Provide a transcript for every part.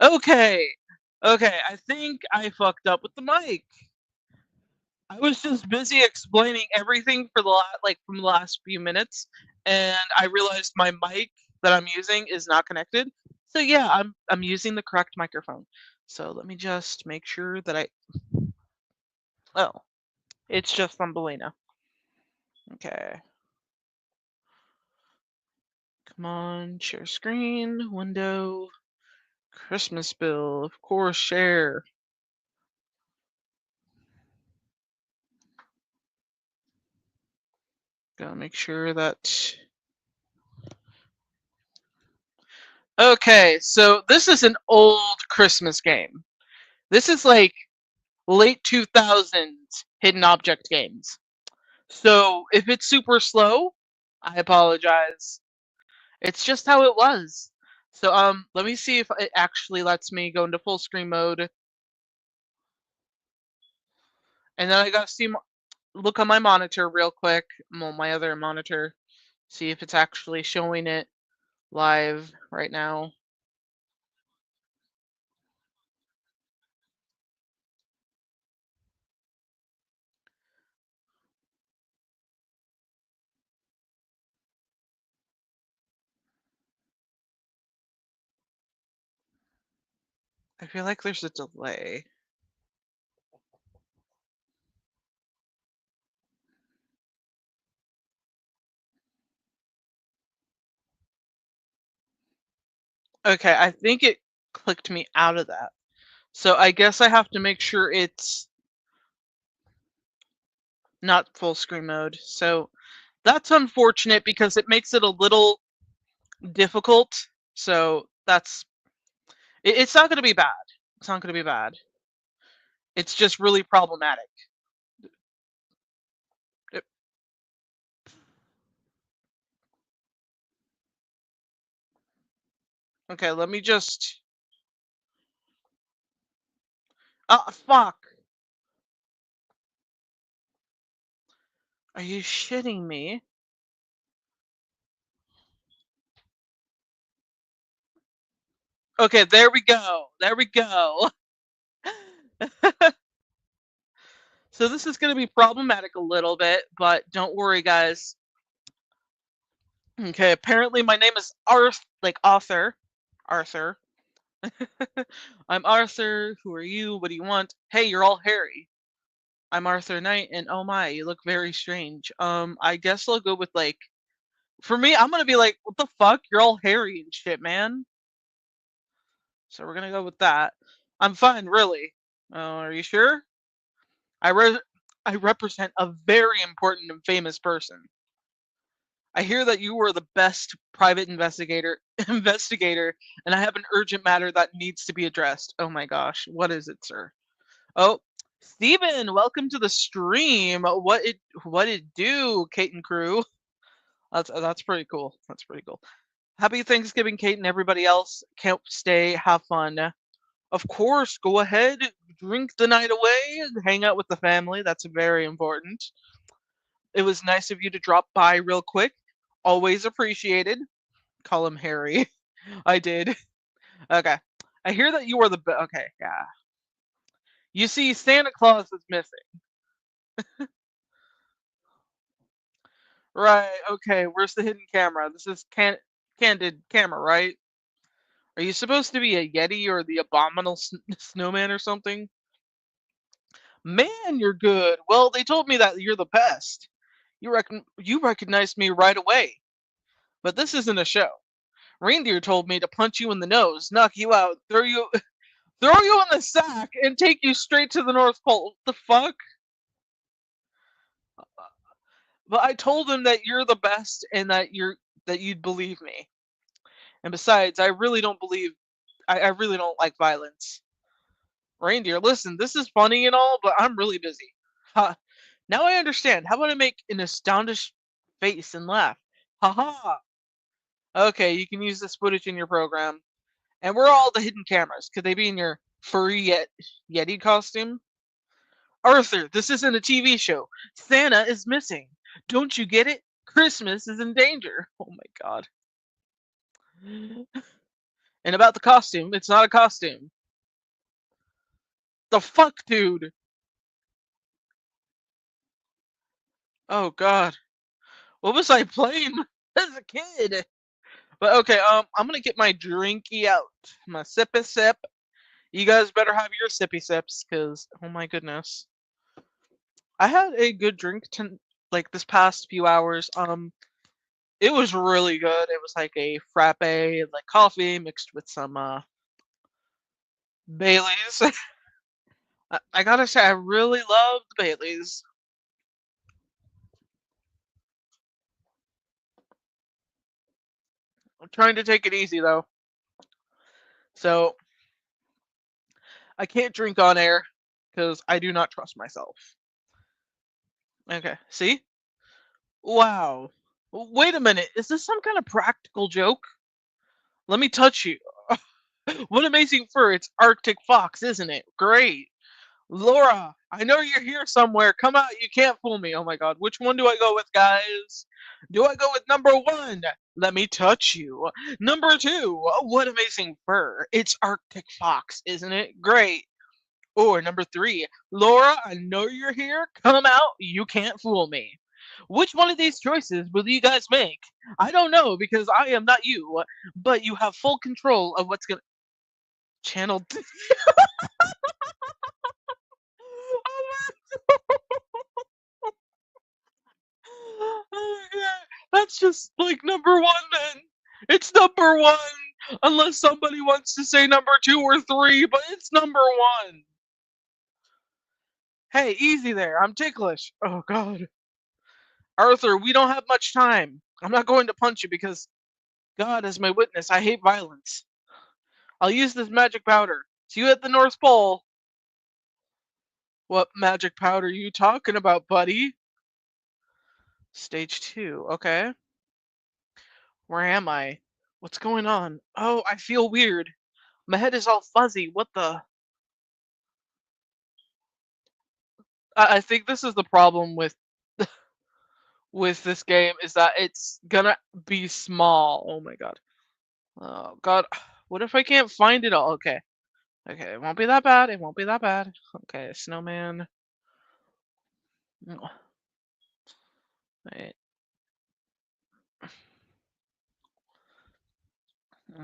Okay. Okay, I think I fucked up with the mic. I was just busy explaining everything for the like from the last few minutes, and I realized my mic that I'm using is not connected. So yeah, I'm using the correct microphone. So let me just make sure that I. Oh, it's just Thumbelina. Okay, come on, share screen, window, Christmas bill, of course, share. Gotta make sure that. Okay, so this is an old Christmas game. This is like late 2000s hidden object games. So if it's super slow, I apologize. It's just how it was. So let me see if it actually lets me go into full screen mode, and then I gotta see look on my monitor real quick, well, my other monitor, see if it's actually showing it live right now. I feel like there's a delay. Okay, I think it clicked me out of that. So I guess I have to make sure it's not full screen mode. So that's unfortunate because it makes it a little difficult. So it's not going to be bad. It's not going to be bad. It's just really problematic. Yep. Okay, let me just. Oh, fuck. Are you shitting me? Okay, there we go. There we go. So this is going to be problematic a little bit, but don't worry, guys. Okay, apparently my name is Arth, like author. Arthur. I'm Arthur. Who are you? What do you want? Hey, you're all hairy. I'm Arthur Knight, and oh my, you look very strange. I guess I'll go with like, for me, I'm gonna be like, what the fuck? You're all hairy and shit, man. So we're gonna go with that. I'm fine, really. Are you sure? I re- I represent a very important and famous person. I hear that you were the best private investigator, and I have an urgent matter that needs to be addressed. Oh my gosh, what is it, sir? Oh, Steven, welcome to the stream. What it do, Kate and crew? That's pretty cool. That's pretty cool. Happy Thanksgiving, Kate and everybody else. Can't stay, have fun. Of course, go ahead, drink the night away, hang out with the family. That's very important. It was nice of you to drop by real quick. Always appreciated. Call him Harry. I did. Okay. I hear that you are the okay, yeah. You see, Santa Claus is missing. Right, okay, where's the hidden camera? This is candid camera, right? Are you supposed to be a Yeti or the abominable snowman or something? Man, you're good. Well, they told me that you're the best. You recognized me right away. But this isn't a show. Reindeer told me to punch you in the nose, knock you out, throw you in the sack, and take you straight to the North Pole. What the fuck? But I told them that you're the best and that you'd believe me. And besides, I really don't like violence. Reindeer, listen, this is funny and all, but I'm really busy. Ha. Now I understand. How about I make an astonished face and laugh? Ha ha. Okay, you can use this footage in your program. And where are all the hidden cameras? Could they be in your furry Yeti costume? Arthur, this isn't a TV show. Santa is missing. Don't you get it? Christmas is in danger. Oh my god. And about the costume, it's not a costume. The fuck, dude? Oh god. What was I playing as a kid? But okay, I'm gonna get my drinky out. My sippy sip. You guys better have your sippy sips, cause oh my goodness. I had a good drink like this past few hours. It was really good. It was like a frappe, like coffee mixed with some Baileys. I gotta say, I really loved Baileys. I'm trying to take it easy though, so I can't drink on air because I do not trust myself. Okay, see? Wow. Wait a minute. Is this some kind of practical joke? Let me touch you. What amazing fur. It's Arctic Fox, isn't it? Great. Laura, I know you're here somewhere. Come out. You can't fool me. Oh my god. Which one do I go with, guys? Do I go with number one? Let me touch you. Number two. What amazing fur. It's Arctic Fox, isn't it? Great. Or number three. Laura, I know you're here. Come out. You can't fool me. Which one of these choices will you guys make? I don't know because I am not you, but you have full control of what's gonna channel. Oh my god. That's just like number one then. It's number one. Unless somebody wants to say number two or three, but it's number one. Hey, easy there. I'm ticklish. Oh god. Arthur, we don't have much time. I'm not going to punch you because God is my witness. I hate violence. I'll use this magic powder. See you at the North Pole. What magic powder are you talking about, buddy? Stage 2. Okay. Where am I? What's going on? Oh, I feel weird. My head is all fuzzy. What the? I think this is the problem with this game is that it's gonna be small. Oh my god. Oh god. What if I can't find it all? Okay. Okay, it won't be that bad. It won't be that bad. Okay, snowman. Mm, wait.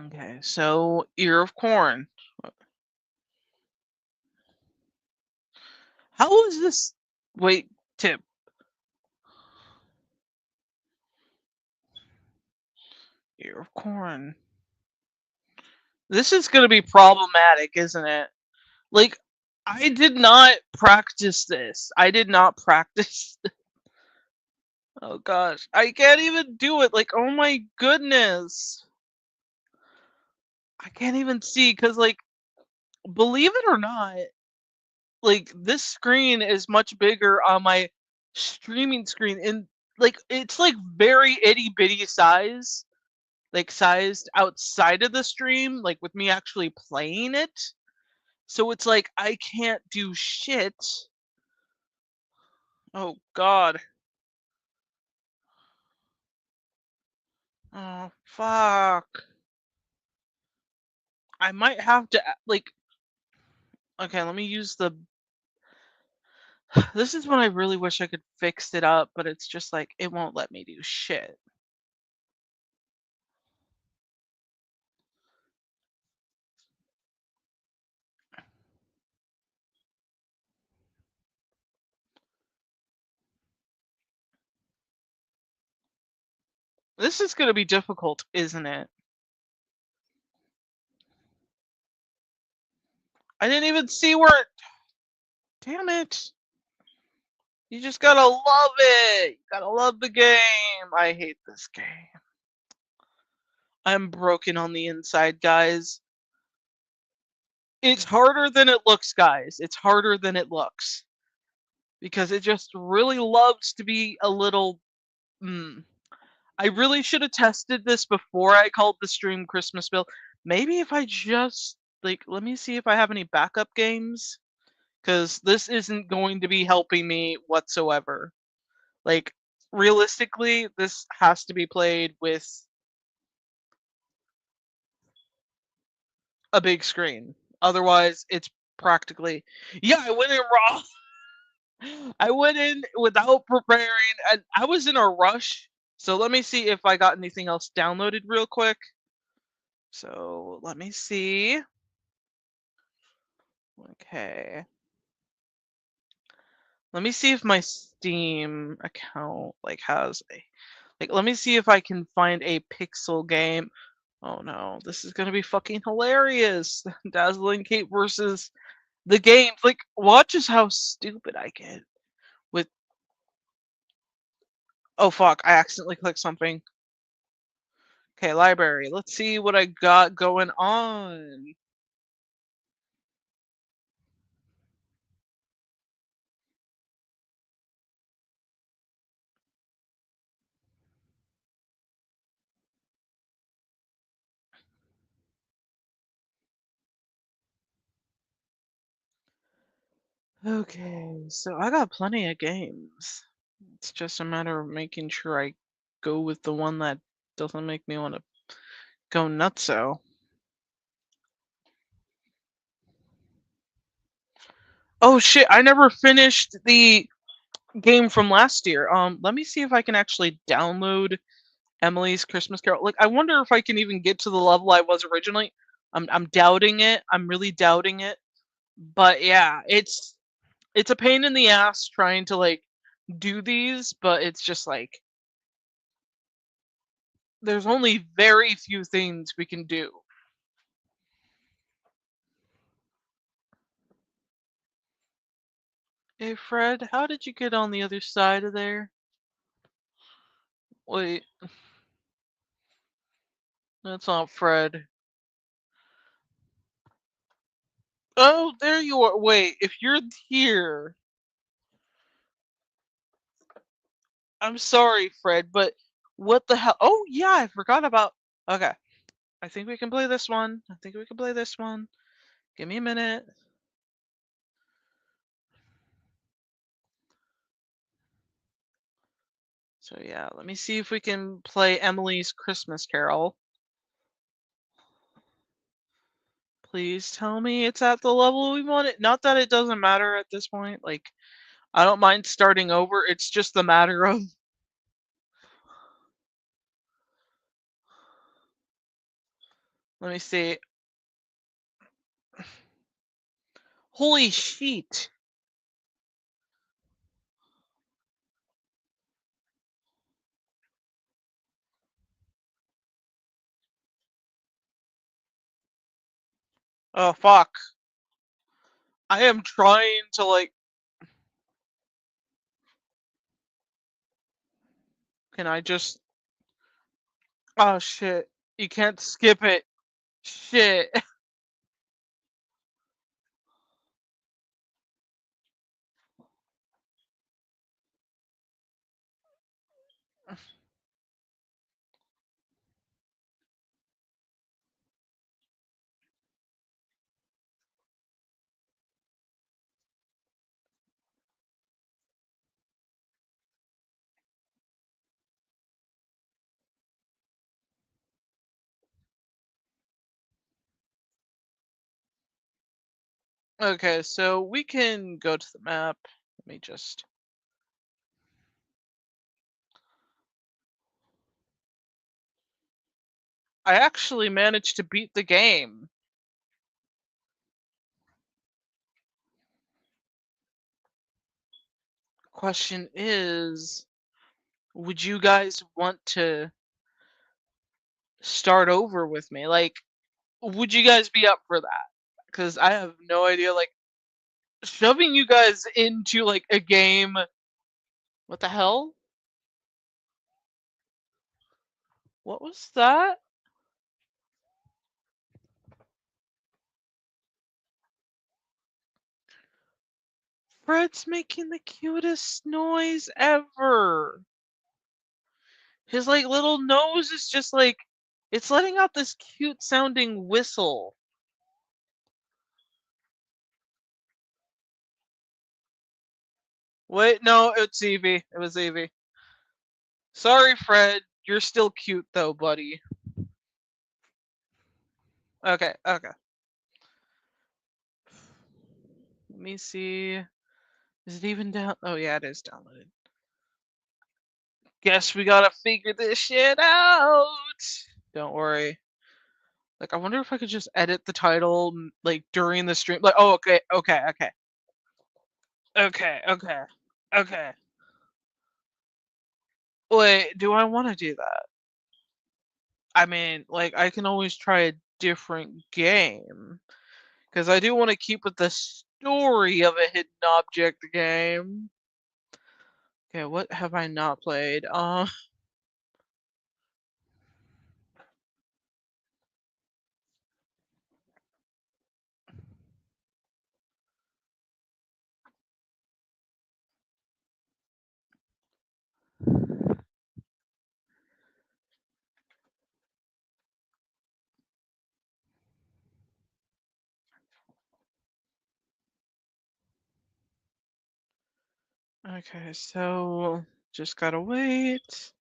Okay, so ear of corn. How is this? Wait, tip. Ear of corn. This is gonna be problematic, isn't it? Like, I did not practice this. I did not practice. Oh gosh, I can't even do it. Like, oh my goodness, I can't even see because, like, believe it or not, like this screen is much bigger on my streaming screen, and like it's like very itty bitty size, like sized outside of the stream, like with me actually playing it. So it's like I can't do shit. Oh god. Oh fuck. I might have to like okay, let me use the this is when I really wish I could fix it up, but it's just like it won't let me do shit. This is going to be difficult, isn't it? I didn't even see where it. Damn it. You just gotta love it. You gotta love the game. I hate this game. I'm broken on the inside, guys. It's harder than it looks, guys. It's harder than it looks. Because it just really loves to be a little. Mm. I really should have tested this before I called the stream Christmas Bill. Maybe if I just. Like, let me see if I have any backup games. Because this isn't going to be helping me whatsoever. Like, realistically, this has to be played with a big screen. Otherwise, it's practically yeah. I went in raw. I went in without preparing, and I was in a rush. So let me see if I got anything else downloaded real quick. So let me see. Okay. Let me see if my Steam account like has a like let me see if I can find a Pixel game. Oh no, this is gonna be fucking hilarious. Dazzling Kate versus the game. Like, watch just how stupid I get with oh fuck, I accidentally clicked something. Okay, library. Let's see what I got going on. Okay, so I got plenty of games. It's just a matter of making sure I go with the one that doesn't make me want to go nutso. Oh shit, I never finished the game from last year. Let me see if I can actually download Emily's Christmas Carol. Like, I wonder if I can even get to the level I was originally. I'm doubting it. I'm really doubting it. But yeah, it's a pain in the ass trying to like do these, but it's just like there's only very few things we can do. Hey Fred, how did you get on the other side of there? Wait, that's not Fred. Oh, there you are. Wait, if you're here, I'm sorry, Fred, but what the hell? Oh, yeah, I forgot about. Okay, I think we can play this one. I think we can play this one. Give me a minute. So, yeah, let me see if we can play Emily's Christmas Carol. Please tell me it's at the level we want it. Not that it doesn't matter at this point. Like, I don't mind starting over. It's just the matter of. Let me see. Holy shit. Oh, fuck. I am trying to, like. Can I just. Oh, shit. You can't skip it. Shit. Okay, so we can go to the map. Let me just. I actually managed to beat the game. Question is, would you guys want to start over with me? Like, would you guys be up for that? Because I have no idea. Like, shoving you guys into like a game. What the hell? What was that? Fred's making the cutest noise ever. His like little nose is just like it's letting out this cute sounding whistle. Wait, no, it's Evie. It was Evie. Sorry, Fred. You're still cute though, buddy. Okay, okay. me see. Is it even down? Oh yeah, it is downloaded. Guess we gotta figure this shit out. Don't worry. Like, I wonder if I could just edit the title like during the stream. Like, oh, okay, okay, okay, okay, okay, okay. Wait, do I want to do that? I mean, like, I can always try a different game because I do want to keep with the story of a hidden object game. Okay, what have I not played? Okay, so just gotta wait.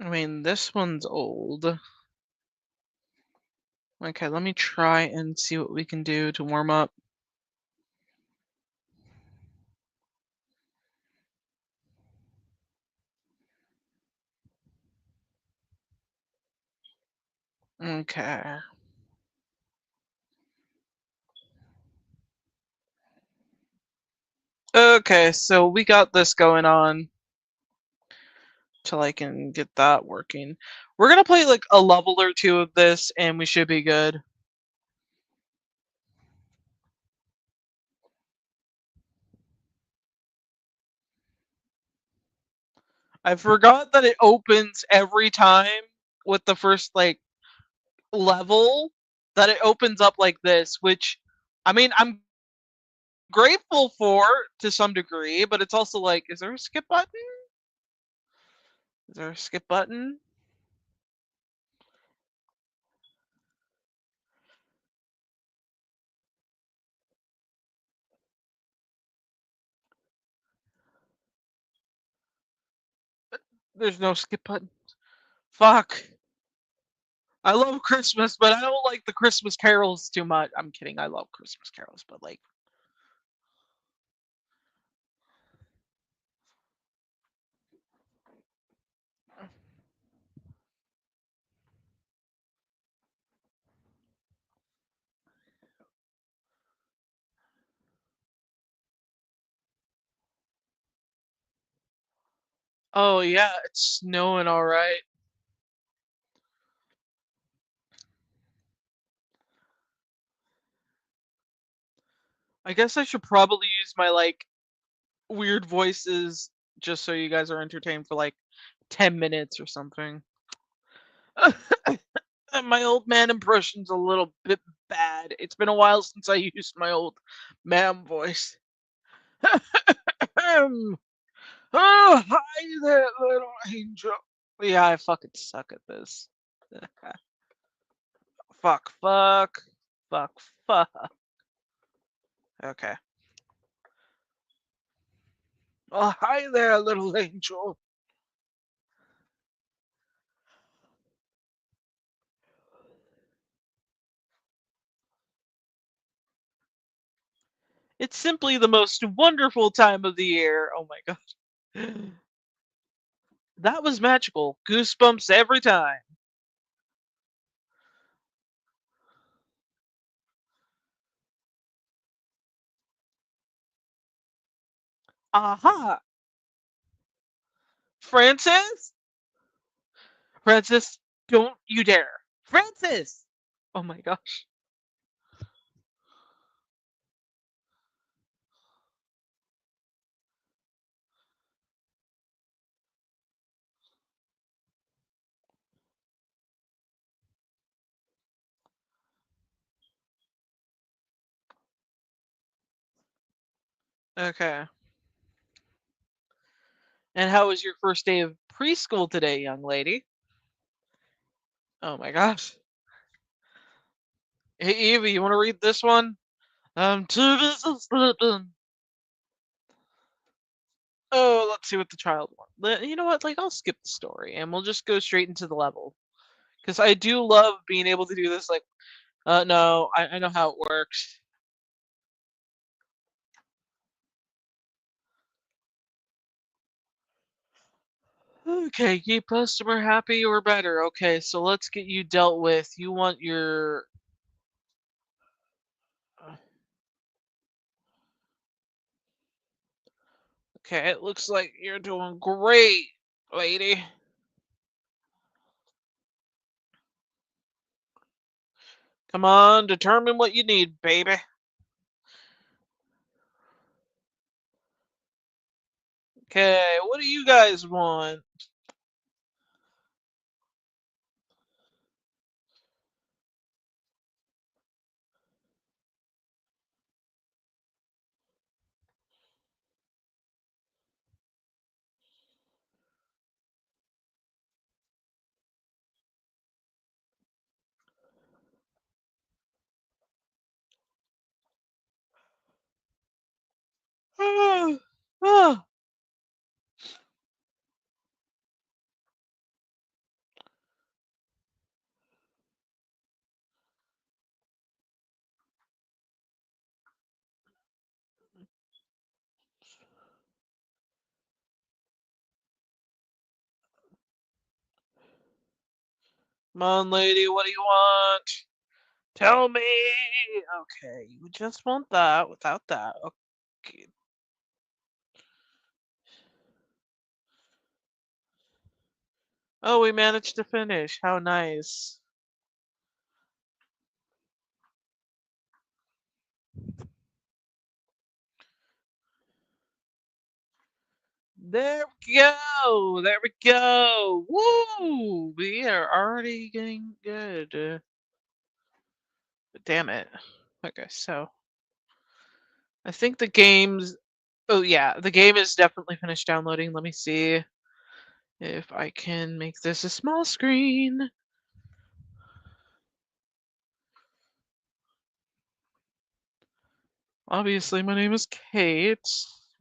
I mean, this one's old. Okay, let me try and see what we can do to warm up. Okay. Okay, so we got this going on till I can get that working. We're gonna play like a level or two of this and we should be good. I forgot that it opens every time with the first like level, that it opens up like this, which I mean I'm grateful for to some degree, but it's also like, is there a skip button? Is there a skip button? There's no skip button. Fuck. I love Christmas, but I don't like the Christmas carols too much. I'm kidding. I love Christmas carols, but like, oh yeah, it's snowing all right. I guess I should probably use my like weird voices just so you guys are entertained for like 10 minutes or something. My old man impression's a little bit bad. It's been a while since I used my old man voice. Oh, hi there, little angel. Yeah, I fucking suck at this. Fuck, fuck, fuck, fuck. Okay. Oh, hi there, little angel. It's simply the most wonderful time of the year. Oh my god. That was magical. Goosebumps every time. Aha! Francis? Francis, don't you dare. Francis! Oh my gosh. Okay. And how was your first day of preschool today, young lady? Oh my gosh. Hey, Evie, you want to read this one? Too busy sleeping. Oh, let's see what the child wants. You know what? Like, I'll skip the story and we'll just go straight into the level. Because I do love being able to do this. Like, no, I know how it works. Okay, keep customer happy or better. Okay, so let's get you dealt with. You want your. Okay, it looks like you're doing great, lady. Come on, determine what you need, baby. Okay, what do you guys want? Ah, ah. Come on, lady, what do you want? Tell me. Okay, you just want that without that. Okay. Oh, we managed to finish. How nice. There we go. There we go. Woo! We are already getting good. Damn it. Okay, so I think the game's. Oh, yeah, the game is definitely finished downloading. Let me see if I can make this a small screen. Obviously, my name is Kate.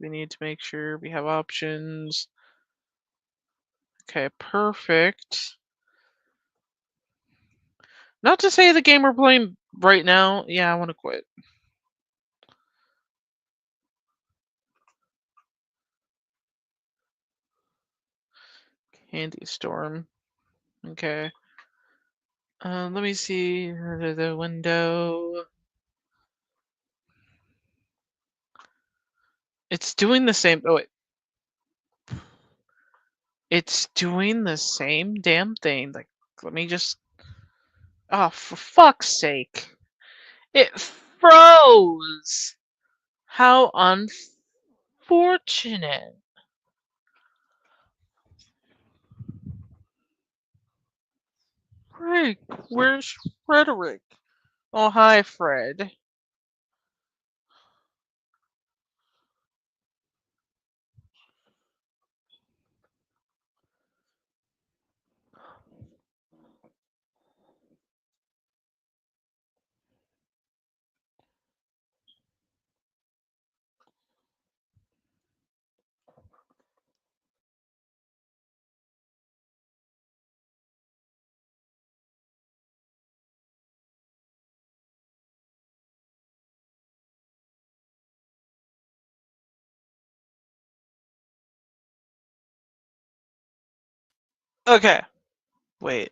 We need to make sure we have options. Okay, perfect. Not to say the game we're playing right now. Yeah, I want to quit. Candy Storm. Okay. Let me see the window. It's doing the same. Oh wait, it's doing the same damn thing. Like, let me just. Oh, for fuck's sake! It froze. How unfortunate. Frig, where's Frederick? Oh, hi, Fred. Okay, wait.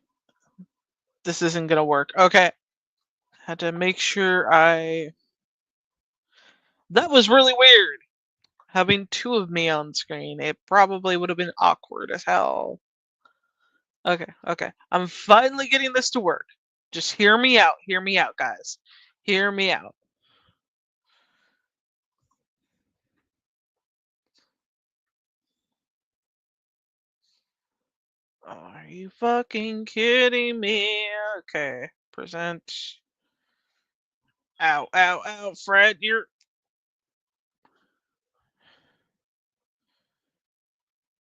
This isn't gonna work. Okay. Had to make sure I. That was really weird. Having two of me on screen, it probably would have been awkward as hell. Okay, okay. I'm finally getting this to work. Just hear me out. Hear me out, guys. Hear me out. Are you fucking kidding me? Okay. Present. Ow, ow, ow, Fred, you're.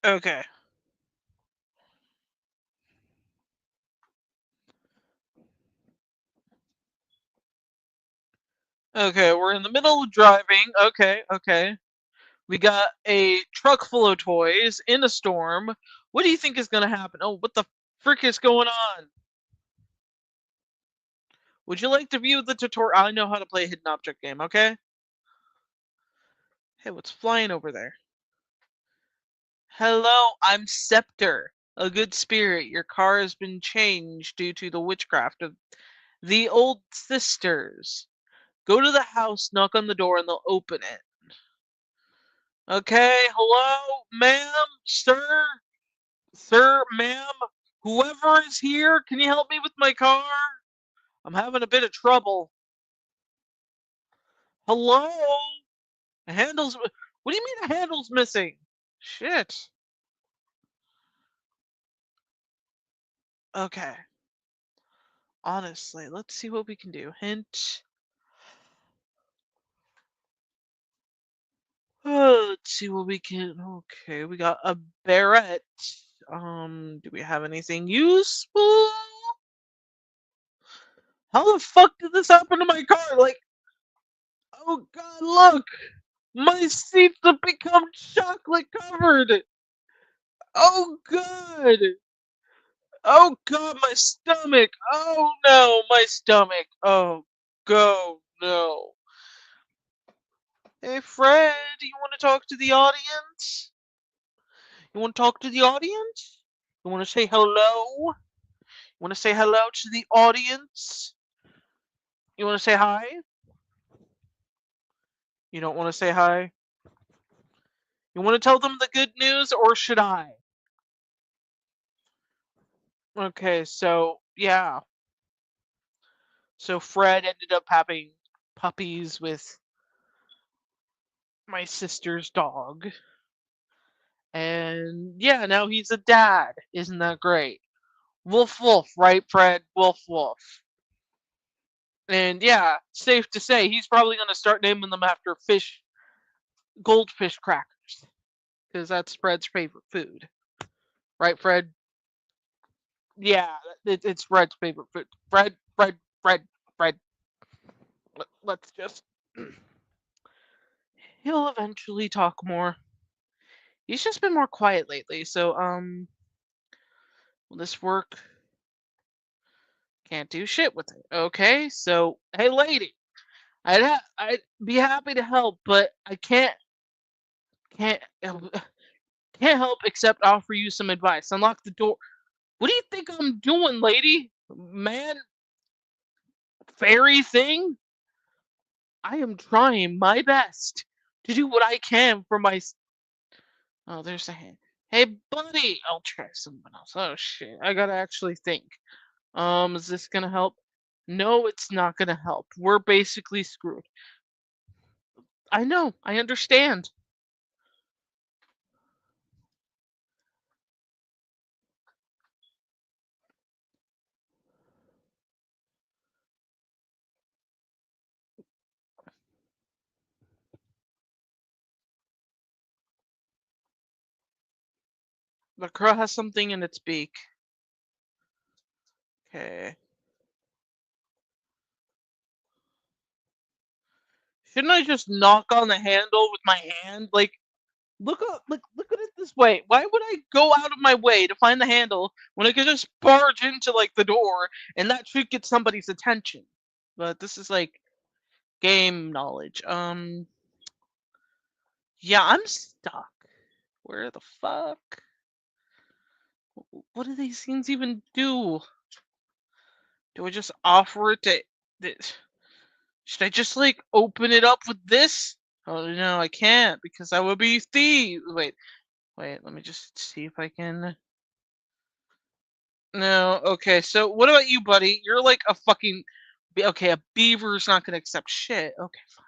Okay. Okay, we're in the middle of driving. Okay, okay. We got a truck full of toys in a storm. What do you think is gonna happen? Oh, what the frick is going on? Would you like to view the tutorial? I know how to play a hidden object game, okay? Hey, what's flying over there? Hello, I'm Scepter, a good spirit. Your car has been changed due to the witchcraft of the old sisters. Go to the house, knock on the door, and they'll open it. Okay, hello, ma'am, sir, ma'am, whoever is here, can you help me with my car? I'm having a bit of trouble. Hello? The handle's. What do you mean the handle's missing? Shit. Okay. Honestly, let's see what we can do. Hint. Let's see what we can. Okay, we got a Barrett. Do we have anything useful? How the fuck did this happen to my car? Like, oh god, look! My seats have become chocolate covered! Oh god! Oh god, my stomach! Oh no, my stomach! Oh, go, no. Hey Fred, you want to talk to the audience? You want to talk to the audience? You want to say hello? You want to say hello to the audience? You want to say hi? You don't want to say hi? You want to tell them the good news, or should I? Okay, so, yeah. So Fred ended up having puppies with my sister's dog. And yeah, now he's a dad. Isn't that great? Wolf Wolf, right, Fred? Wolf Wolf. And yeah, safe to say he's probably gonna start naming them after fish, goldfish crackers, because that's Fred's favorite food, right, Fred? Yeah, it's Fred's favorite food. Fred. Let's just. He'll eventually talk more. He's just been more quiet lately, so will this work? Can't do shit with it. Okay, so hey, lady, I'd be happy to help, but I can't can't help except offer you some advice. Unlock the door. What do you think I'm doing, lady? Man, fairy thing? I am trying my best to do what I can for my. Oh, there's a hand. Hey, buddy. I'll try someone else. Oh shit, I gotta actually think. Is this gonna help? No, it's not gonna help. We're basically screwed. I know. I understand. The crow has something in its beak. Okay. Shouldn't I just knock on the handle with my hand? Like, look at it this way. Why would I go out of my way to find the handle when I could just barge into like the door and that should get somebody's attention? But this is like game knowledge. Yeah, I'm stuck. Where the fuck? What do these things even do? Do I just offer it to? Should I just like open it up with this? Oh no, I can't because I would be thief. Wait, let me just see if I can. No, okay. So what about you, buddy? You're like a fucking. Okay, a beaver's not gonna accept shit. Okay, fine.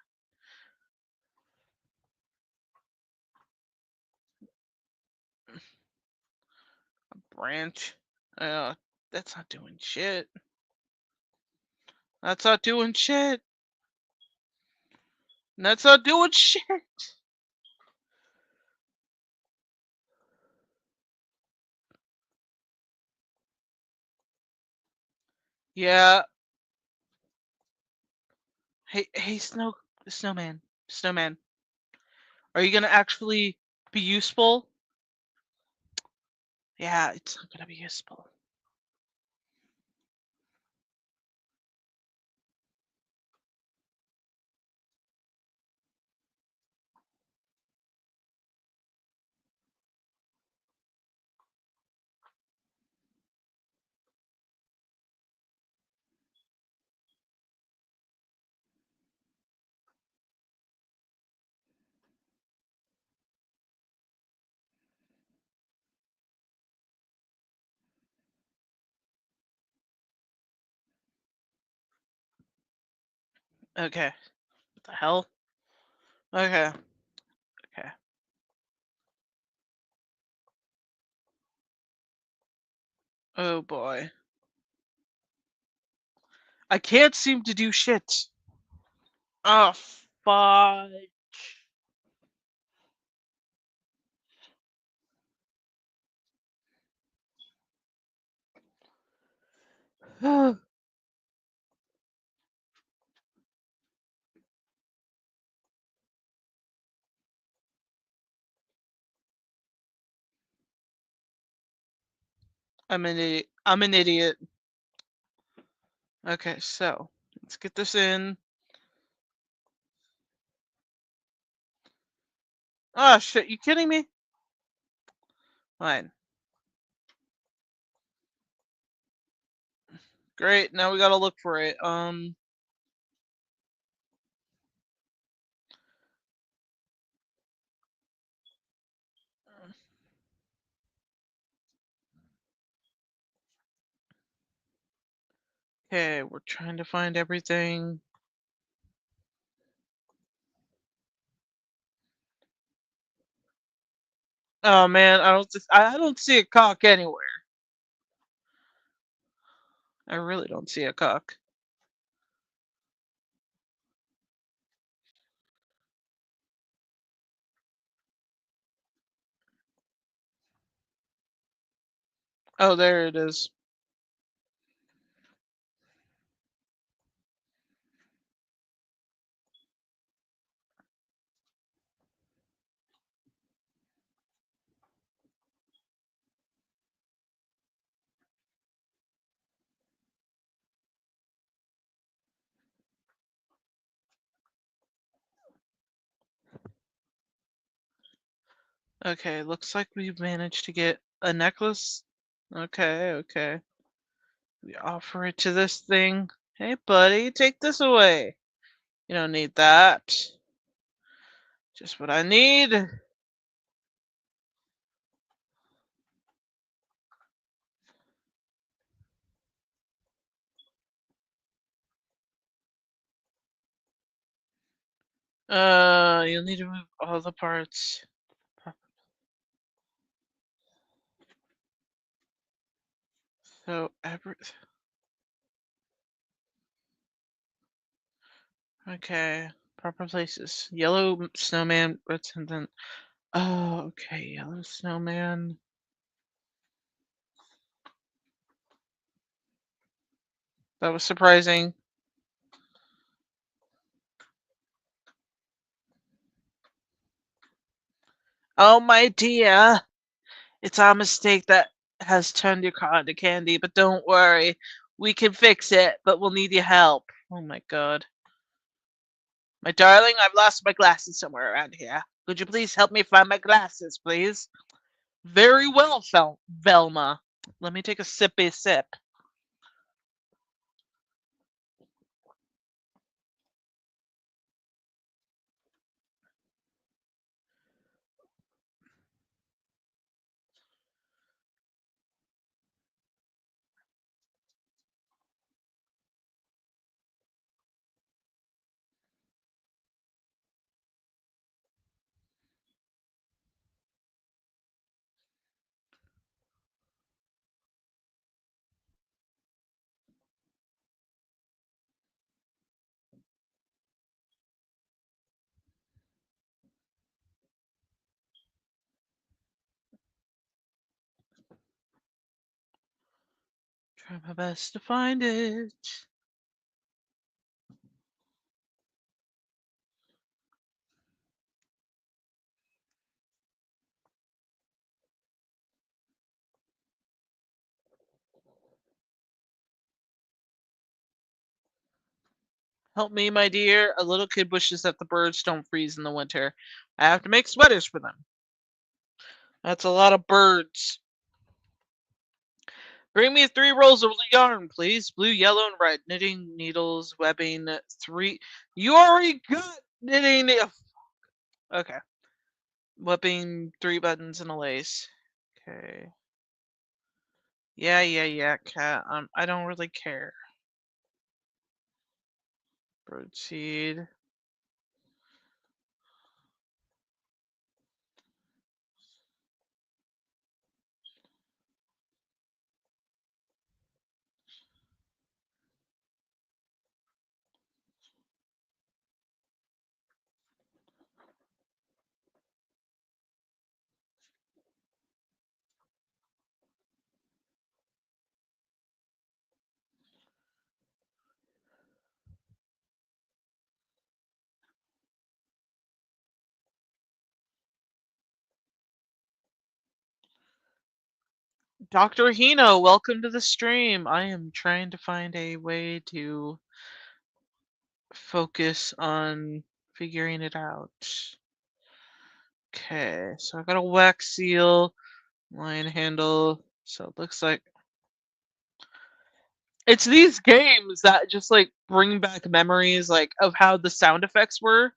Branch. Uh, that's not doing shit. That's not doing shit. That's not doing shit. Yeah. Hey, snowman. Are you gonna actually be useful? Yeah, it's not gonna be useful. Okay. What the hell? Okay. Okay. Oh boy. I can't seem to do shit. Oh, fudge. I'm an idiot. I'm an idiot. Okay, so let's get this in. Oh shit, you kidding me? Fine. Great, now we gotta look for it. Okay, we're trying to find everything. Oh man, I don't see a cock anywhere. I really don't see a cock. Oh, there it is. Okay, looks like we've managed to get a necklace. Okay, okay. We offer it to this thing. Hey, buddy, take this away. You don't need that. Just what I need. You'll need to move all the parts. So, okay. Proper places. Yellow snowman, red something. Oh, okay. Yellow snowman. That was surprising. Oh, my dear. It's our mistake that has turned your car into candy, but don't worry. We can fix it, but we'll need your help. Oh my god. My darling, I've lost my glasses somewhere around here. Could you please help me find my glasses, please? Very well, Velma. Let me take a sippy sip. Try my best to find it. Help me, my dear. A little kid wishes that the birds don't freeze in the winter. I have to make sweaters for them. That's a lot of birds. Bring me 3 rolls of yarn, please. Blue, yellow, and red. Knitting needles, webbing, 3. You already got knitting. Okay. Webbing, 3 buttons, and a lace. Okay. Yeah, cat. I don't really care. Birdseed. Dr. Hino, welcome to the stream. I am trying to find a way to focus on figuring it out. Okay, so I got a wax seal, line handle. So it looks like it's these games that just like bring back memories like of how the sound effects were.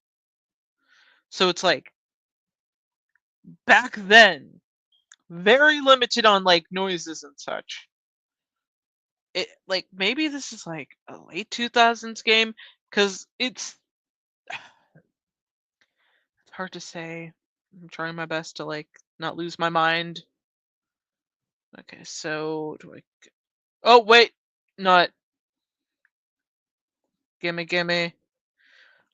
So it's like back then, very limited on like noises and such. It like maybe this is like a late 2000s game because it's hard to say. I'm trying my best to like not lose my mind. Okay, so do I? Oh wait, not gimme.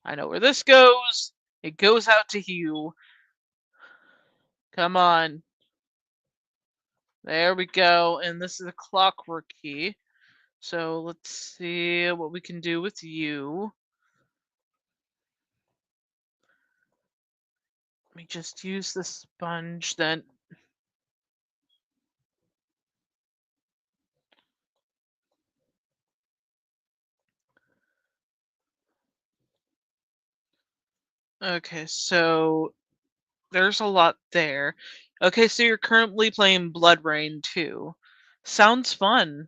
I know where this goes. It goes out to Hugh. Come on. There we go. And this is a clockwork key. So let's see what we can do with you. Let me just use the sponge then. Okay, so there's a lot there. Okay, so you're currently playing Blood Rain 2. Sounds fun.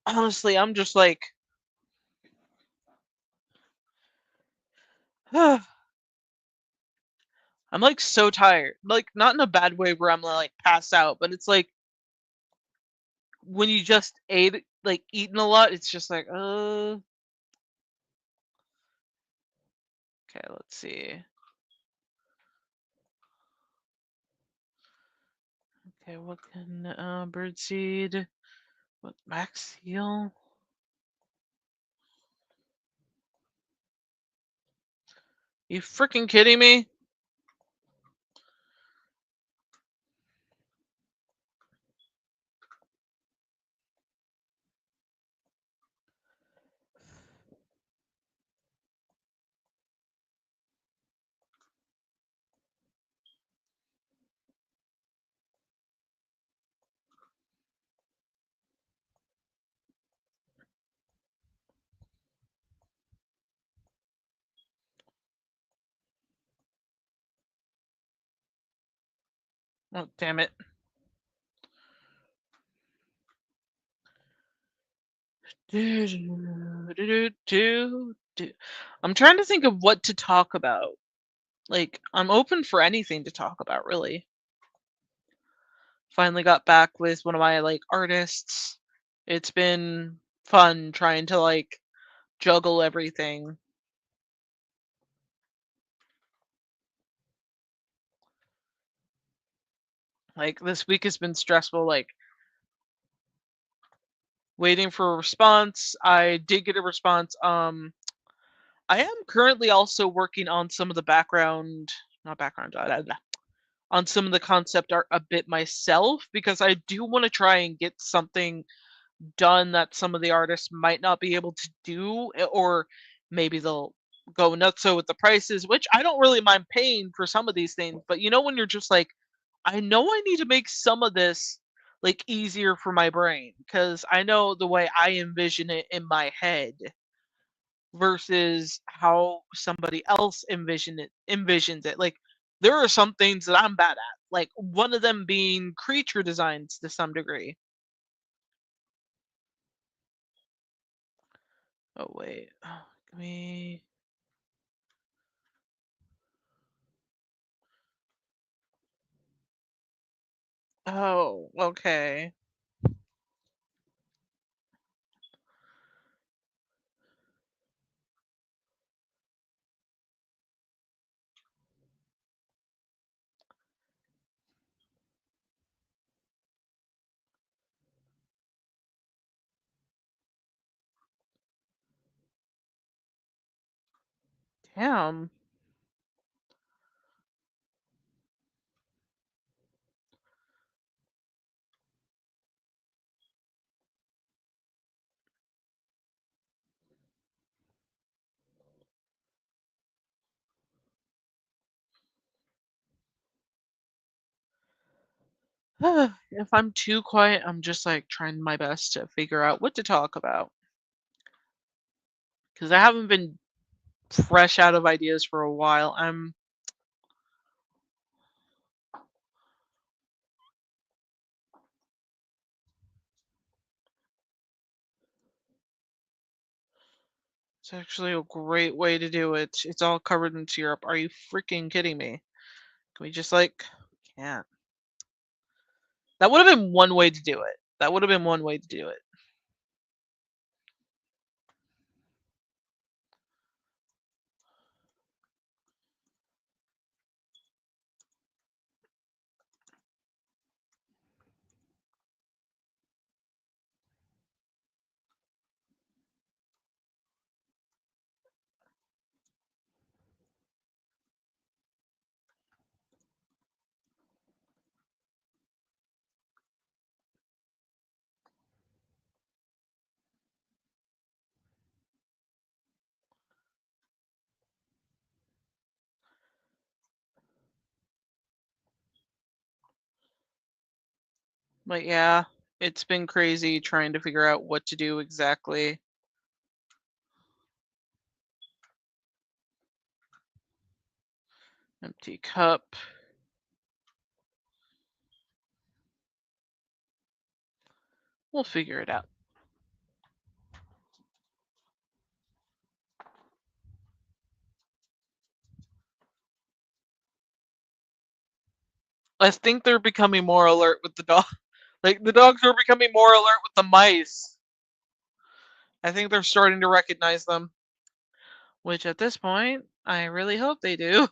Honestly, I'm just like I'm like so tired. Like not in a bad way where I'm like pass out, but it's like when you just ate like eaten a lot, it's just like okay, let's see. Okay, what can birdseed? What max heal? You freaking kidding me? Oh, damn it. I'm trying to think of what to talk about. Like, I'm open for anything to talk about, really. Finally got back with one of my like artists. It's been fun trying to like juggle everything. Like this week has been stressful, like waiting for a response. I did get a response. I am currently also working on some of the background, not background, on some of the concept art a bit myself because I do want to try and get something done that some of the artists might not be able to do, or maybe they'll go nuts so with the prices, which I don't really mind paying for some of these things. But when you're just like, I know I need to make some of this like easier for my brain because I know the way I envision it in my head versus how somebody else envisions it. Like there are some things that I'm bad at. Like one of them being creature designs to some degree. Oh wait. Let me Oh, okay. Damn. If I'm too quiet, I'm just like trying my best to figure out what to talk about because I haven't been fresh out of ideas for a while. It's actually a great way to do it. It's all covered in syrup. Are you freaking kidding me? Can we just like can't. That would have been one way to do it. That would have been one way to do it. But yeah, it's been crazy trying to figure out what to do exactly. Empty cup. We'll figure it out. I think they're becoming more alert with the dog. Like the dogs are becoming more alert with the mice. I think they're starting to recognize them. Which at this point, I really hope they do.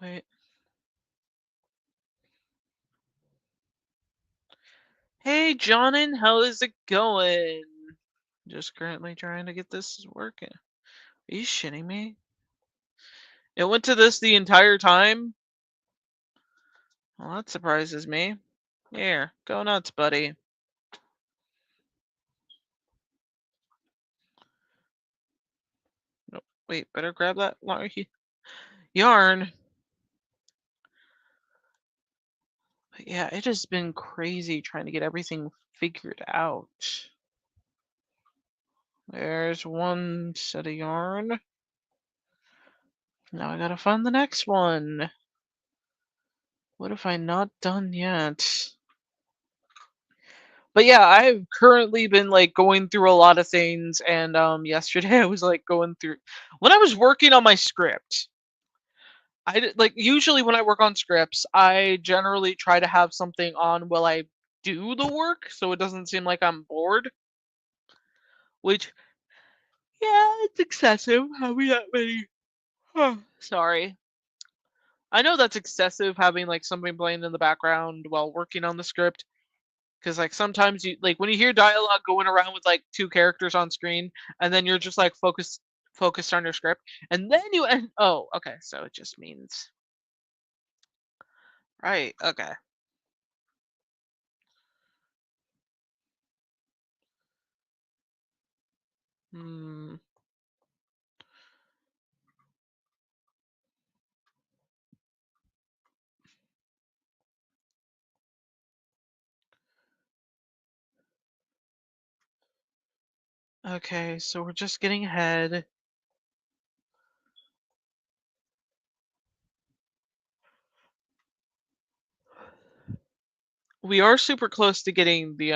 Wait. Hey, Jonin, how is it going? Just currently trying to get this working. Are you shitting me? It went to this the entire time? Well, that surprises me. Here, go nuts, buddy. No, wait, better grab that yarn. But yeah, it has been crazy trying to get everything figured out. There's one set of yarn. Now I gotta find the next one. What have I not done yet? But yeah, I've currently been like going through a lot of things, and yesterday I was like going through when I was working on my script. Like usually when I work on scripts, I generally try to have something on while I do the work, so it doesn't seem like I'm bored. Which, yeah, it's excessive having that many. Sorry, I know that's excessive having like something playing in the background while working on the script. Because like sometimes you like when you hear dialogue going around with like two characters on screen, and then you're just like focused on your script, and then you end. Oh, okay. So it just means right. Okay. Hmm. Okay. So we're just getting ahead. We are super close to getting the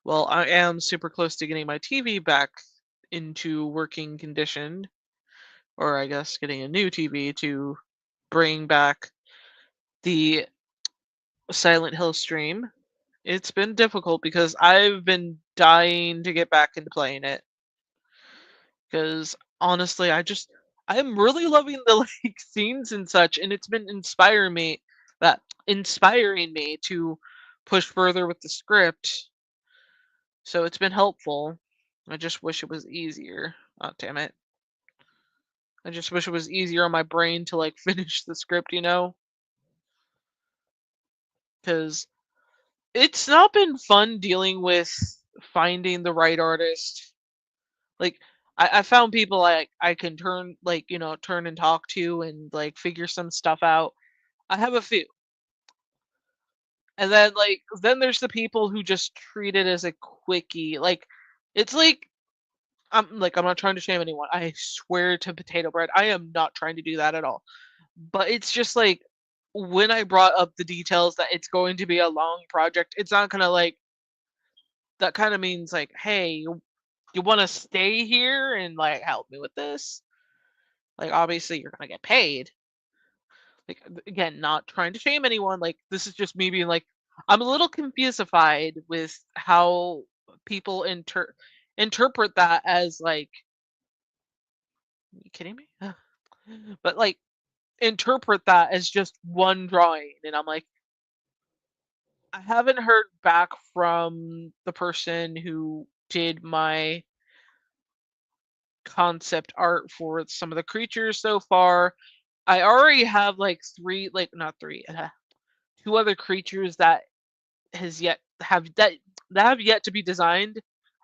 Well, I am super close to getting my TV back into working condition, or I guess getting a new TV to bring back the Silent Hill stream. It's been difficult because I've been dying to get back into playing it. Because honestly, I'm really loving the like scenes and such, and it's been that inspiring me to push further with the script. So it's been helpful. I just wish it was easier. Oh, damn it. I just wish it was easier on my brain to like finish the script, you know? Because it's not been fun dealing with finding the right artist. Like I found people I can turn like, turn and talk to and like figure some stuff out. I have a few. And then then there's the people who just treat it as a quickie. Like it's like I'm not trying to shame anyone. I swear to potato bread. I am not trying to do that at all. But it's just like when I brought up the details that it's going to be a long project, it's not gonna like that kind of means like, hey, you want to stay here and like help me with this? Like obviously you're gonna get paid. Like again, not trying to shame anyone. Like this is just me being like, I'm a little confused with how people interpret that as like, you kidding me? But like interpret that as just one drawing, and I'm like, I haven't heard back from the person who did my concept art for some of the creatures so far. I already have like three, like not three, two other creatures has yet have that have yet to be designed,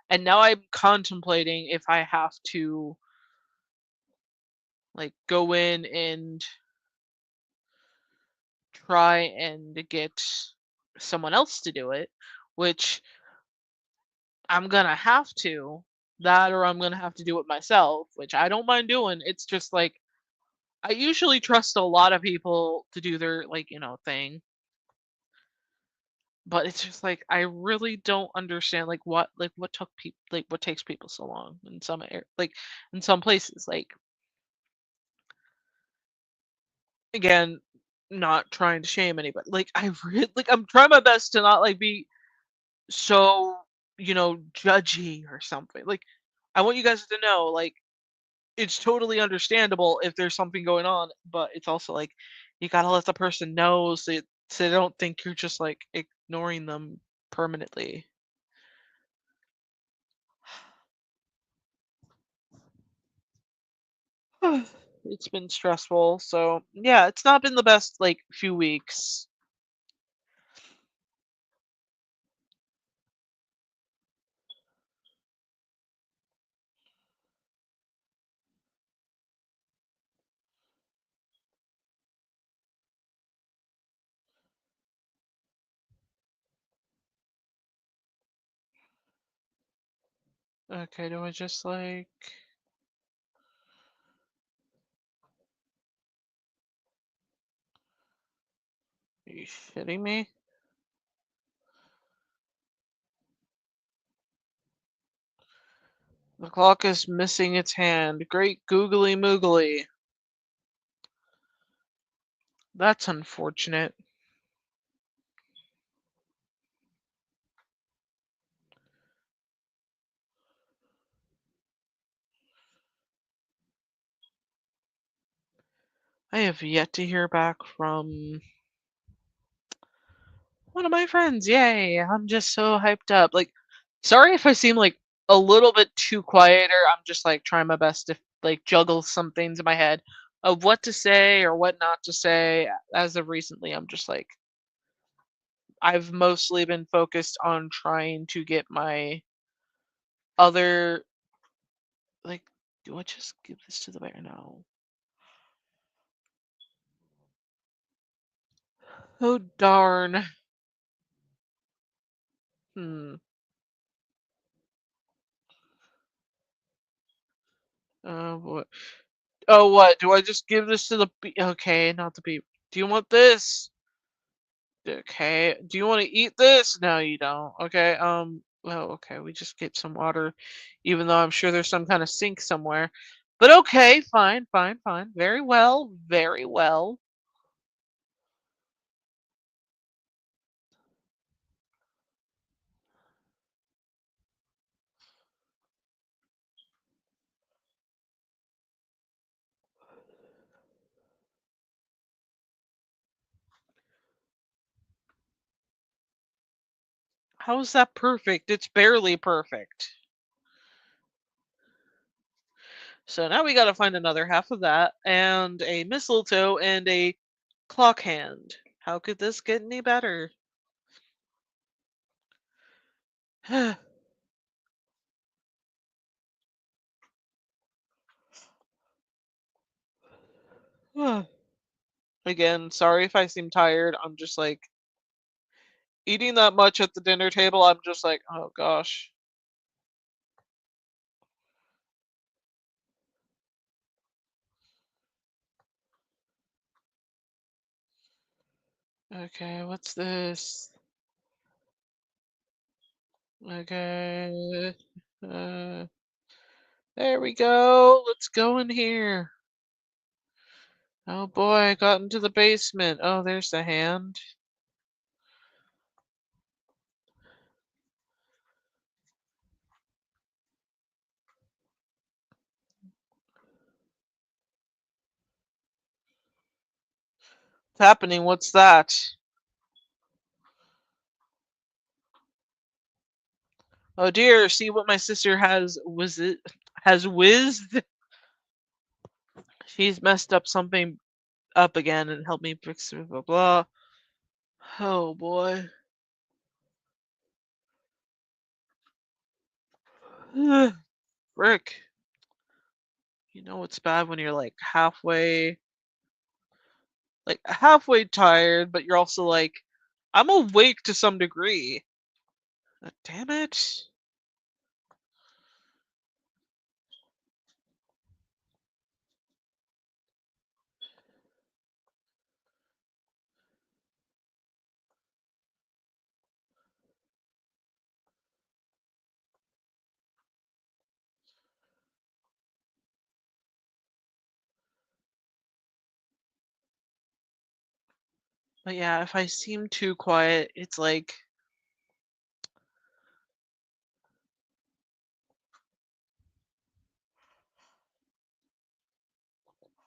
and now I'm contemplating if I have to like go in and try and get someone else to do it, which I'm gonna have to. That or I'm gonna have to do it myself, which I don't mind doing. It's just like I usually trust a lot of people to do their like, thing, but it's just like I really don't understand like what takes people so long in like in some places. Like again, not trying to shame anybody. Like I really like I'm trying my best to not like be so, judgy or something. Like I want you guys to know like it's totally understandable if there's something going on, but it's also like you gotta let the person know so they don't think you're just like ignoring them permanently. It's been stressful, so yeah, it's not been the best like few weeks. Okay, do I just like are you shitting me? The clock is missing its hand. Great googly moogly. That's unfortunate. I have yet to hear back from one of my friends. Yay! I'm just so hyped up. Like, sorry if I seem like a little bit too quiet, or I'm just like trying my best to like juggle some things in my head of what to say or what not to say. As of recently, I'm just like I've mostly been focused on trying to get my other like do I just give this to the bear now? Oh darn. Hmm. What? Oh, what? Do I just give this to the okay, not the bee. Do you want this? Okay. Do you want to eat this? No, you don't. Okay. Well, okay. We just get some water, even though I'm sure there's some kind of sink somewhere. But okay, fine, fine, fine. Very well, very well. How is that perfect? It's barely perfect. So now we gotta find another half of that, and a mistletoe, and a clock hand. How could this get any better? Again, sorry if I seem tired. I'm just like eating that much at the dinner table. I'm just like, oh gosh. Okay, what's this? Okay. Uh, there we go. Let's go in here. Oh boy, I got into the basement. Oh, there's the hand. What's happening? What's that? Oh dear, see what my sister has whizzed? She's messed up something up again and helped me fix it, blah blah. Oh boy. Frick. You know it's bad when you're halfway tired, but you're also like, I'm awake to some degree. Damn it. But yeah, if I seem too quiet, it's like,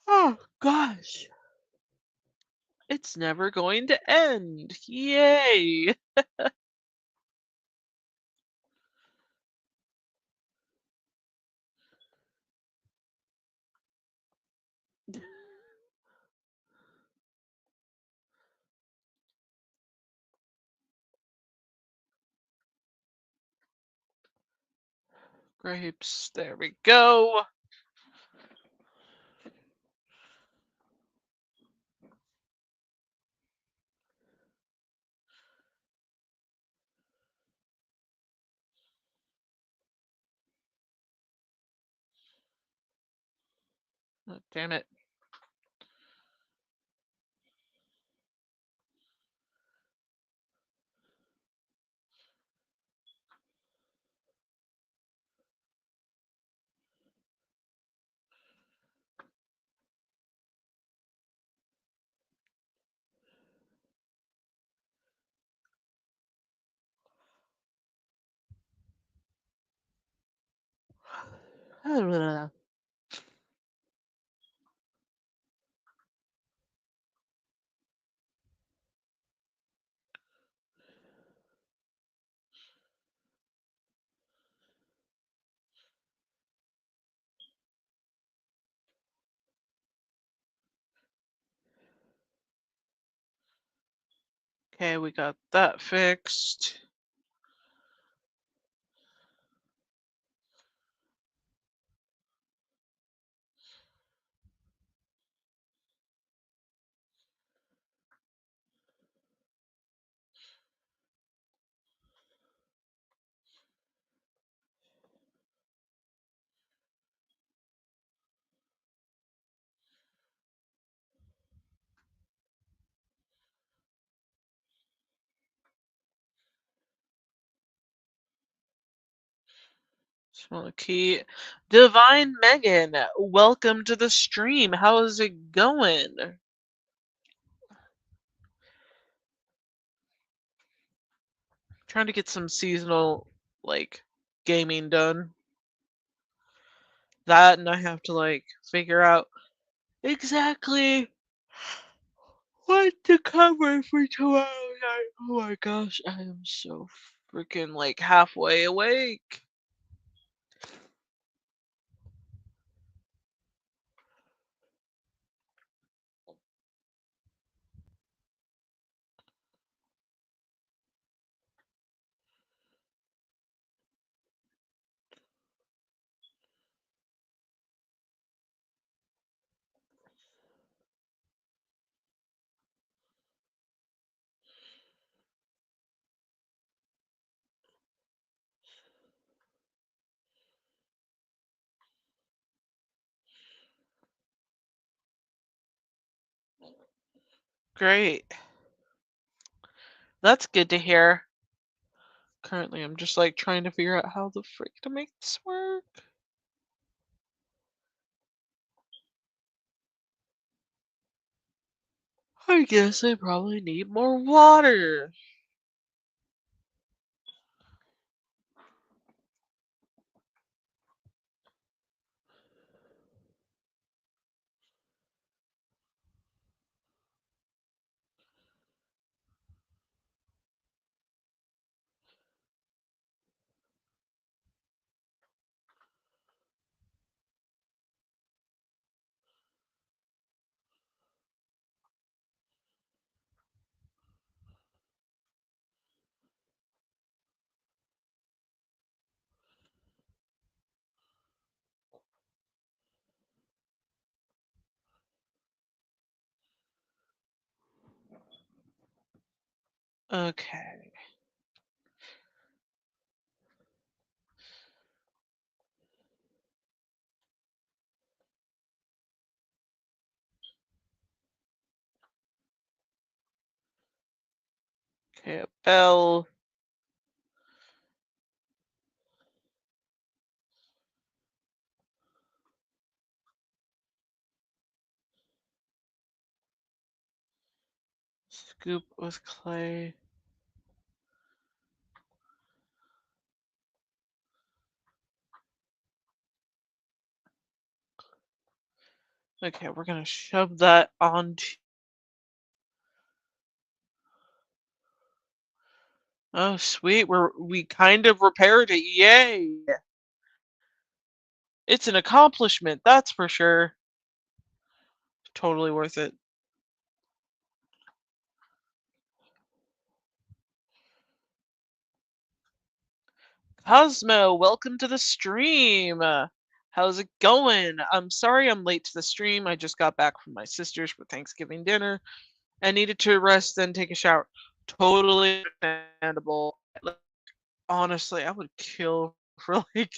oh gosh, it's never going to end. Yay. Grapes, there we go. Oh, damn it. Okay, we got that fixed. Small key. Divine Megan, welcome to the stream. How's it going? Trying to get some seasonal, like, gaming done. That, and I have to, like, figure out exactly what to cover for tomorrow night. Oh my gosh, I am so freaking, like, halfway awake. Great. That's good to hear. Currently, I'm just, like, trying to figure out how the frick to make this work. I guess I probably need more water. Okay. Okay, a bell. Scoop with clay. Okay, we're gonna shove that onto. Oh, sweet. We kind of repaired it. Yay! It's an accomplishment, that's for sure. Totally worth it. Cosmo, welcome to the stream. How's it going? I'm sorry I'm late to the stream. I just got back from my sister's for Thanksgiving dinner and needed to rest, then take a shower. Totally understandable. Like, honestly, I would kill for like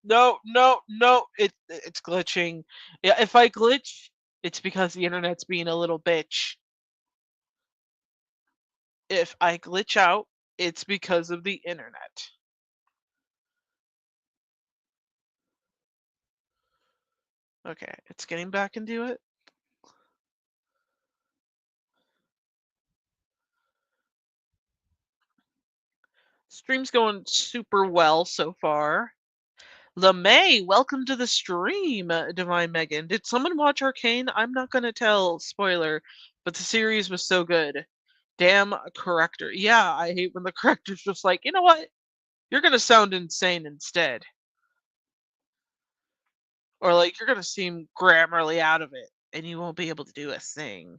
no, no, no. It's glitching. Yeah, if I glitch, it's because the internet's being a little bitch. If I glitch out, it's because of the internet. Okay, it's getting back into it. Stream's going super well so far. LeMay, welcome to the stream, Divine Megan. Did someone watch Arcane? I'm not gonna tell, spoiler, but the series was so good. Damn corrector. Yeah, I hate when the corrector's just like, you know what? You're gonna sound insane instead. Or like you're gonna seem grammarly out of it. and you won't be able to do a thing.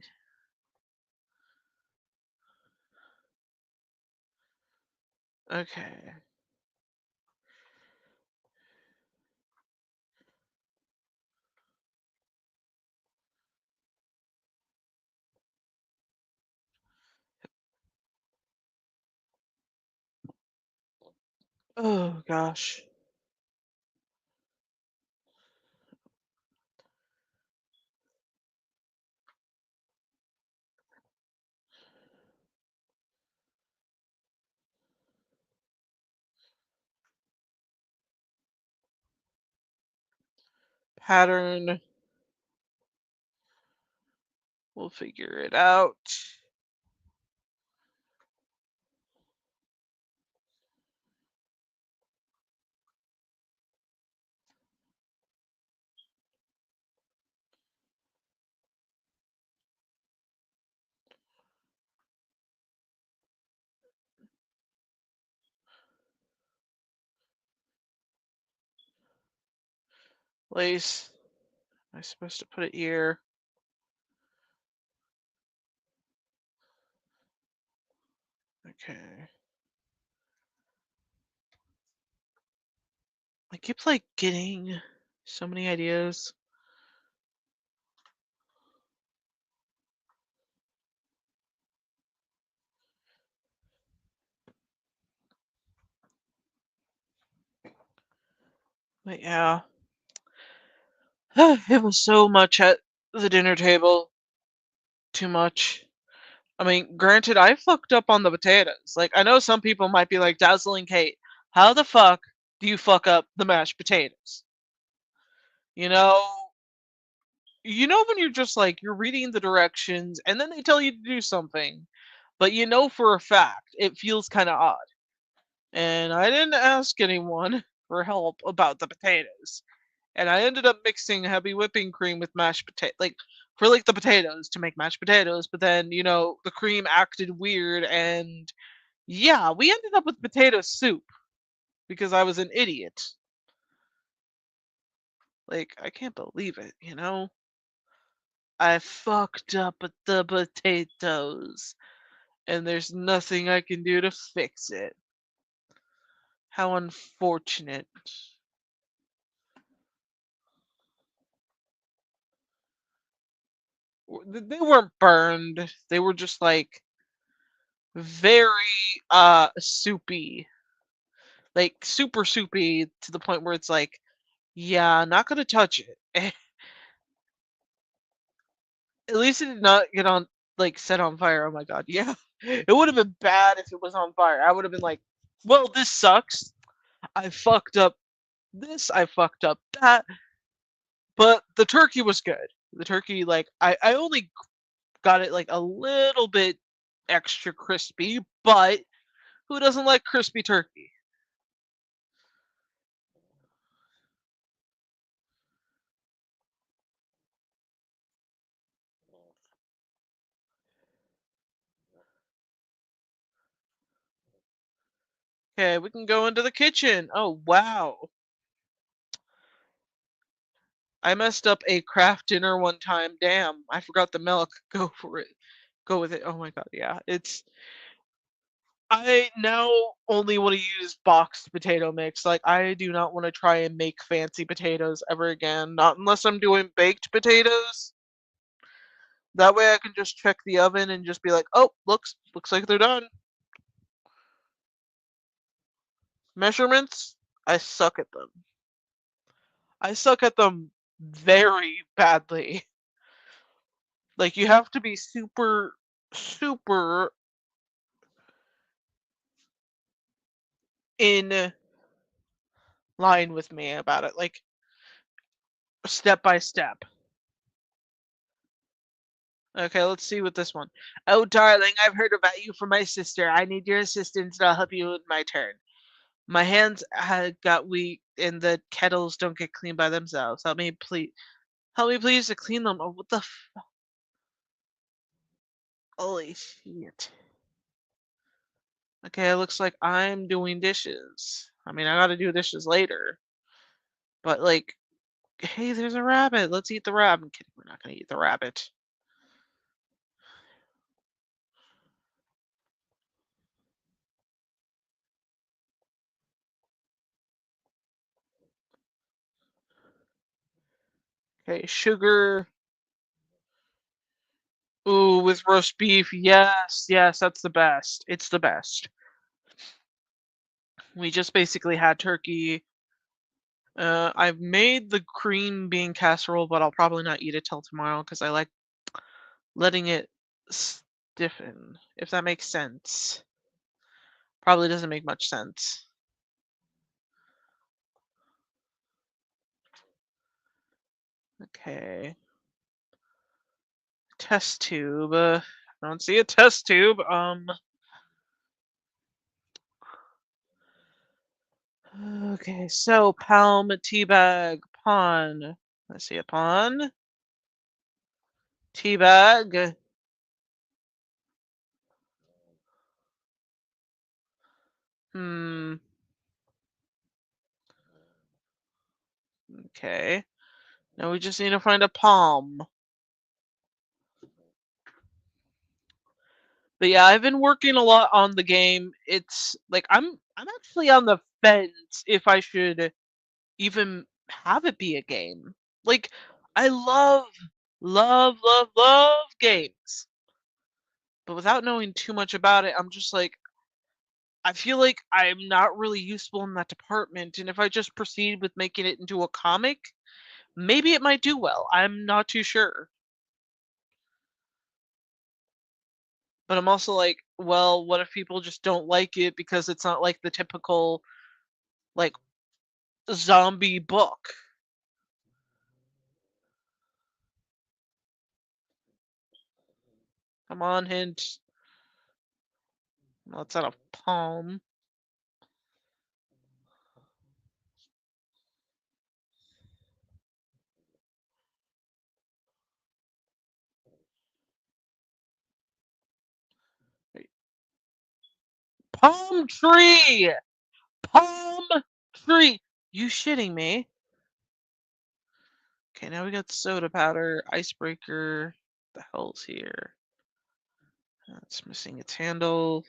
Okay. Oh gosh. Pattern. We'll figure it out. Lace. Am I supposed to put it here? Okay. I keep like getting so many ideas. But yeah. It was so much at the dinner table. Too much. I mean, granted, I fucked up on the potatoes. Like, I know some people might be like, Dazzling Kate, how the fuck do you fuck up the mashed potatoes? You know, when you're just like, you're reading the directions and then they tell you to do something, but you know for a fact it feels kind of odd. And I didn't ask anyone for help about the potatoes. And I ended up mixing heavy whipping cream with mashed potato, like for like the potatoes to make mashed potatoes. But then the cream acted weird, and yeah, we ended up with potato soup because I was an idiot. Like I can't believe it. I fucked up with the potatoes, and there's nothing I can do to fix it. How unfortunate. They weren't burned. They were just like very soupy, like super soupy to the point where it's like, yeah, not gonna touch it. At least it did not get on like set on fire. Oh my god, yeah. It would have been bad if it was on fire. I would have been like, well, this sucks. I fucked up this, I fucked up that. But the turkey was good. The turkey, like I only got it like a little bit extra crispy, but who doesn't like crispy turkey? Okay, we can go into the kitchen. Oh wow. I messed up a craft dinner one time. Damn, I forgot the milk. Go for it. Go with it. Oh my god, yeah. I now only want to use boxed potato mix. Like I do not want to try and make fancy potatoes ever again. Not unless I'm doing baked potatoes. That way I can just check the oven and just be like, "Oh, looks like they're done." Measurements? I suck at them. I suck at them very badly. Like you have to be super super in line with me about it, like step by step. Okay, let's see with this one. Oh, darling, I've heard about you from my sister. I need your assistance and I'll help you with my turn. My hands had got weak and the kettles don't get clean by themselves. Help me please to clean them. Oh, what the holy shit. Okay, it looks like I'm doing dishes. I mean, I gotta do dishes later. But like, Hey, there's a rabbit. Let's eat the rabbit. I'm kidding. We're not gonna eat the rabbit. Okay, sugar. Ooh, with roast beef. Yes, yes, that's the best. It's the best. We just basically had turkey. I've made the cream bean casserole, but I'll probably not eat it till tomorrow because I like letting it stiffen, if that makes sense. Probably doesn't make much sense. Okay. Test tube. I don't see a test tube. Okay, so palm, teabag, pawn. Let's see a pawn. Teabag. Hmm. Okay. Now we just need to find a palm. But yeah, I've been working a lot on the game. It's like I'm actually on the fence if I should even have it be a game. Like I love games. But without knowing too much about it, I'm just like I feel like I'm not really useful in that department and if I just proceed with making it into a comic, maybe it might do well. I'm not too sure. But I'm also like, well, what if people just don't like it because it's not like the typical like zombie book? Come on, hint. Well, it's not a palm. Wait, palm tree! Palm tree! You shitting me? Okay, now we got soda powder, icebreaker. The hell's here? It's missing its handle.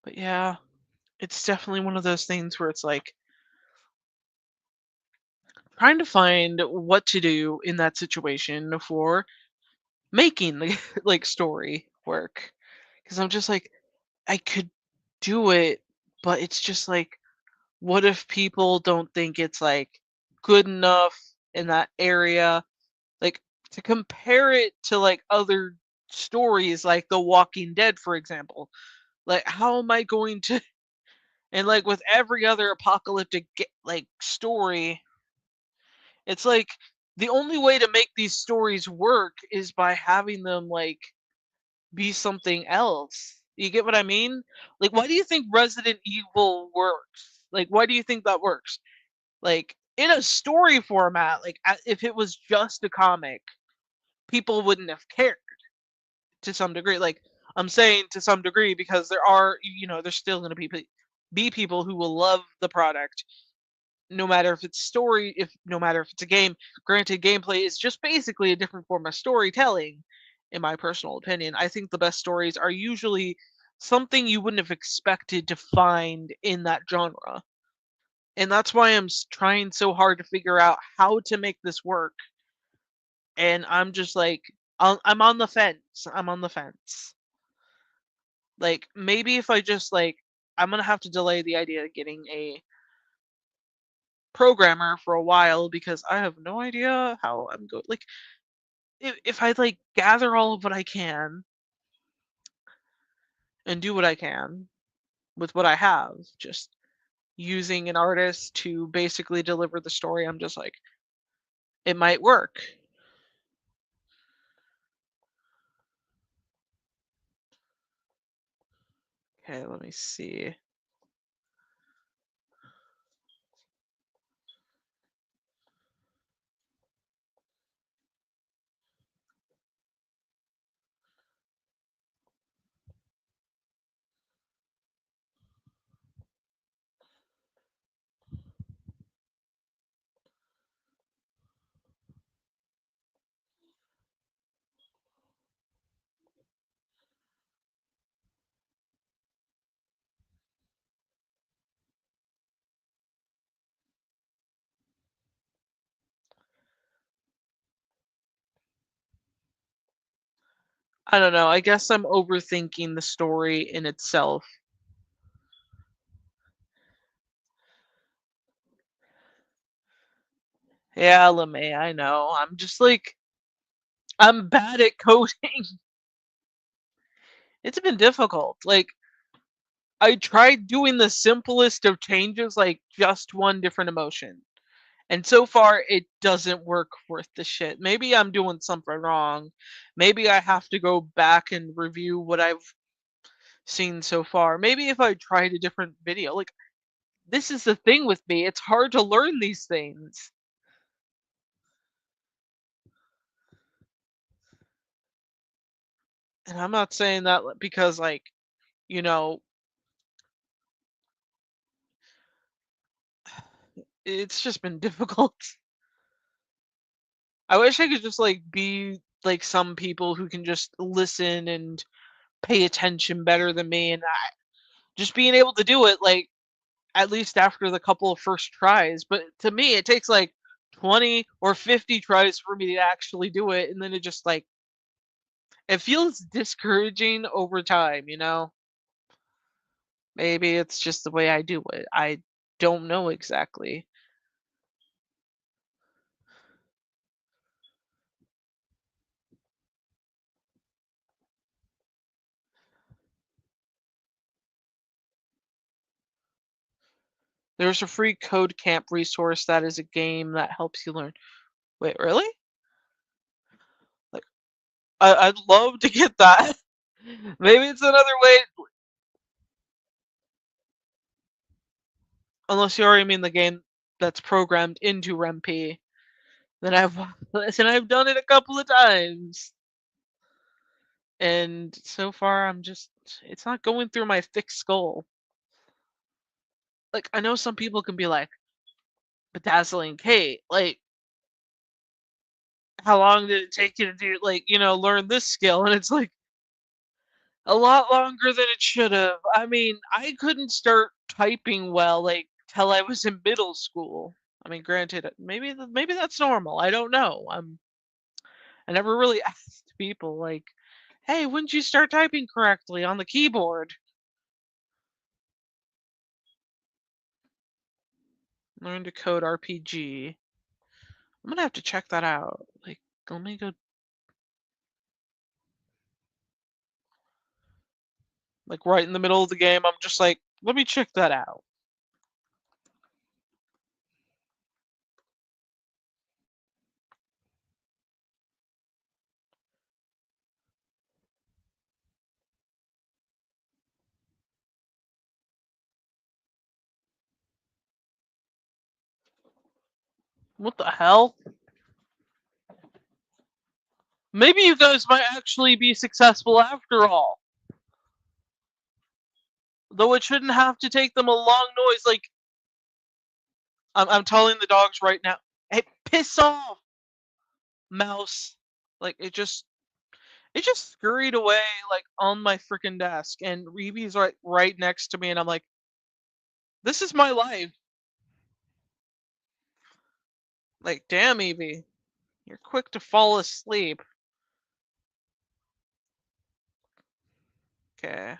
But yeah, it's definitely one of those things where it's like trying to find what to do in that situation for making the like story work. Because I'm just like, I could do it, but it's just like, what if people don't think it's like good enough in that area? Like to compare it to like other stories like The Walking Dead, for example. Like, how am I going to and like with every other apocalyptic like story, it's like the only way to make these stories work is by having them like be something else. You get what I mean? Like, why do you think Resident Evil works? Like, why do you think that works? Like, in a story format, like, if it was just a comic, people wouldn't have cared to some degree. Like, I'm saying to some degree because there are, there's still going to be people who will love the product no matter if it's story, if no matter if it's a game. Granted, gameplay is just basically a different form of storytelling, in my personal opinion. I think the best stories are usually something you wouldn't have expected to find in that genre. And that's why I'm trying so hard to figure out how to make this work. And I'm just like, I'm on the fence. I'm on the fence. Like, maybe if I just like, I'm gonna have to delay the idea of getting a programmer for a while because I have no idea how I'm going. Like, if I like gather all of what I can and do what I can with what I have, just using an artist to basically deliver the story, I'm just like, it might work. Okay, let me see. I don't know. I guess I'm overthinking the story in itself. Yeah, LeMay, I know. I'm just like I'm bad at coding. It's been difficult. Like I tried doing the simplest of changes, like just one different emotion. And so far, it doesn't work worth the shit. Maybe I'm doing something wrong. Maybe I have to go back and review what I've seen so far. Maybe if I tried a different video, like this is the thing with me. It's hard to learn these things. And I'm not saying that because like, you know, it's just been difficult. I wish I could just like be like some people who can just listen and pay attention better than me and just being able to do it like at least after the couple of first tries. But to me, it takes like 20 or 50 tries for me to actually do it. And then it just like, it feels discouraging over time, you know? Maybe it's just the way I do it. I don't know exactly. There's a free code camp resource that is a game that helps you learn. Wait, really? Like, I'd love to get that. Maybe it's another way, unless you already mean the game that's programmed into REMP. Then I've done it a couple of times, and so far I'm just it's not going through my thick skull. Like I know some people can be like bedazzling Kate, like how long did it take you to do like learn this skill? And it's like a lot longer than it should have. I mean, I couldn't start typing well like till I was in middle school. I mean, granted, maybe that's normal. I don't know. I never really asked people like, "Hey, when did you start typing correctly on the keyboard?" Learn to code RPG. I'm gonna have to check that out. Like, let me go. Like right in the middle of the game, I'm just like, let me check that out. What the hell? Maybe you guys might actually be successful after all. Though it shouldn't have to take them a long noise. Like, I'm telling the dogs right now, hey, piss off, mouse. Like, it just scurried away, like, on my freaking desk. And Reeby's right next to me. And I'm like, this is my life. Like, damn, Evie. You're quick to fall asleep. Okay.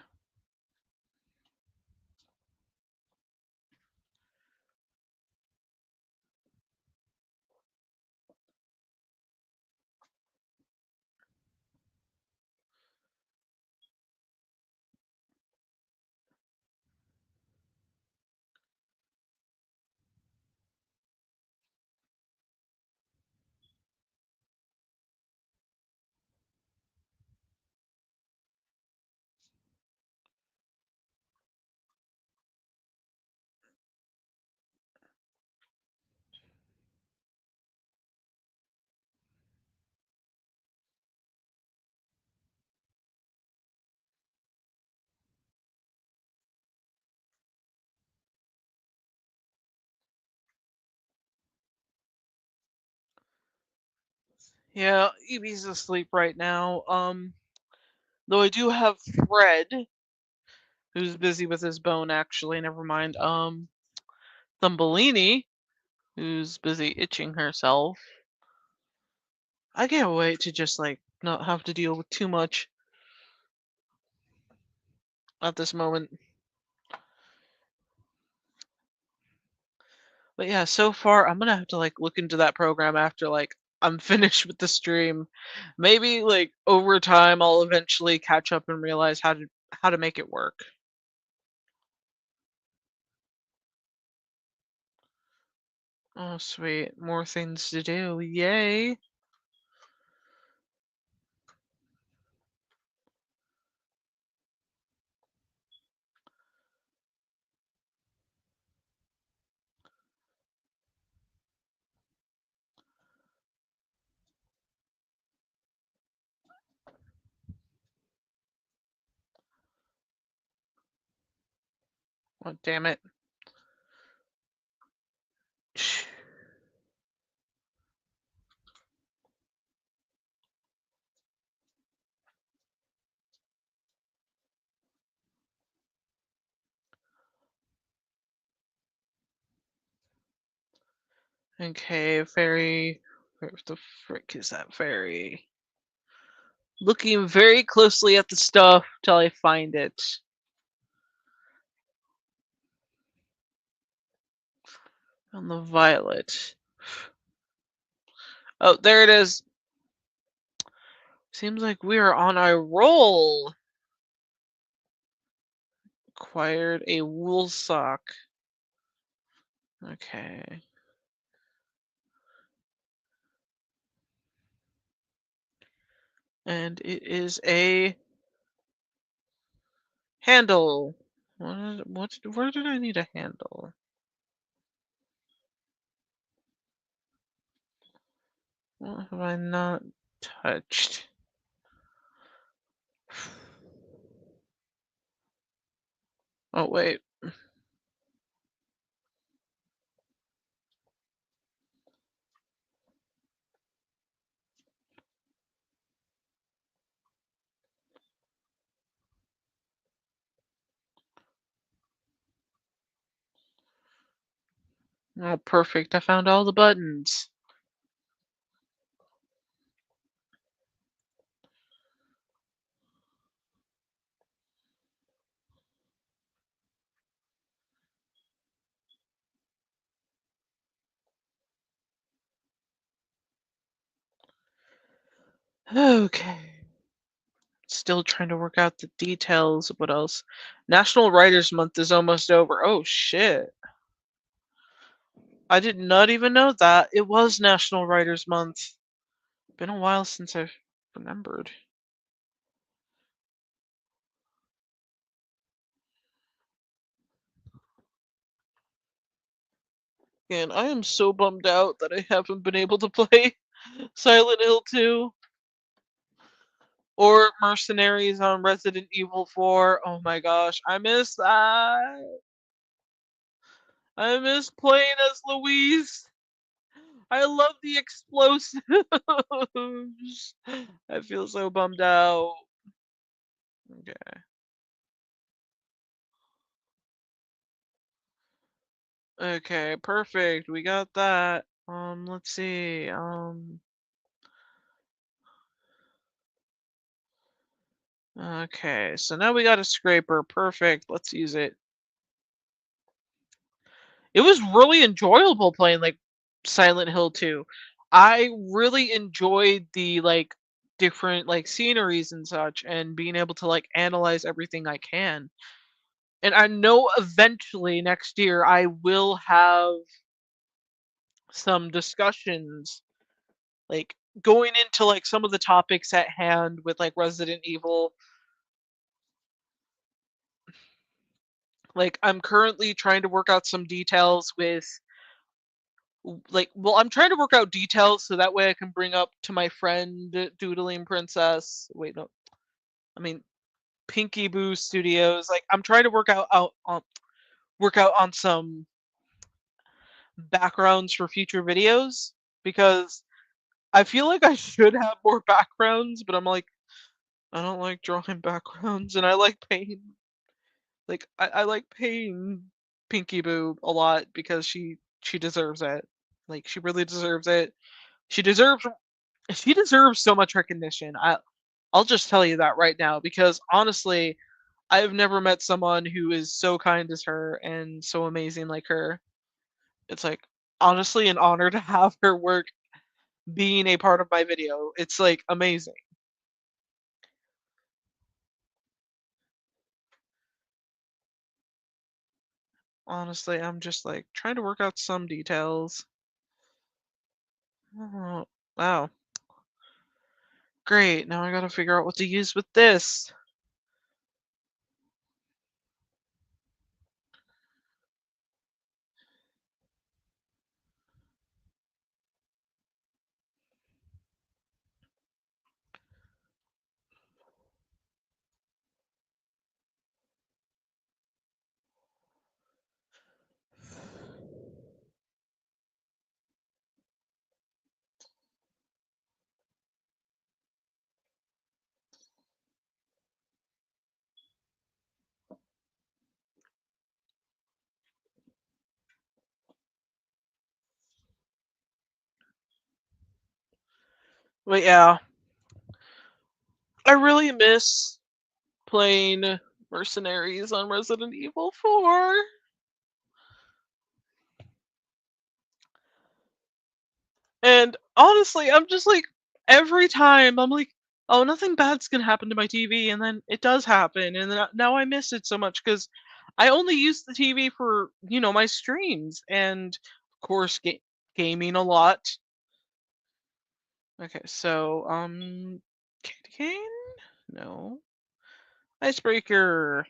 Yeah, Evie's asleep right now. Though I do have Fred, who's busy with his bone. Actually, never mind. Thumbelini, who's busy itching herself. I can't wait to just like not have to deal with too much at this moment. But yeah, so far I'm gonna have to like look into that program after like I'm finished with the stream. Maybe like over time I'll eventually catch up and realize how to make it work. Oh sweet, more things to do. Yay. Oh damn it. Okay, fairy. Where the frick is that fairy? Looking very closely at the stuff till I find it. On the violet. Oh, there it is. Seems like we are on a roll. Acquired a wool sock. Okay. And it is a handle. Where did I need a handle? What have I not touched? Oh, wait. Oh, perfect. I found all the buttons. Okay. Still trying to work out the details of what else. National Writers Month is almost over. Oh, shit. I did not even know that. It was National Writers Month. Been a while since I've remembered. And I am so bummed out that I haven't been able to play Silent Hill 2 or Mercenaries on Resident Evil 4. Oh my gosh, I miss that. I miss playing as Louise. I love the explosives. I feel so bummed out. Okay. Okay, perfect. We got that. Let's see. Okay, so now we got a scraper. Perfect. Let's use it. It was really enjoyable playing like Silent Hill 2. I really enjoyed the like different like sceneries and such and being able to like analyze everything I can. And I know eventually next year I will have some discussions like going into like some of the topics at hand with like Resident Evil. Like I'm currently trying to work out some details with like well I'm trying to work out details so that way I can bring up to my friend Doodling Princess. Wait, no. I mean Pinky Boo Studios. Like I'm trying to work out on some backgrounds for future videos because I feel like I should have more backgrounds, but I'm like, I don't like drawing backgrounds, and I like paint. Like I like paying Pinky Boo a lot because she deserves it. Like she really deserves it. She deserves she deserves so much recognition. I'll just tell you that right now because honestly, I've never met someone who is so kind as her and so amazing like her. It's like honestly an honor to have her work being a part of my video. It's like amazing. Honestly, I'm just like trying to work out some details. Oh, wow. Great. Now I gotta figure out what to use with this. But yeah, I really miss playing mercenaries on Resident Evil 4. And honestly, I'm just like every time I'm like, oh, nothing bad's gonna happen to my TV, and then it does happen, and then now I miss it so much because I only use the TV for my streams and of course gaming a lot. Okay, so candy cane? No. Icebreaker.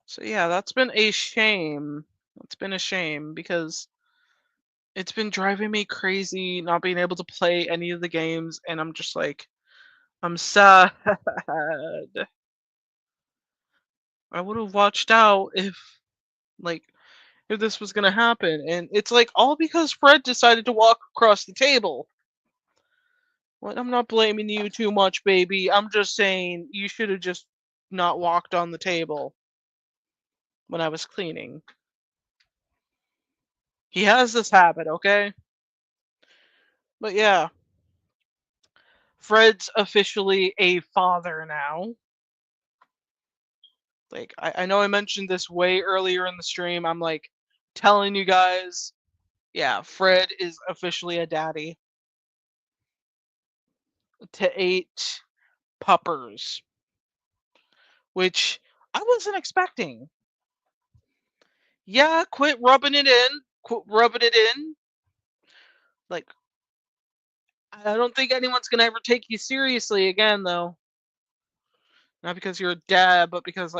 So yeah, that's been a shame. It's been a shame because it's been driving me crazy not being able to play any of the games, and I'm just like, I'm sad. I would have watched out like, if this was gonna happen, and it's like all because Fred decided to walk across the table. Well, I'm not blaming you too much, baby. I'm just saying you should have just not walked on the table when I was cleaning. He has this habit, okay? But yeah, Fred's officially a father now. Like, I know I mentioned this way earlier in the stream. I'm like telling you guys, yeah, Fred is officially a daddy to 8 puppers, which I wasn't expecting. Yeah, quit rubbing it in. Quit rubbing it in. Like, I don't think anyone's gonna ever take you seriously again, though. Not because you're a dad, but because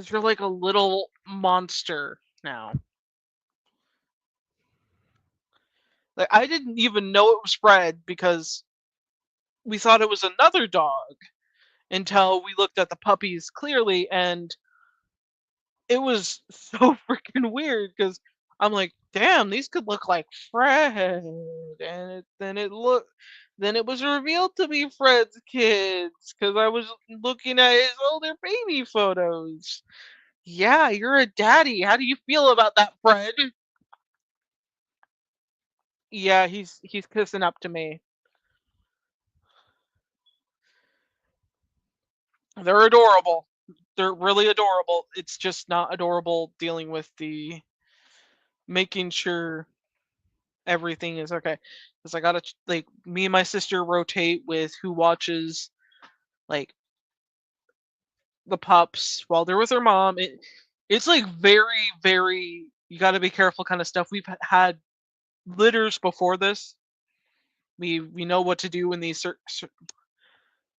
you're like a little monster now. Like I didn't even know it was Fred because we thought it was another dog until we looked at the puppies clearly, and it was so freaking weird because I'm like, damn, these could look like Fred, and then it was revealed to be Fred's kids because I was looking at his older baby photos. Yeah, you're a daddy. How do you feel about that, Fred? Yeah, he's kissing up to me. They're adorable. They're really adorable. It's just not adorable dealing with the making sure everything is okay. Because I gotta like me and my sister rotate with who watches like the pups while they're with their mom. It's like very you gotta be careful kind of stuff. We've had litters before this. We know what to do in these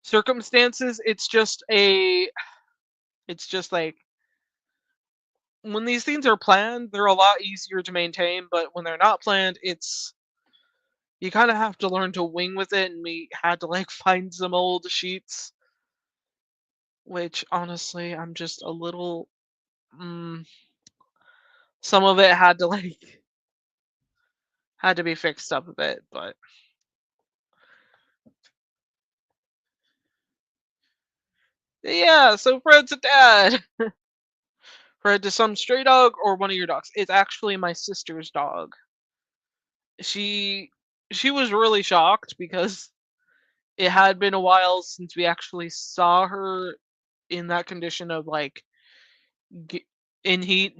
circumstances. It's just like when these things are planned, they're a lot easier to maintain, but when they're not planned, it's you kind of have to learn to wing with it, and we had to like find some old sheets, which honestly, I'm just a little some of it had to like had to be fixed up a bit, but yeah, so Fred's a dad. Fred to some stray dog or one of your dogs. It's actually my sister's dog. She she was really shocked because it had been a while since we actually saw her in that condition of like g- in heat,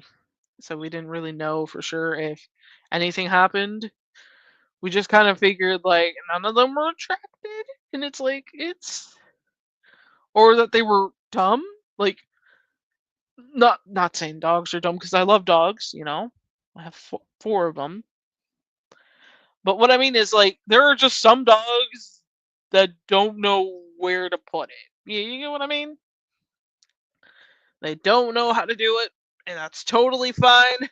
so we didn't really know for sure if anything happened. We just kind of figured like none of them were attracted, and it's like it's or that they were dumb. Like not saying dogs are dumb because I love dogs, you know. I have four of them. But what I mean is like there are just some dogs that don't know where to put it. You get what I mean? They don't know how to do it, and that's totally fine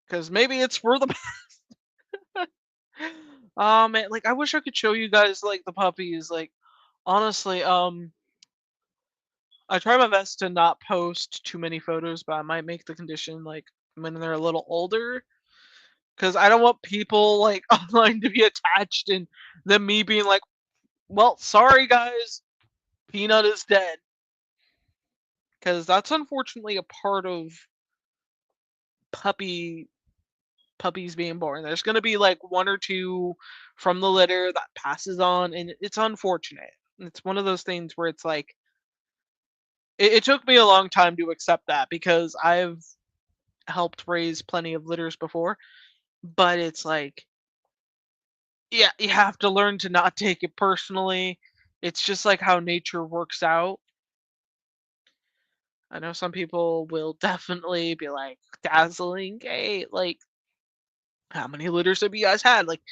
because maybe it's for the man, like I wish I could show you guys like the puppies. Like honestly, I try my best to not post too many photos, but I might make the condition like when they're a little older, because I don't want people like online to be attached and then me being like, "Well, sorry guys, Peanut is dead," because that's unfortunately a part of puppy puppies being born. There's gonna be like one or two from the litter that passes on, and it's unfortunate. It's one of those things where it's like it took me a long time to accept that because I've helped raise plenty of litters before, but it's like yeah, you have to learn to not take it personally. It's just like how nature works out. I know some people will definitely be like dazzling gay, like how many litters have you guys had? Like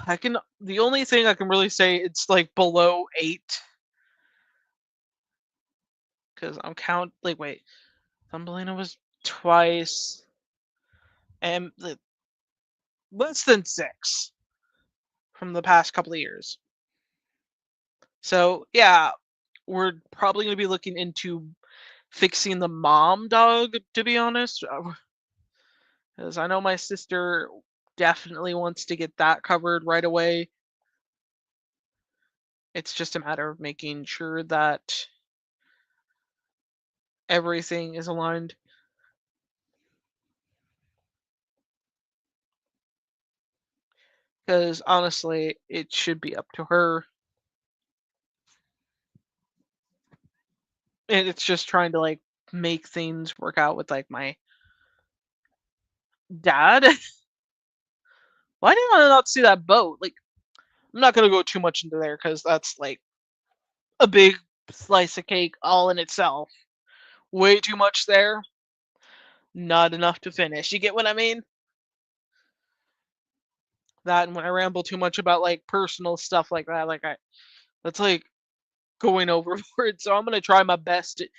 I can the only thing I can really say it's like below 8 because I'm count like wait, Thumbelina was twice and less than 6 from the past couple of years. So yeah, we're probably going to be looking into fixing the mom dog to be honest, because I know my sister definitely wants to get that covered right away. It's just a matter of making sure that everything is aligned. Because honestly, it should be up to her. And it's just trying to like make things work out with like my dad. Why did I not see that boat? Like, I'm not gonna go too much into there because that's like a big slice of cake all in itself. Way too much there, not enough to finish. You get what I mean? That and when I ramble too much about like personal stuff like that, like I that's like going overboard. So I'm gonna try my best to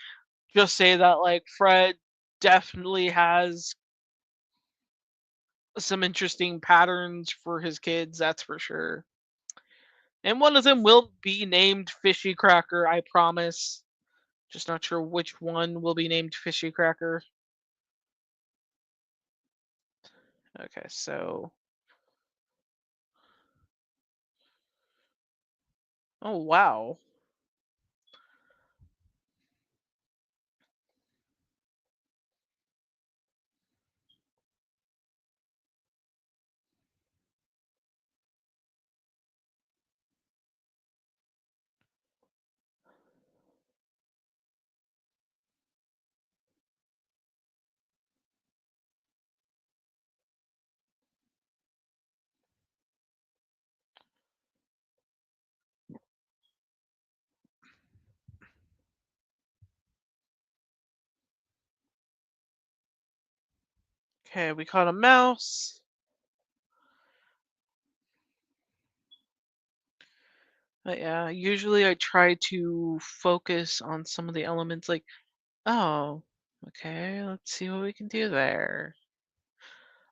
just say that like Fred definitely has some interesting patterns for his kids, that's for sure. And one of them will be named Fishy Cracker, I promise. Just not sure which one will be named Fishy Cracker. Okay, so oh wow. Okay, we caught a mouse. But yeah, usually I try to focus on some of the elements like, oh, okay, let's see what we can do there.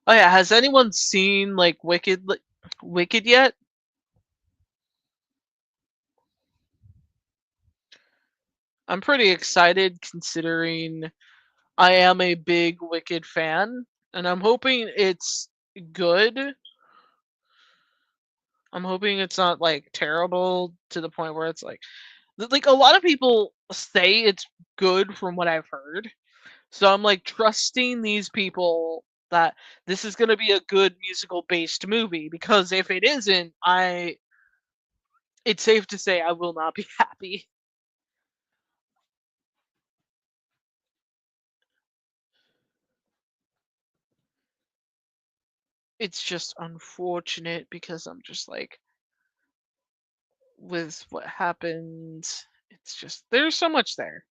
Oh yeah, has anyone seen like Wicked yet? I'm pretty excited considering I am a big Wicked fan, and I'm hoping it's good. I'm hoping it's not like terrible to the point where it's like a lot of people say it's good from what I've heard. So I'm like trusting these people that this is going to be a good musical based movie, because if it isn't, I it's safe to say I will not be happy. It's just unfortunate because I'm just like, with what happened, it's just there's so much there.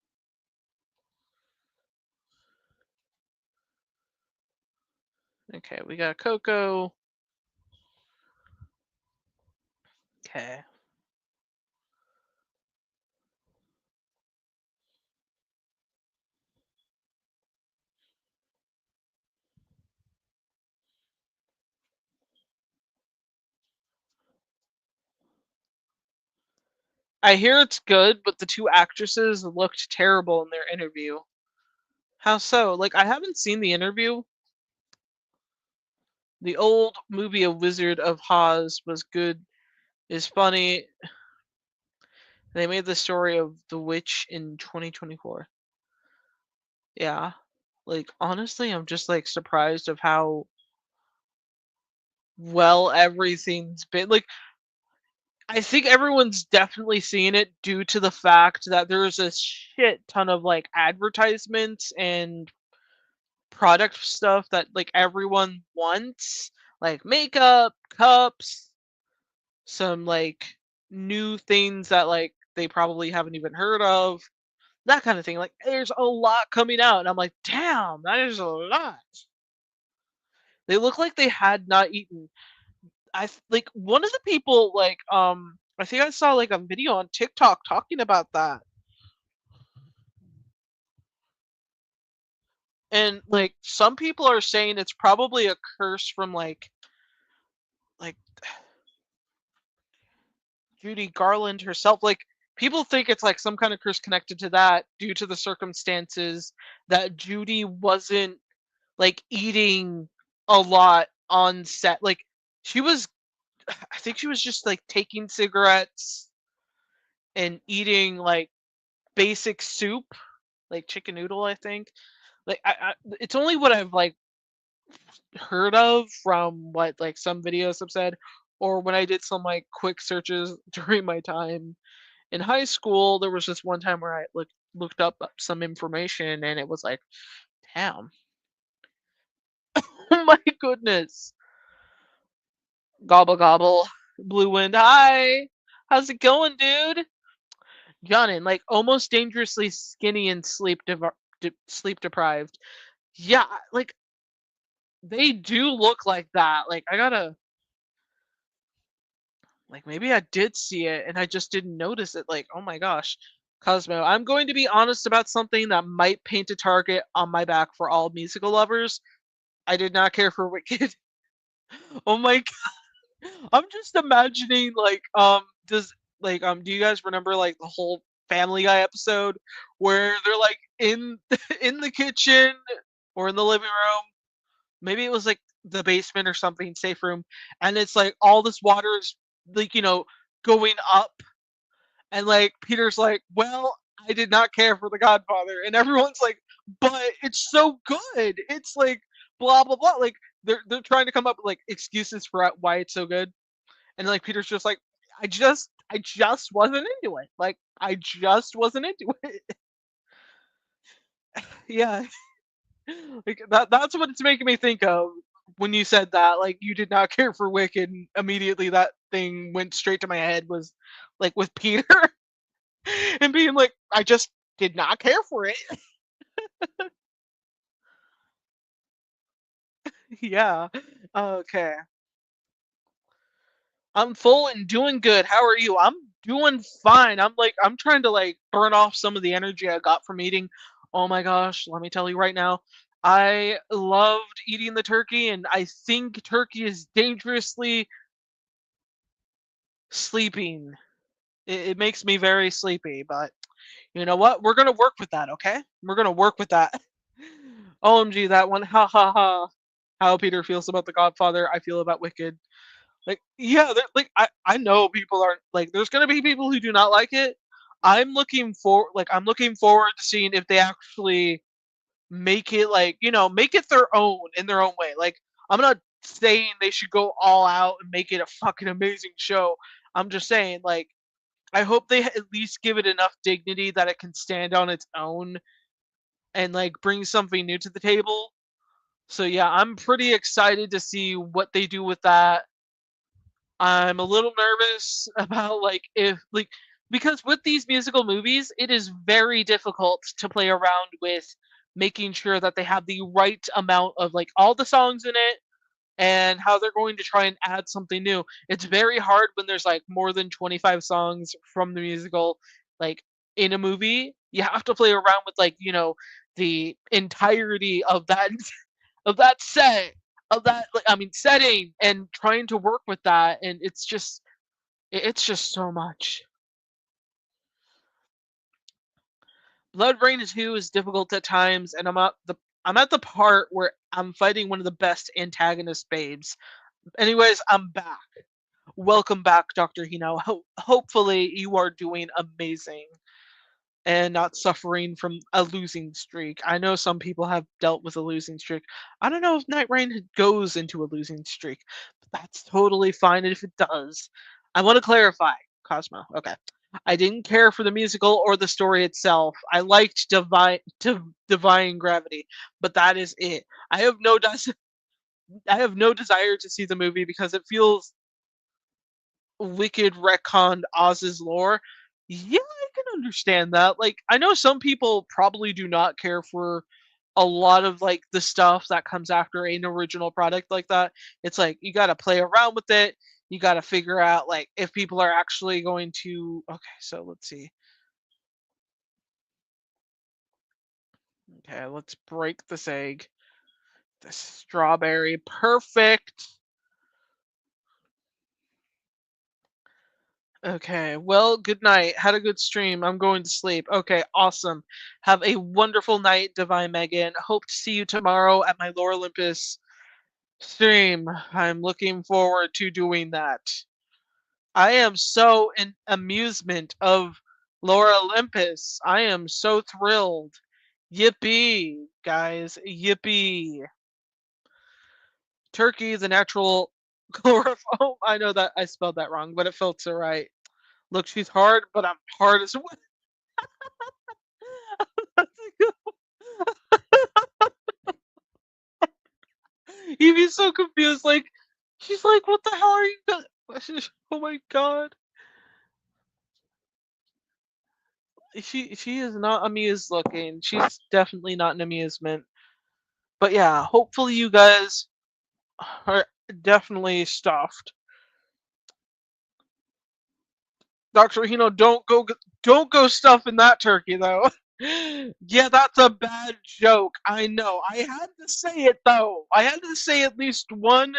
Okay, we got Coco. Okay. I hear it's good, but the two actresses looked terrible in their interview. How so? Like, I haven't seen the interview. The old movie A Wizard of Oz was good, is funny. They made the story of the witch in 2024. Yeah. Like, honestly, I'm just like surprised of how well everything's been. Like, I think everyone's definitely seen it due to the fact that there's a shit ton of like advertisements and product stuff that like everyone wants, like makeup, cups, some like new things that like they probably haven't even heard of, that kind of thing. Like there's a lot coming out, and I'm like, damn, that is a lot. They look like they had not eaten. Like one of the people I think I saw like a video on TikTok talking about that. And like some people are saying it's probably a curse from like Judy Garland herself. Like people think it's like some kind of curse connected to that due to the circumstances that Judy wasn't like eating a lot on set. Like she was I think she was just like taking cigarettes and eating like basic soup, like chicken noodle, I think. Like I it's only what I've like heard of from what like some videos have said, or when I did some like quick searches during my time in high school. There was just one time where I looked up some information, and it was like, damn, oh my goodness, gobble gobble, blue wind, hi, how's it going, dude? Yawning, like almost dangerously skinny and sleep deprived. Yeah, like they do look like that. Like I gotta like maybe I did see it and I just didn't notice it. Like, oh my gosh. Cosmo, I'm going to be honest about something that might paint a target on my back for all musical lovers. I did not care for Wicked. Oh my god. I'm just imagining do you guys remember like the whole Family Guy episode where they're like in in the kitchen or in the living room? Maybe it was like the basement or something, safe room, and it's like all this water is like, going up. And like Peter's like, well, I did not care for The Godfather, and everyone's like, but it's so good. It's like blah blah blah. Like they're trying to come up with like excuses for why it's so good, and like Peter's just like, I just wasn't into it. Like I just wasn't into it. Yeah, like that's what it's making me think of when you said that. Like you did not care for Wicked, and immediately that thing went straight to my head was like with Peter. And being like, I just did not care for it. Yeah. Okay. I'm full and doing good. How are you? I'm doing fine. I'm trying to like burn off some of the energy I got from eating. Oh my gosh, let me tell you right now. I loved eating the turkey, and I think turkey is dangerously sleeping. It makes me very sleepy, but you know what? We're gonna work with that, okay? We're gonna work with that. OMG, that one. Ha ha ha. how Peter feels about The Godfather, I feel about Wicked. Like, yeah, like I know people aren't like. There's gonna be people who do not like it. I'm looking forward to seeing if they actually make it like make it their own in their own way. Like, I'm not saying they should go all out and make it a fucking amazing show. I'm just saying, like, I hope they at least give it enough dignity that it can stand on its own and like bring something new to the table. So yeah, I'm pretty excited to see what they do with that. I'm a little nervous about like if like because with these musical movies, it is very difficult to play around with making sure that they have the right amount of like all the songs in it and how they're going to try and add something new. It's very hard when there's like more than 25 songs from the musical like in a movie. You have to play around with like, the entirety of that of that set of that like, I mean setting and trying to work with that and it's just so much. Blood Rain 2 is difficult at times and I'm at the part where I'm fighting one of the best antagonist babes. Anyways, I'm back. Welcome back, Dr. Hino. Hopefully you are doing amazing and not suffering from a losing streak. I know some people have dealt with a losing streak. I don't know if Night Rain goes into a losing streak, but that's totally fine if it does. I want to clarify, Cosmo. Okay. I didn't care for the musical or the story itself. I liked Divine Gravity, but that is it. I have no desire to see the movie because it feels Wicked retconned Oz's lore. Yeah, I can understand that. Like, I know some people probably do not care for a lot of like the stuff that comes after an original product like that. It's like you got to play around with it. You got to figure out like if people are actually going to. Okay, so let's see. Okay, let's break this egg. The strawberry, perfect. Okay, well, good night. Had a good stream. I'm going to sleep. Okay, awesome. Have a wonderful night, Divine Megan. Hope to see you tomorrow at my Lore Olympus stream. I'm looking forward to doing that. I am so in amusement of Lore Olympus. I am so thrilled. Yippee, guys. Yippee. Turkey is a natural chloroform. I know that I spelled that wrong, but it felt so right. Look, she's hard, but I'm hard as well. He'd be so confused, like she's like, "What the hell are you?" Oh my god, she is not amused looking. She's definitely not an amusement. But yeah, hopefully you guys are definitely stuffed. Doctor Hino, don't go stuffing that turkey though. Yeah, that's a bad joke. I know. I had to say it though. I had to say at least one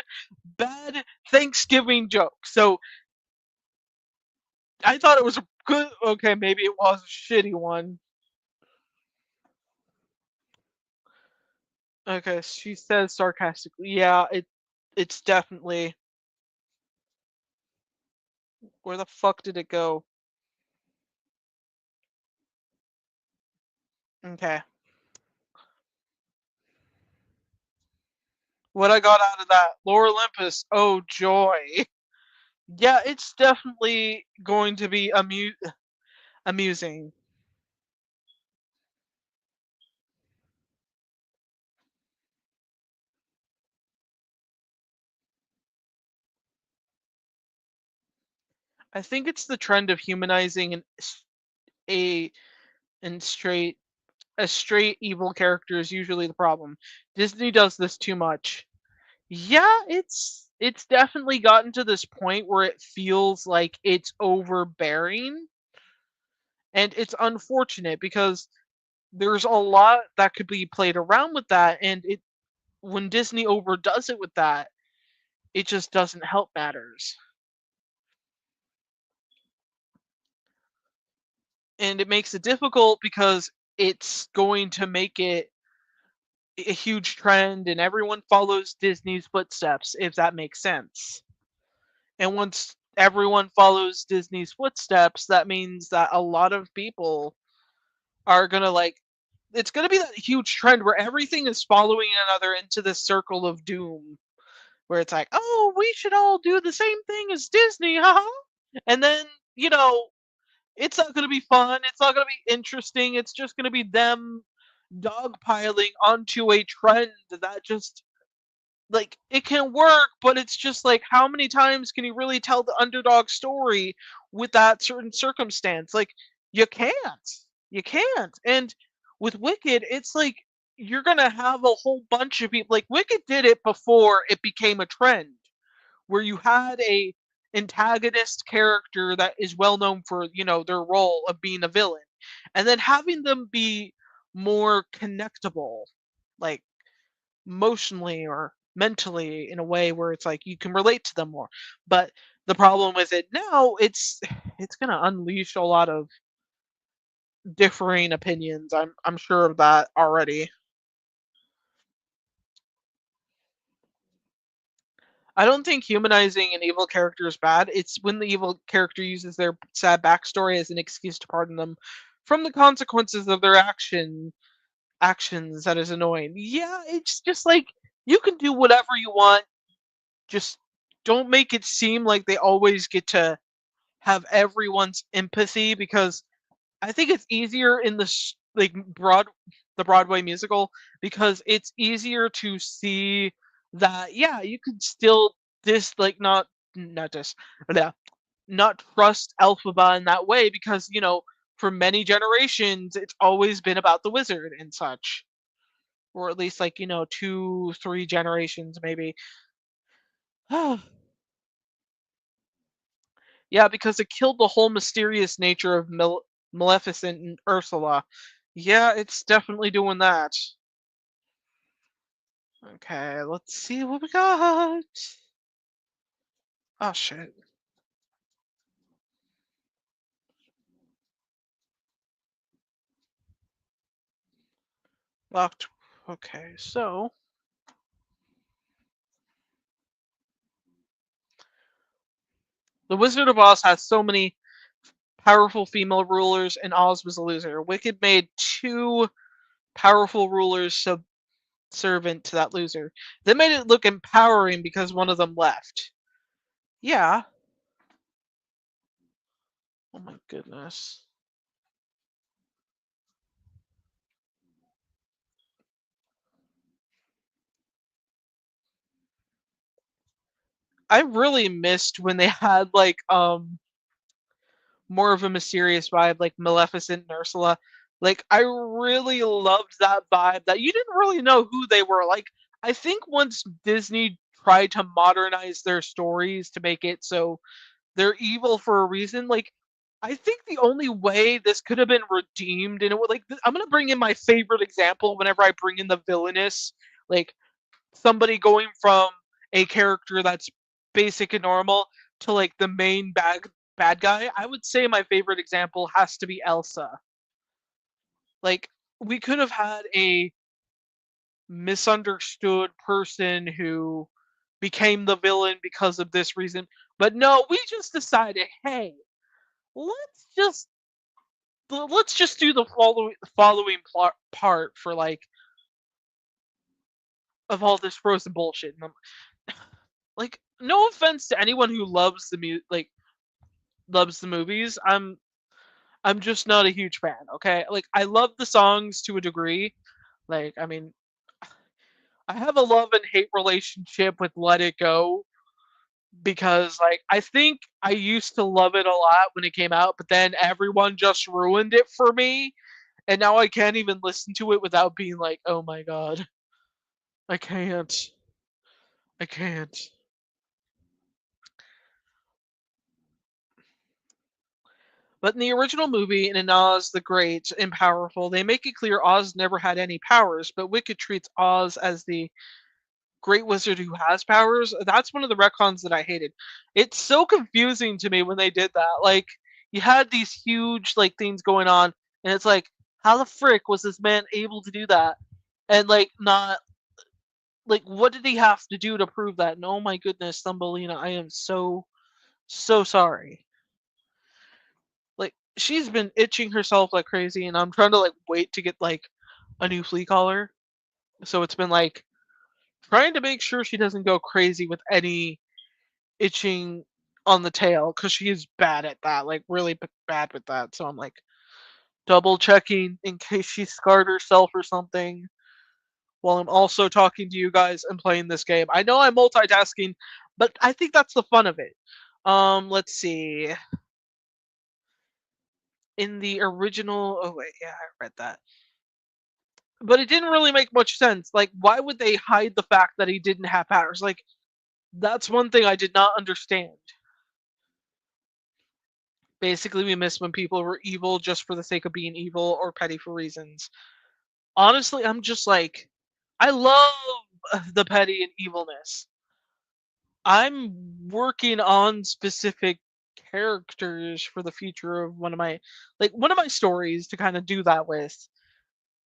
bad Thanksgiving joke. So I thought it was a good. Okay, maybe it was a shitty one. Okay, she says sarcastically. Yeah, it's definitely. Where the fuck did it go? Okay. What I got out of that, Lore Olympus. Oh joy. Yeah, it's definitely going to be amusing. I think it's the trend of humanizing a and straight a straight evil character is usually the problem. Disney does this too much. Yeah, it's definitely gotten to this point where it feels like it's overbearing, and it's unfortunate because there's a lot that could be played around with that, and it when Disney overdoes it with that, it just doesn't help matters. And it makes it difficult because it's going to make it a huge trend and everyone follows Disney's footsteps, if that makes sense. And once everyone follows Disney's footsteps, that means that a lot of people are gonna like it's gonna be that huge trend where everything is following another into this circle of doom where it's like, oh, we should all do the same thing as Disney, haha. And then, you know, it's not gonna be fun, it's not gonna be interesting, it's just gonna be them dogpiling onto a trend that just like it can work, but it's just like how many times can you really tell the underdog story with that certain circumstance? Like you can't. You can't. And with Wicked, it's like you're gonna have a whole bunch of people like Wicked did it before it became a trend, where you had a antagonist character that is well known for, you know, their role of being a villain. And then having them be more connectable, like emotionally or mentally in a way where it's like you can relate to them more. But the problem with it now, it's gonna unleash a lot of differing opinions. I'm sure of that already. I don't think humanizing an evil character is bad. It's when the evil character uses their sad backstory as an excuse to pardon them from the consequences of their actions that is annoying. Yeah, it's just like you can do whatever you want, just don't make it seem like they always get to have everyone's empathy because I think it's easier in like the Broadway musical because it's easier to see that yeah you could still not this yeah not trust Elphaba in that way because you know for many generations it's always been about the wizard and such, or at least like you know 2 3 generations maybe. Yeah, because it killed the whole mysterious nature of Maleficent and Ursula. Yeah, it's definitely doing that. Okay, let's see what we got. Oh shit. Locked. Okay, so the Wizard of Oz has so many powerful female rulers, and Oz was a loser. Wicked made 2 powerful rulers subservient to that loser. They made it look empowering because one of them left. Yeah. Oh my goodness. I really missed when they had like more of a mysterious vibe like Maleficent and Ursula. Like I really loved that vibe that you didn't really know who they were. Like I think once Disney tried to modernize their stories to make it so they're evil for a reason, like I think the only way this could have been redeemed and it would like I'm gonna bring in my favorite example whenever I bring in the villainous, like somebody going from a character that's basic and normal to like the main bad guy, I would say my favorite example has to be Elsa. Like we could have had a misunderstood person who became the villain because of this reason, but no, we just decided, hey, let's just let's just do the following part for like of all this frozen bullshit. And like no offense to anyone who loves loves the movies. I'm just not a huge fan, okay? Like I love the songs to a degree. Like I mean, I have a love and hate relationship with Let It Go because like I think I used to love it a lot when it came out, but then everyone just ruined it for me and now I can't even listen to it without being like, "Oh my god. I can't. I can't." But in the original movie, in Oz the Great and Powerful, they make it clear Oz never had any powers, but Wicked treats Oz as the great wizard who has powers. That's one of the retcons that I hated. It's so confusing to me when they did that. Like you had these huge like things going on, and it's like, how the frick was this man able to do that? and like not like what did he have to do to prove that? And oh my goodness, Thumbelina, I am so sorry. Like she's been itching herself like crazy, and I'm trying to like wait to get like a new flea collar. So it's been like trying to make sure she doesn't go crazy with any itching on the tail because she is bad at that, like really bad with that. So I'm like double checking in case she scarred herself or something while I'm also talking to you guys and playing this game. I know I'm multitasking, but I think that's the fun of it. Let's see. In the original, oh wait, yeah, I read that. But it didn't really make much sense. Like, why would they hide the fact that he didn't have powers? Like, that's one thing I did not understand. Basically, we miss when people were evil just for the sake of being evil or petty for reasons. Honestly, I'm just like, I love the petty and evilness. I'm working on specific characters for the future of one of my stories to kind of do that with.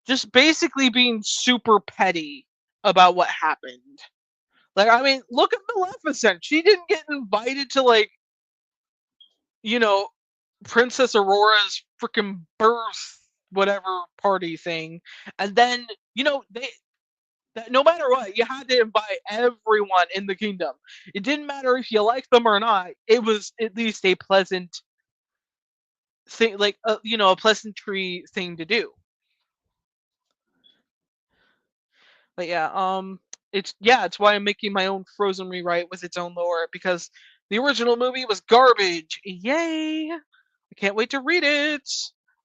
Just basically being super petty about what happened. Like, I mean, look at Maleficent. She didn't get invited to like, you know, Princess Aurora's freaking birth whatever party thing. And then, they that no matter what, you had to invite everyone in the kingdom. It didn't matter if you liked them or not. It was at least a pleasant thing, like a pleasantry thing to do. But yeah, it's why I'm making my own Frozen rewrite with its own lore because the original movie was garbage. Yay! I can't wait to read it.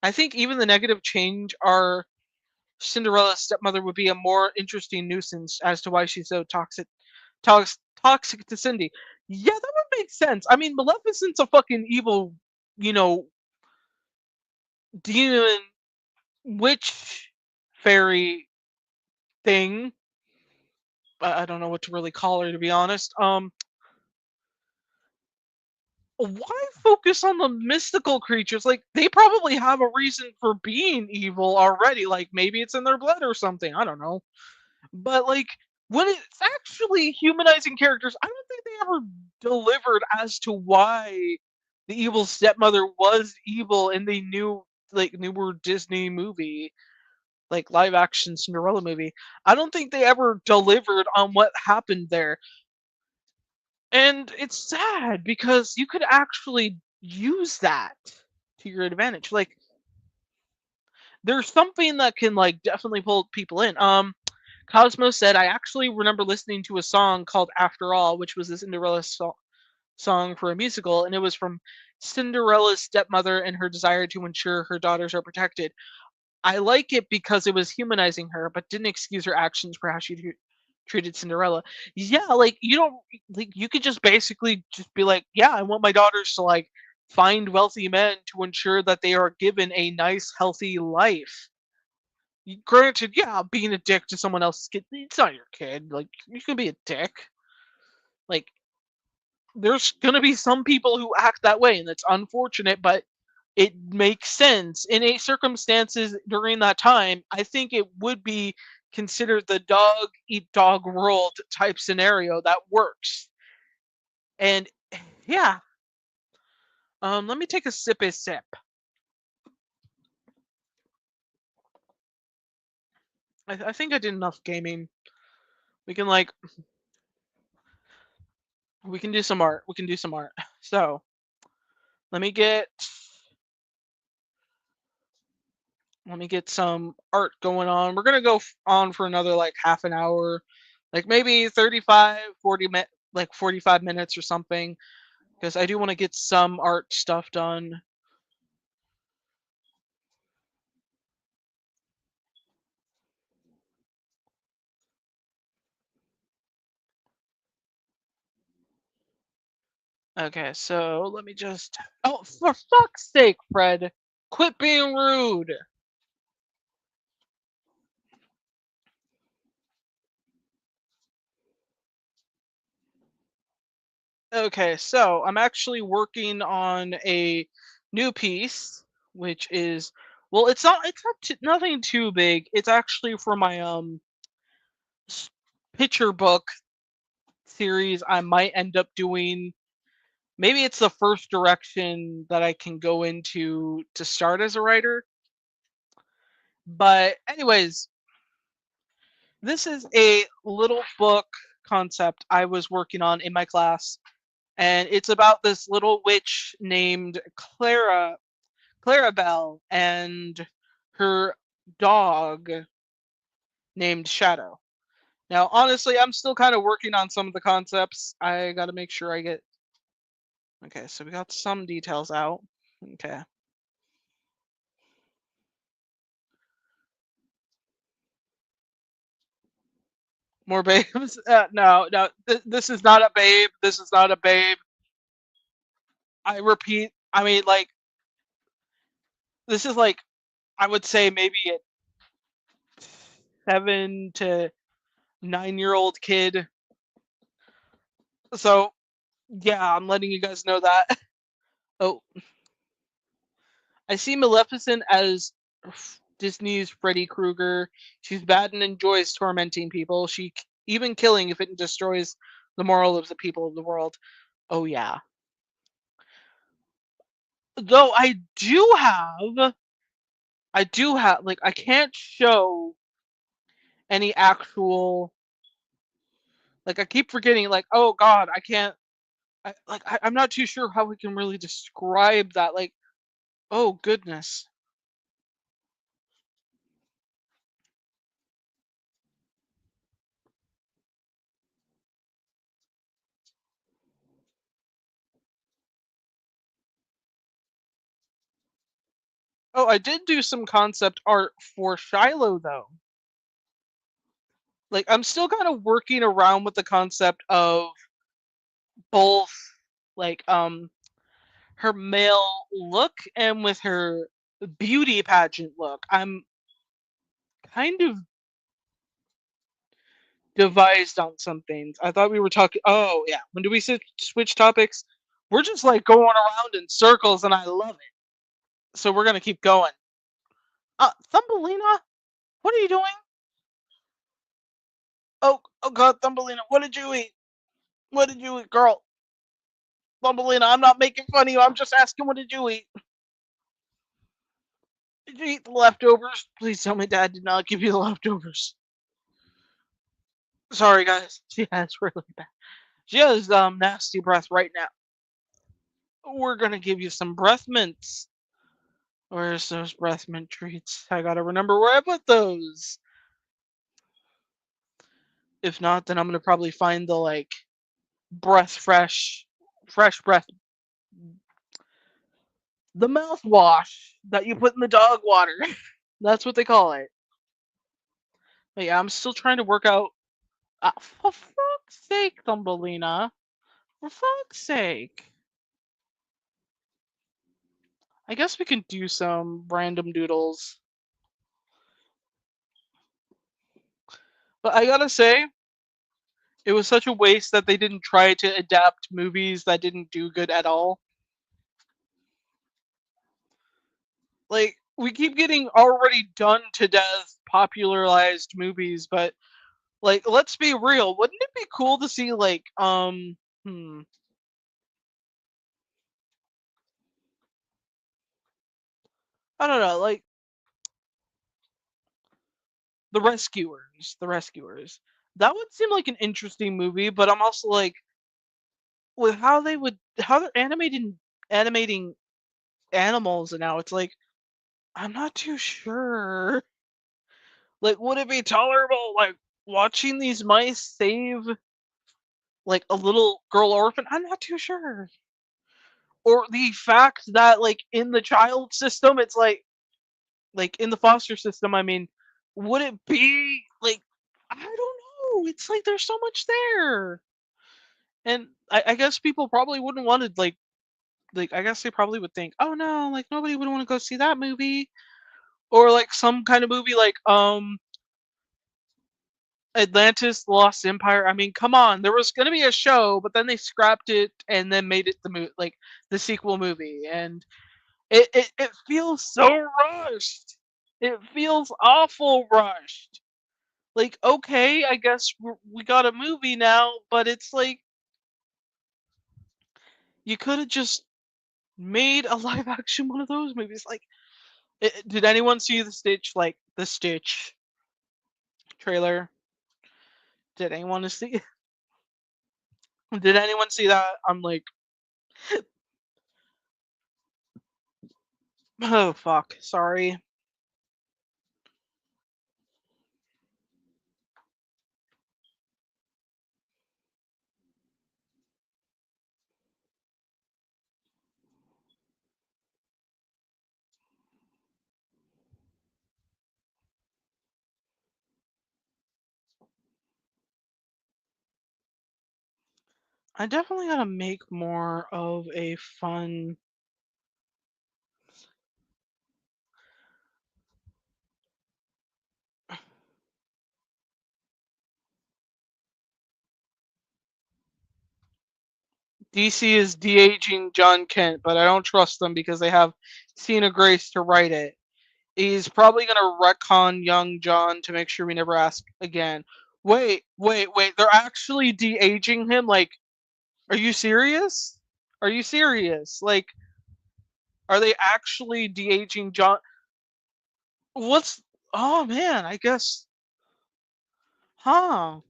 I think even the negative change are Cinderella's stepmother would be a more interesting nuisance as to why she's so toxic to Cindy. Yeah, that would make sense. I mean, Maleficent's a fucking evil, you know, demon witch fairy thing. I don't know what to really call her to be honest. Why focus on the mystical creatures? Like they probably have a reason for being evil already. Like maybe it's in their blood or something. I don't know. But like when it's actually humanizing characters, I don't think they ever delivered as to why the evil stepmother was evil in the newer Disney movie, like live action Cinderella movie. I don't think they ever delivered on what happened there. And it's sad because you could actually use that to your advantage. Like there's something that can like definitely pull people in. Cosmo said I actually remember listening to a song called After All, which was a Cinderella song for a musical, and it was from Cinderella's stepmother and her desire to ensure her daughters are protected. I like it because it was humanizing her, but didn't excuse her actions for how she treated Cinderella. Yeah, like you don't like you could just basically just be like, yeah, I want my daughters to like find wealthy men to ensure that they are given a nice, healthy life. Granted, yeah, being a dick to someone else's kid, it's not your kid. Like you can be a dick. Like there's gonna be some people who act that way, and it's unfortunate, but it makes sense in a circumstances during that time. I think it would be considered the dog eat dog world type scenario that works. And yeah, let me take a sip. I think I did enough gaming. We can like we can do some art. We can do some art. So let me get let me get some art going on. We're gonna go on for another like half an hour, like maybe 35, 45 minutes or something, because I do want to get some art stuff done. Okay, so let me just. Oh, for fuck's sake, Fred! Quit being rude! Okay, so I'm actually working on a new piece, which is Well, nothing too big. It's actually for my picture book series. I might end up doing, maybe it's the first direction that I can go into to start as a writer. But anyways, this is a little book concept I was working on in my class, and it's about this little witch named Clarabelle, and her dog named Shadow. Now, honestly, I'm still kind of working on some of the concepts. I got to make sure I get. Okay, so we got some details out. Okay. More babes? No, no. This is not a babe. This is not a babe. I repeat. I mean, like, this is like, I would say maybe a 7 to 9 year old kid. So, yeah, I'm letting you guys know that. Oh, I see Maleficent as Disney's Freddy Krueger. She's bad and enjoys tormenting people. Even killing if it destroys the moral of the people of the world. Oh yeah. Though I do have like I can't show any actual, like I keep forgetting, like, oh god, I can't, I'm not too sure how we can really describe that, like, oh goodness. Oh, I did do some concept art for Shiloh though. Like I'm still kind of working around with the concept of both, like, her male look and with her beauty pageant look. I'm kind of devised on some things. I thought we were talking. Oh yeah, when do we switch topics? We're just like going around in circles, and I love it. So we're gonna keep going. Thumbelina, what are you doing? Oh, oh God, Thumbelina, what did you eat? What did you eat, girl? Thumbelina, I'm not making fun of you. I'm just asking, what did you eat? Did you eat the leftovers? Please tell me Dad did not give you the leftovers. Sorry, guys. She has really bad. She has nasty breath right now. We're gonna give you some breath mints. Where's those breath mint treats? I gotta remember where I put those. If not, then I'm gonna probably find the like breath fresh breath, the mouthwash that you put in the dog water. That's what they call it. But yeah, I'm still trying to work out. For fuck's sake, Thumbelina. For fuck's sake. I guess we can do some random doodles. But I gotta say, it was such a waste that they didn't try to adapt movies that didn't do good at all. Like, we keep getting already done to death popularized movies, but like, let's be real. Wouldn't it be cool to see like I don't know, like The Rescuers. That would seem like an interesting movie, but I'm also like, with how they're animating animals, and now it's like I'm not too sure. Like, would it be tolerable, like, watching these mice save like a little girl orphan? I'm not too sure. Or the fact that like in the child system, it's like in the foster system, I mean, would it be like, I don't know. It's like there's so much there. And I guess people probably wouldn't want to like I guess they probably would think, oh no, like nobody would want to go see that movie. Or like some kind of movie like Atlantis: The Lost Empire. I mean, come on, there was gonna be a show, but then they scrapped it and then made it the like the sequel movie. And It feels so rushed. It feels awful rushed. Like, okay, I guess we got a movie now, but it's like you could have just made a live action one of those movies. Like, did anyone see the Stitch trailer? Did anyone see? Did anyone see that? I'm like, oh fuck, sorry. I definitely gotta make more of a fun. DC is de-aging John Kent, but I don't trust them because they have Cena Grace to write it. He's probably gonna retcon young John to make sure we never ask again. Wait. They're actually de-aging him? Like, are you serious? Are you serious? Like, are they actually de-aging John? What's. Oh man, I guess. Huh.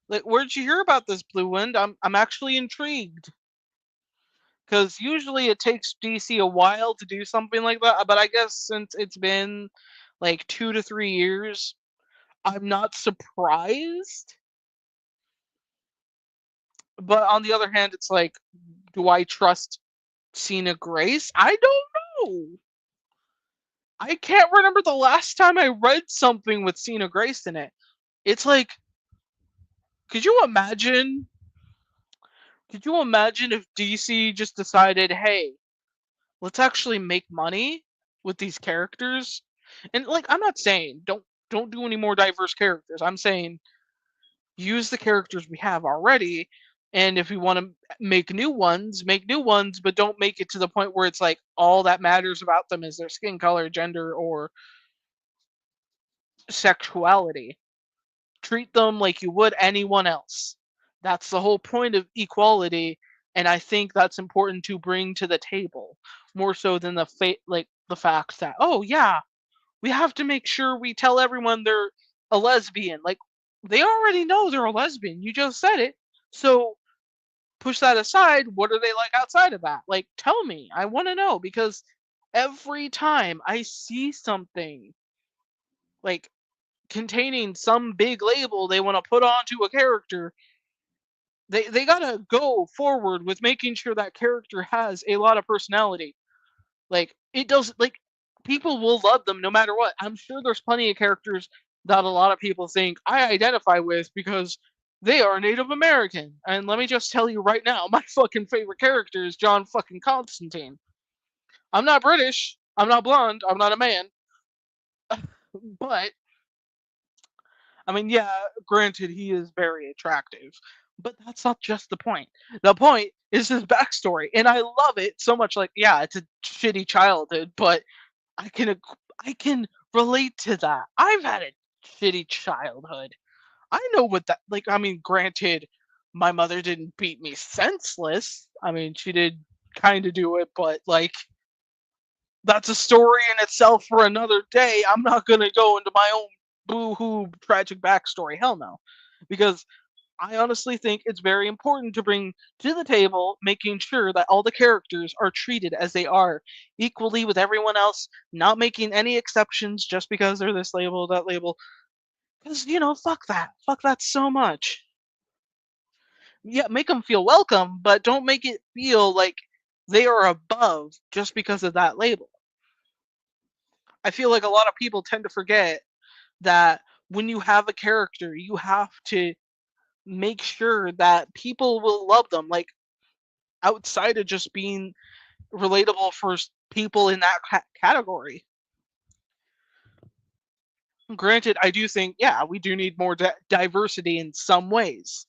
Like, where'd you hear about this, Blue Wind? I'm actually intrigued. Because usually it takes DC a while to do something like that, but I guess since it's been like 2 to 3 years, I'm not surprised. But on the other hand, it's like, do I trust Cena Grace? I don't know. I can't remember the last time I read something with Cena Grace in it. It's like, could you imagine? Could you imagine if DC just decided, hey, let's actually make money with these characters? And like, I'm not saying don't do any more diverse characters. I'm saying use the characters we have already, and if we want to make new ones, but don't make it to the point where it's like all that matters about them is their skin color, gender, or sexuality. Treat them like you would anyone else. That's the whole point of equality, and I think that's important to bring to the table more so than like the fact that, oh yeah, we have to make sure we tell everyone they're a lesbian. Like, they already know they're a lesbian. You just said it. So push that aside. What are they like outside of that? Like, tell me. I want to know because every time I see something like containing some big label they want to put onto a character, they gotta go forward with making sure that character has a lot of personality. Like, it does, like, people will love them no matter what. I'm sure there's plenty of characters that a lot of people think I identify with because they are Native American. And let me just tell you right now, my fucking favorite character is John fucking Constantine. I'm not British, I'm not blonde, I'm not a man, but I mean, yeah, granted, he is very attractive, but that's not just the point. The point is his backstory, and I love it so much. Like, yeah, it's a shitty childhood, but I can I can relate to that. I've had a shitty childhood. I know what that like. I mean, granted, my mother didn't beat me senseless. I mean, she did kind of do it, but like that's a story in itself for another day. I'm not gonna go into my own boo-hoo tragic backstory. Hell no, because I honestly think it's very important to bring to the table making sure that all the characters are treated as they are equally with everyone else, not making any exceptions just because they're this label, that label. Because, fuck that. Fuck that so much. Yeah, make them feel welcome, but don't make it feel like they are above just because of that label. I feel like a lot of people tend to forget that when you have a character, you have to make sure that people will love them. Like, outside of just being relatable for people in that category. Granted, I do think, yeah, we do need more diversity in some ways.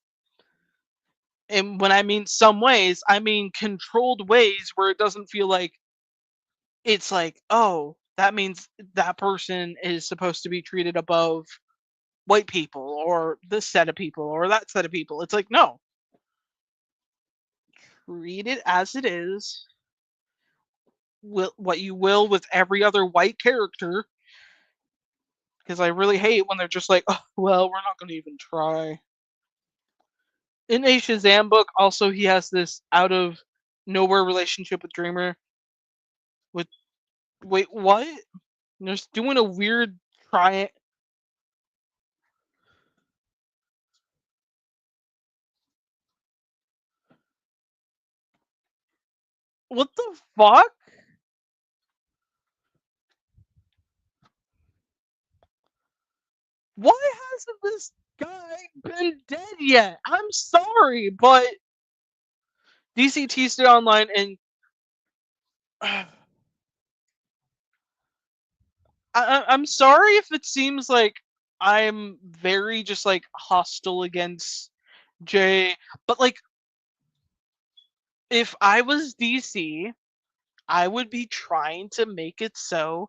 And when I mean some ways, I mean controlled ways where it doesn't feel like it's like, oh, that means that person is supposed to be treated above white people or this set of people or that set of people. It's like, no, treat it as it is. What you will with every other white character. Because I really hate when they're just like, oh, well, we're not going to even try. In a Shazam book, also, he has this out of nowhere relationship with Dreamer. With wait, what? They're just doing a weird try. What the fuck? Why hasn't this guy been dead yet? I'm sorry, but DC teased it online, and I'm sorry if it seems like I'm very just like hostile against Jay, but like if I was DC, I would be trying to make it so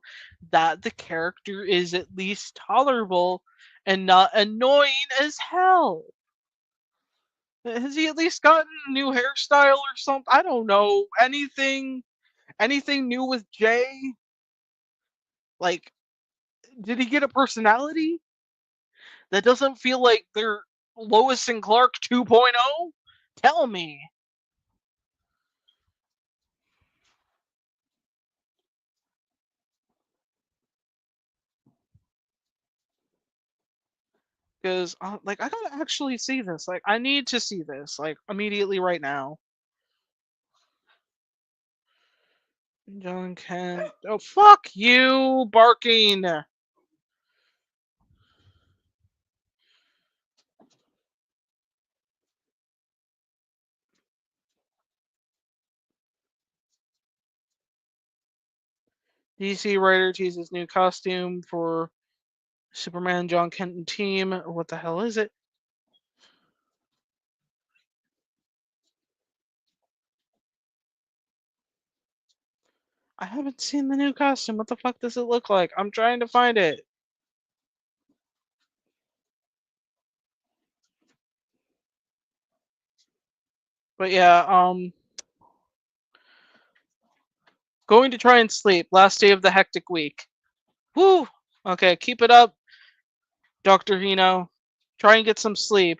that the character is at least tolerable and not annoying as hell. Has he at least gotten a new hairstyle or something? I don't know. Anything new with Jay? Like, did he get a personality that doesn't feel like they're Lois and Clark 2.0? Tell me. Because, like, I gotta actually see this. Like, I need to see this, like, immediately right now. John Kent. Oh, fuck you, barking. DC writer teases new costume for Superman John Kent and team. What the hell is it? I haven't seen the new costume. What the fuck does it look like? I'm trying to find it. But yeah, going to try and sleep. Last day of the hectic week. Woo! Okay, keep it up, Dr. Hino. Try and get some sleep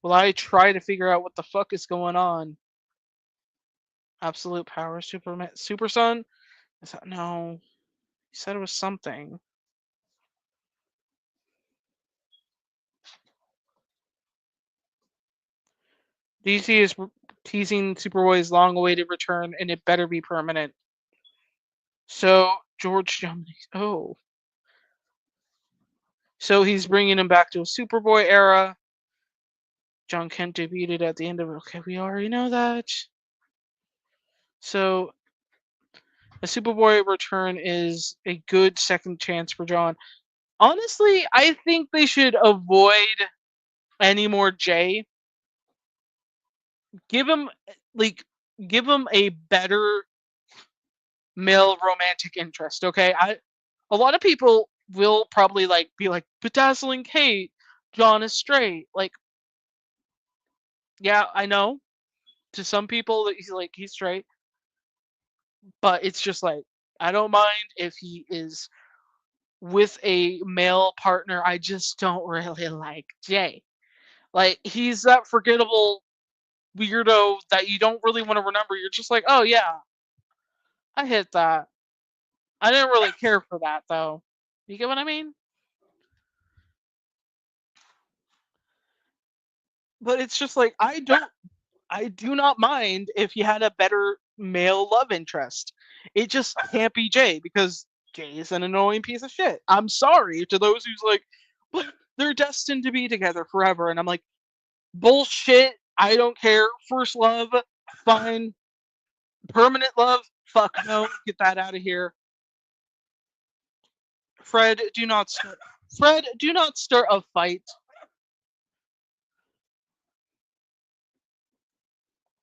while I try to figure out what the fuck is going on. Absolute power, Superman, Super Son? Is that, no, he said it was something. DC is teasing Superboy's long-awaited return, and it better be permanent. So George Jumney. Oh, so he's bringing him back to a Superboy era. John Kent debuted at the end of. Okay, we already know that. So a Superboy return is a good second chance for John. Honestly, I think they should avoid any more Jay. Give him like give him a better male romantic interest. Okay, a lot of people will probably like be like bedazzling Kate. John is straight. Like, yeah, I know. To some people, that he's straight, but it's just like I don't mind if he is with a male partner. I just don't really like Jay. Like he's that forgettable weirdo that you don't really want to remember. You're just like, oh yeah, I hit that. I didn't really care for that though. You get what I mean? But it's just like I do not mind if you had a better male love interest. It just can't be Jay because Jay is an annoying piece of shit. I'm sorry to those who's like, but they're destined to be together forever. And I'm like, bullshit. I don't care. First love, fine. Permanent love, fuck no. Get that out of here. Fred, do not start. Fred, do not start a fight.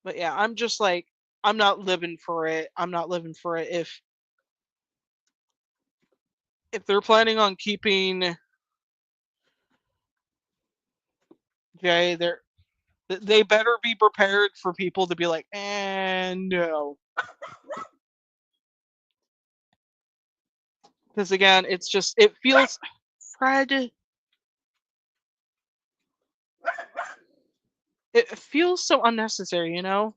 But yeah, I'm just like, I'm not living for it. I'm not living for it. If they're planning on keeping Jay, they better be prepared for people to be like, and no. Because again, it's just, it feels, Fred, it feels so unnecessary, you know?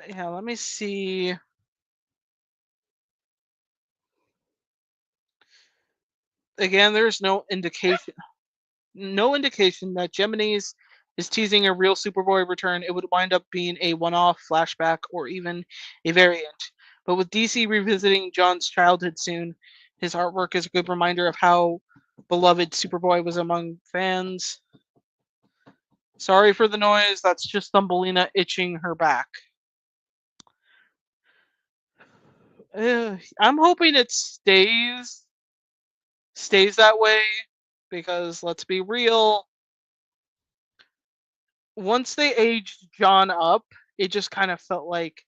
Yeah, let me see. Again, there's no indication that Gemini's is teasing a real Superboy return. It would wind up being a one-off flashback or even a variant. But with DC revisiting John's childhood soon, his artwork is a good reminder of how beloved Superboy was among fans. Sorry for the noise. That's just Thumbelina itching her back. I'm hoping it stays that way because let's be real, once they aged John up, it just kind of felt like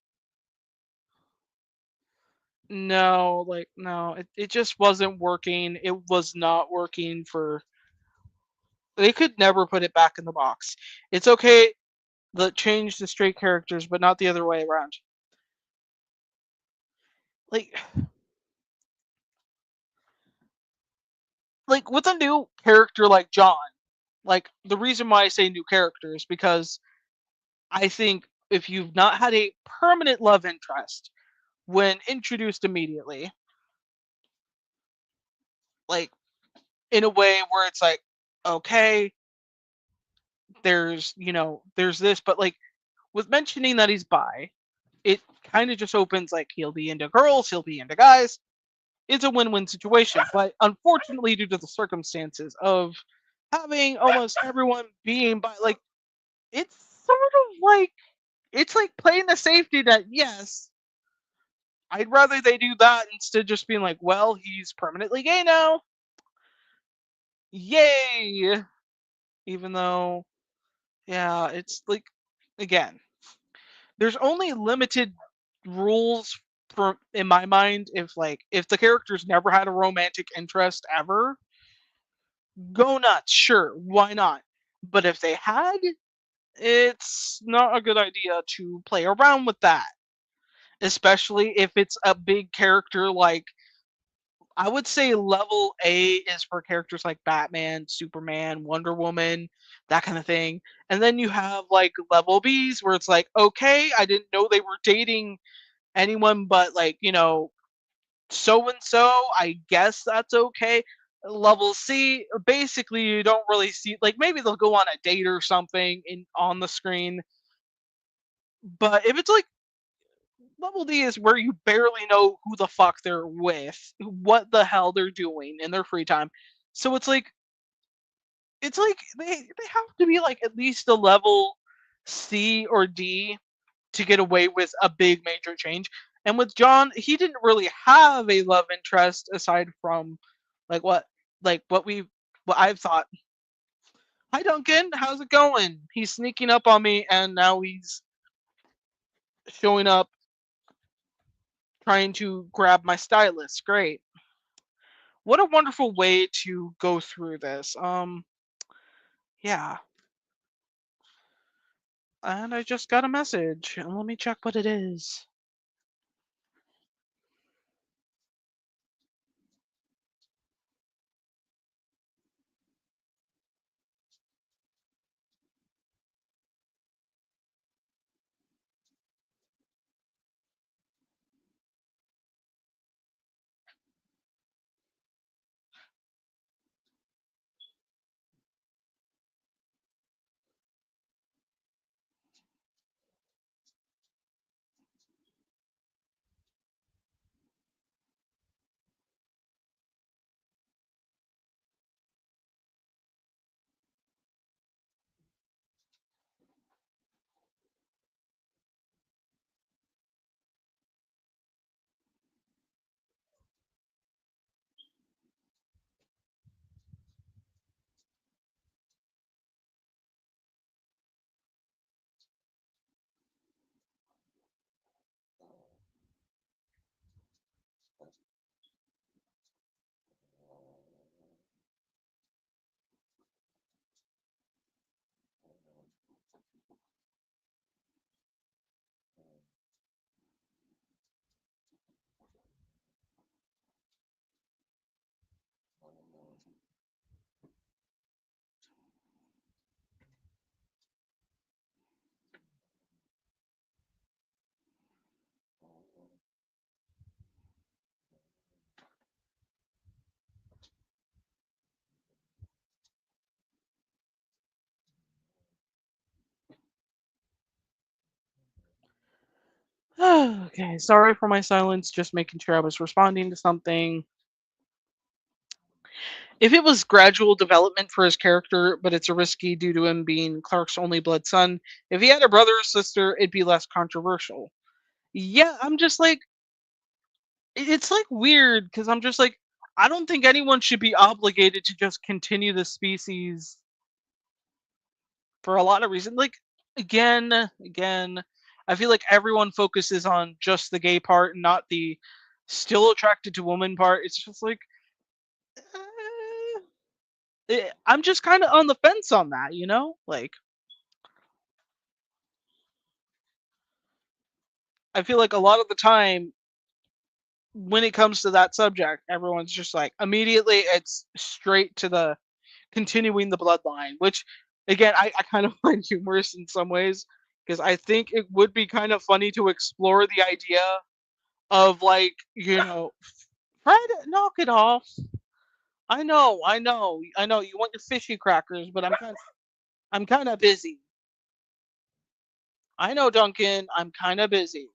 no, like no, it just wasn't working. It was not working for they could never put it back in the box. It's okay to change the straight characters, but not the other way around. Like like with a new character like John, like the reason why I say new character is because I think if you've not had a permanent love interest when introduced immediately, like in a way where it's like, okay, there's this, but like with mentioning that he's bi, it kind of just opens like he'll be into girls, he'll be into guys. It's a win-win situation, but unfortunately, due to the circumstances of having almost everyone being bi, like it's sort of like it's like playing the safety net. Yes, I'd rather they do that instead of just being like, well, he's permanently gay now. Yay! Even though, yeah, it's like, again, there's only limited rules for in my mind if the characters never had a romantic interest ever, go nuts, sure, why not? But if they had, it's not a good idea to play around with that, especially if it's a big character like I would say level A is for characters like Batman, Superman, Wonder Woman, that kind of thing. And then you have like level Bs where it's like, okay, I didn't know they were dating anyone but like, so and so. I guess that's okay. Level C, basically you don't really see like maybe they'll go on a date or something in on the screen. But if it's like level D is where you barely know who the fuck they're with, what the hell they're doing in their free time. So it's like they have to be like at least a level C or D to get away with a big major change. And with John, he didn't really have a love interest aside from like what I've thought. Hi Duncan, how's it going? He's sneaking up on me and now he's showing up trying to grab my stylus. Great. What a wonderful way to go through this. Yeah. And I just got a message. And let me check what it is. Okay, sorry for my silence, just making sure I was responding to something. If it was gradual development for his character, but it's a risky due to him being Clark's only blood son, if he had a brother or sister, it'd be less controversial. Yeah, I'm just like, it's like weird because I'm just like, I don't think anyone should be obligated to just continue the species for a lot of reasons. Like, again, I feel like everyone focuses on just the gay part and not the still attracted to woman part. It's just like, eh, I'm just kind of on the fence on that, you know? Like, I feel like a lot of the time when it comes to that subject, everyone's just like immediately it's straight to the continuing the bloodline, which again I kind of find humorous in some ways because I think it would be kind of funny to explore the idea of like, try to knock it off. I know. You want your fishy crackers, but I'm kind of busy. I know, Duncan. I'm kind of busy.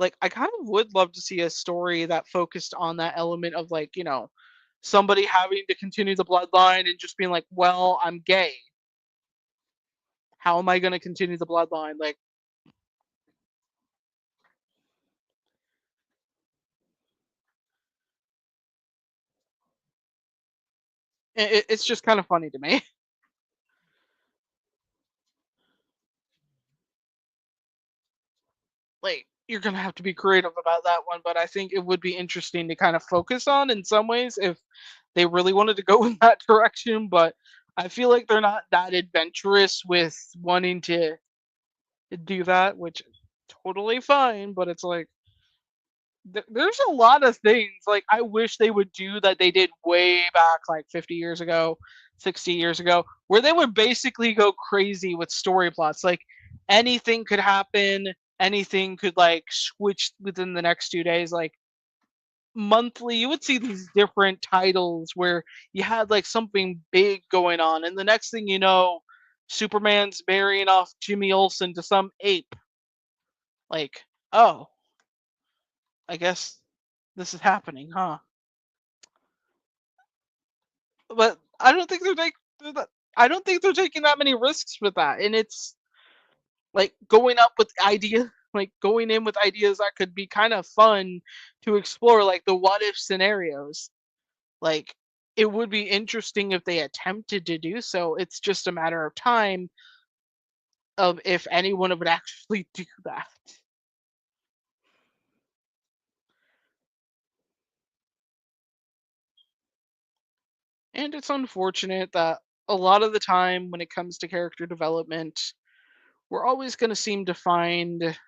Like, I kind of would love to see a story that focused on that element of like, somebody having to continue the bloodline and just being like, well, I'm gay. How am I going to continue the bloodline? Like, it's just kind of funny to me. Like, you're going to have to be creative about that one, but I think it would be interesting to kind of focus on in some ways if they really wanted to go in that direction. But I feel like they're not that adventurous with wanting to do that, which is totally fine. But it's like, there's a lot of things like I wish they would do that they did way back like 50 years ago, 60 years ago, where they would basically go crazy with story plots. Like anything could happen, anything could like switch within the next 2 days. Like monthly, you would see these different titles where you had like something big going on, and the next thing you know, Superman's marrying off Jimmy Olsen to some ape. Like, oh, I guess this is happening, huh? But I don't think they're taking that many risks with that, and it's like going in with ideas that could be kind of fun to explore, like the what if scenarios. Like it would be interesting if they attempted to do so. It's just a matter of time of if anyone would actually do that. And it's unfortunate that a lot of the time when it comes to character development, we're always going to seem to find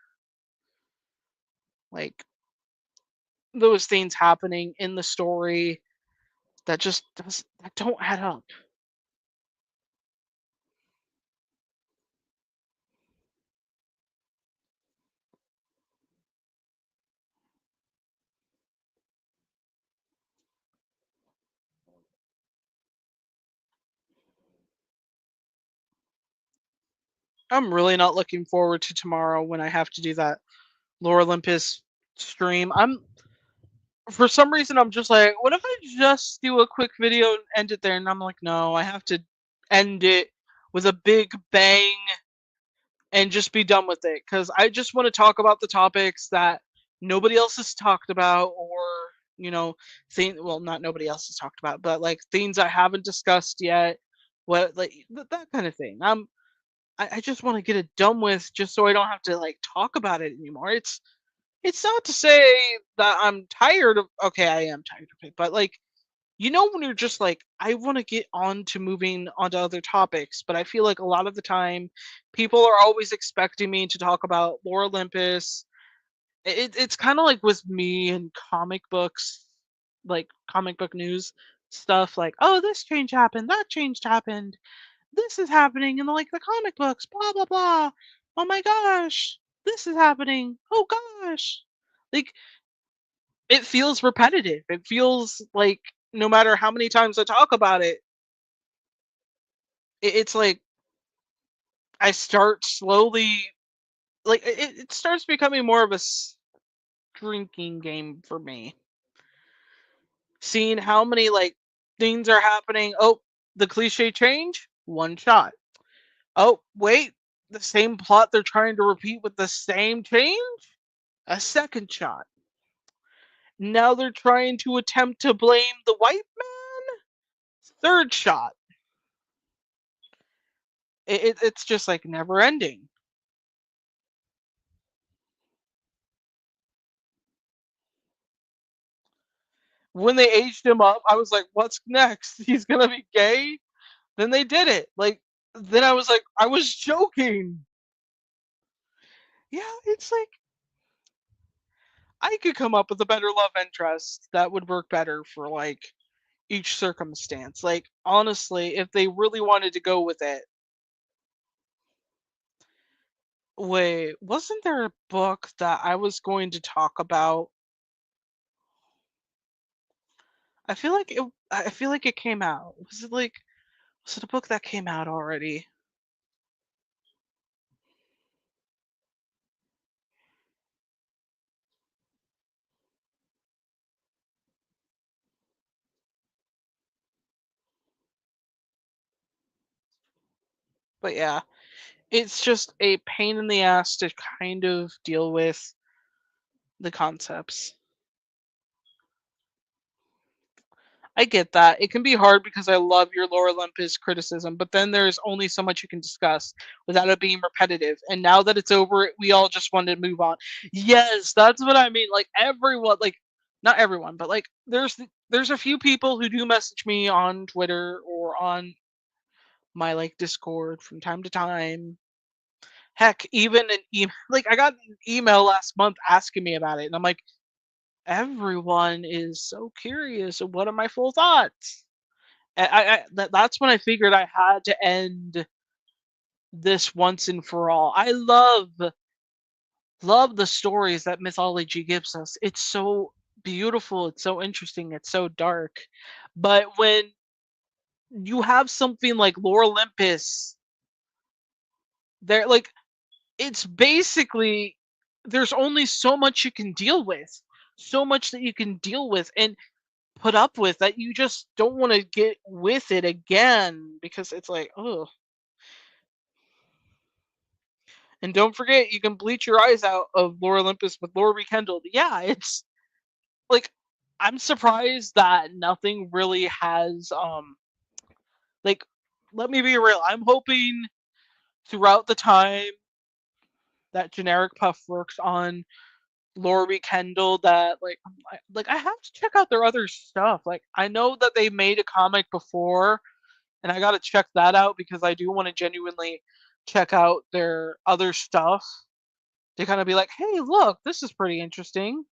like those things happening in the story that don't add up. I'm really not looking forward to tomorrow when I have to do that Lore Olympus stream. For some reason I'm just like, what if I just do a quick video and end it there? And I'm like, no, I have to end it with a big bang and just be done with it because I just want to talk about the topics that nobody else has talked about, or well, not nobody else has talked about, but like things I haven't discussed yet, what like that kind of thing. I just want to get it done with just so I don't have to like talk about it anymore. It's not to say that I'm tired of, okay, I am tired of it, but like, when you're just like, I want to get on to moving on to other topics, but I feel like a lot of the time people are always expecting me to talk about Lore Olympus. It's kind of like with me and comic books, like comic book news stuff, like, oh, this change happened, that change happened, this is happening in like the comic books, blah blah blah. Oh my gosh, this is happening. Oh gosh. Like it feels repetitive. It feels like no matter how many times I talk about it, it's like I start slowly like it starts becoming more of a drinking game for me. Seeing how many like things are happening. Oh, the cliche change, one shot. Oh, wait, the same plot they're trying to repeat with the same change, a second shot. Now they're trying to attempt to blame the white man, third shot. It's just like never ending. When they aged him up, I was like, what's next? He's gonna be gay? Then they did it. Like, then I was like, I was joking. Yeah, it's like I could come up with a better love interest that would work better for like each circumstance. Like, honestly, if they really wanted to go with it. Wait, wasn't there a book that I was going to talk about? I feel like it came out. Was it a book that came out already? But yeah, it's just a pain in the ass to kind of deal with the concepts. I get that. It can be hard because I love your Lore Olympus criticism, but then there's only so much you can discuss without it being repetitive. And now that it's over, we all just want to move on. Yes, that's what I mean. Like everyone, like not everyone, but like there's a few people who do message me on Twitter or on my like Discord from time to time. Heck, even an email like I got an email last month asking me about it, and I'm like, everyone is so curious of what are my full thoughts. That's when I figured I had to end this once and for all. I love the stories that mythology gives us. It's so beautiful, it's so interesting, it's so dark. But when you have something like Lore Olympus, there like it's basically there's only so much you can deal with. So much that you can deal with and put up with that you just don't want to get with it again because it's like, oh. And don't forget, you can bleach your eyes out of Lore Olympus with Lore Rekindled. Yeah, it's like I'm surprised that nothing really has like let me be real. I'm hoping throughout the time that generic puff works on Lore Rekindled that I have to check out their other stuff. Like I know that they made a comic before and I got to check that out because I do want to genuinely check out their other stuff to kind of be like, hey, look, this is pretty interesting.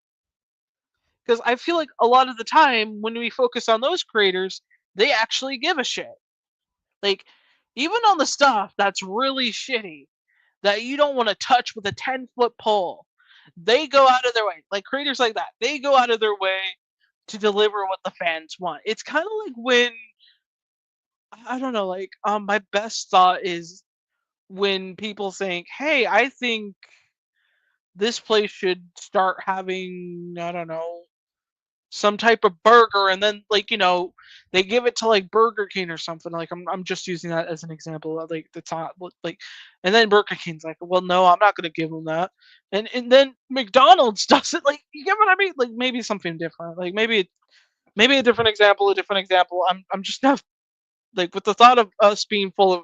Because I feel like a lot of the time when we focus on those creators, they actually give a shit. Like, even on the stuff that's really shitty, that you don't want to touch with a 10-foot pole, they go out of their way. Like, creators like that, they go out of their way to deliver what the fans want. It's kind of like when, I don't know, like, my best thought is when people think, hey, I think this place should start having, I don't know, some type of burger and then like they give it to like Burger King or something like I'm just using that as an example of, like that's not like and then Burger King's like well no I'm not going to give them that and then McDonald's does it like you get what I mean like maybe something different like maybe a different example I'm just not like with the thought of us being full of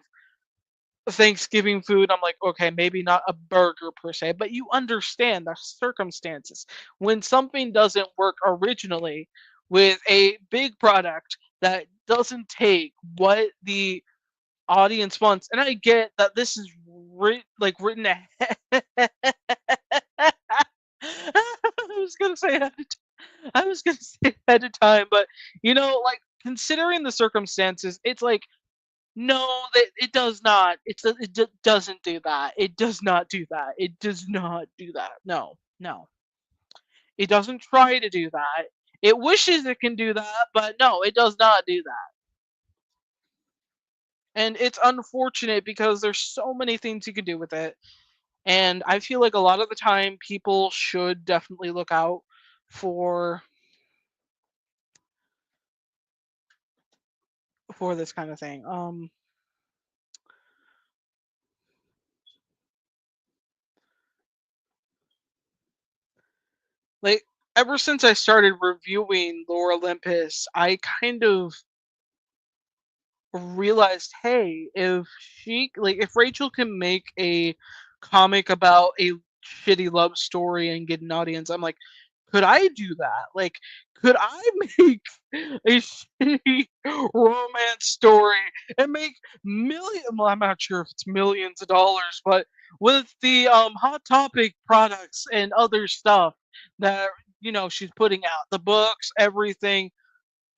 Thanksgiving food, I'm like, okay, maybe not a burger per se, but you understand the circumstances. When something doesn't work originally with a big product that doesn't take what the audience wants, and I get that this is written ahead. I was gonna say ahead of I was gonna say ahead of time, but like considering the circumstances, it's like no, that it does not. Doesn't do that. It does not do that. It does not do that. No, no. It doesn't try to do that. It wishes it can do that, but no, it does not do that. And it's unfortunate because there's so many things you could do with it. And I feel like a lot of the time people should definitely look out for this kind of thing. Like ever since I started reviewing Lore Olympus, I kind of realized, hey, if Rachel can make a comic about a shitty love story and get an audience, I'm like, could I do that? Like, could I make a shitty romance story and make million? Well, I'm not sure if it's millions of dollars, but with the Hot Topic products and other stuff that she's putting out, the books, everything.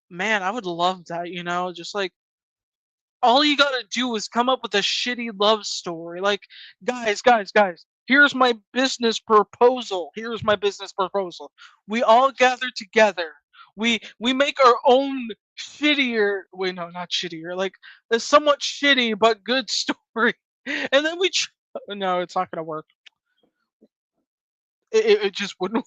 Man, I would love that. Just like all you gotta do is come up with a shitty love story. Like, guys, here's my business proposal. Here's my business proposal. We all gather together. We make our own shittier. Wait, no, not shittier. Like a somewhat shitty but good story, and then no, it's not gonna work. It just wouldn't.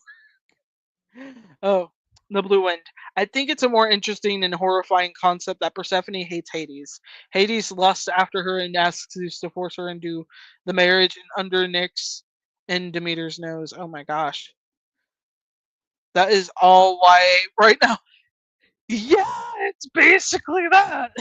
Oh, the blue wind. I think it's a more interesting and horrifying concept that Persephone hates Hades. Hades lusts after her and asks Zeus to force her into the marriage and under Nyx and Demeter's nose. Oh my gosh. That is all why right now. Yeah, it's basically that.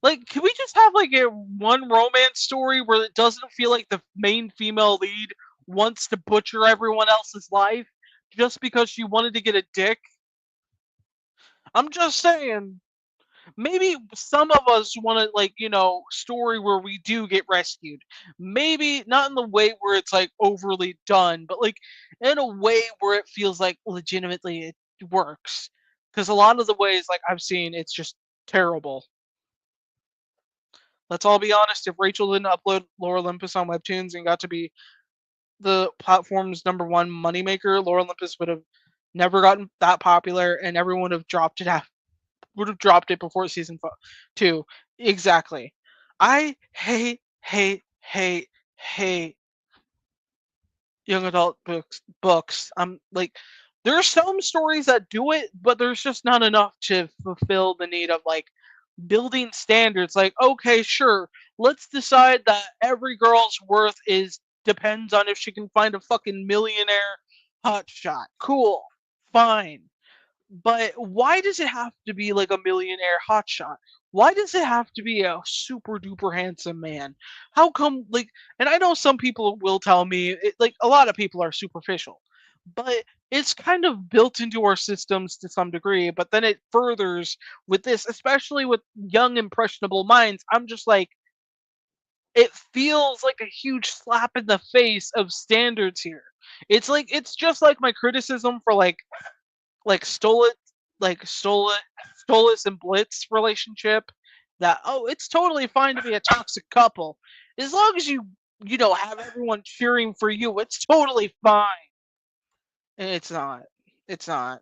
Like, can we just have like a one romance story where it doesn't feel like the main female lead wants to butcher everyone else's life just because she wanted to get a dick? I'm just saying, maybe some of us want to like story where we do get rescued. Maybe not in the way where it's like overly done, but like in a way where it feels like legitimately it works. Because a lot of the ways like I've seen, it's just terrible. Let's all be honest. If Rachel didn't upload Lore Olympus on Webtoons and got to be the platform's number one moneymaker, Lore Olympus would have never gotten that popular, and everyone would have dropped it before two. Exactly. I hate young adult books. I'm like, there's some stories that do it, but there's just not enough to fulfill the need of like building standards. Like, okay, sure, let's decide that every girl's worth is depends on if she can find a fucking millionaire hotshot. Cool, fine. But why does it have to be like a millionaire hotshot? Why does it have to be a super duper handsome man? How come, like, and I know some people will tell me, like, a lot of people are superficial, but it's kind of built into our systems to some degree. But then it furthers with this, especially with young, impressionable minds. I'm just like, it feels like a huge slap in the face of standards here. It's just like my criticism for like Stolas and Blitz relationship. That it's totally fine to be a toxic couple as long as you have everyone cheering for you. It's totally fine. And it's not. It's not.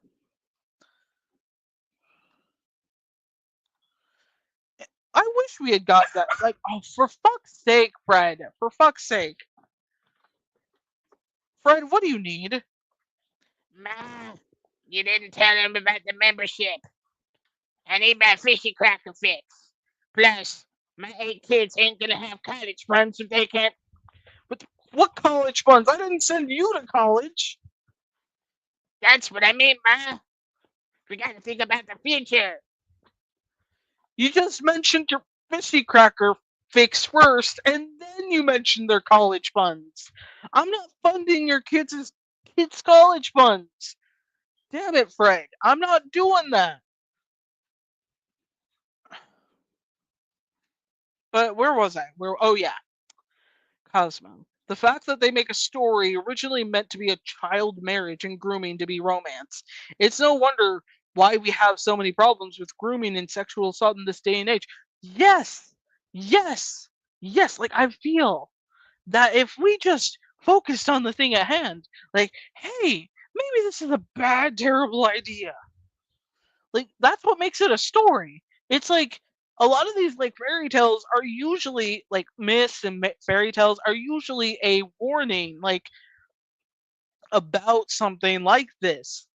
I wish we had got that. Like, oh, for fuck's sake, Fred. For fuck's sake, Fred. What do you need? Ma, you didn't tell him about the membership. I need my fishy cracker fix. Plus, my 8 kids ain't gonna have college funds if they can't. But what college funds? I didn't send you to college. That's what I mean, Ma. We gotta think about the future. You just mentioned your fishy cracker fix first, and then you mentioned their college funds. I'm not funding your kids' college funds. Damn it, Fred. I'm not doing that. But where was I? Where? Oh yeah, Cosmo. The fact that they make a story originally meant to be a child marriage and grooming to be romance. It's no wonder why we have so many problems with grooming and sexual assault in this day and age. Yes, yes, yes. Like I feel that if we just focused on the thing at hand, like, hey, maybe this is a bad, terrible idea. Like that's what makes it a story. It's like a lot of these like fairy tales are usually like myths and fairy tales are usually a warning like about something like this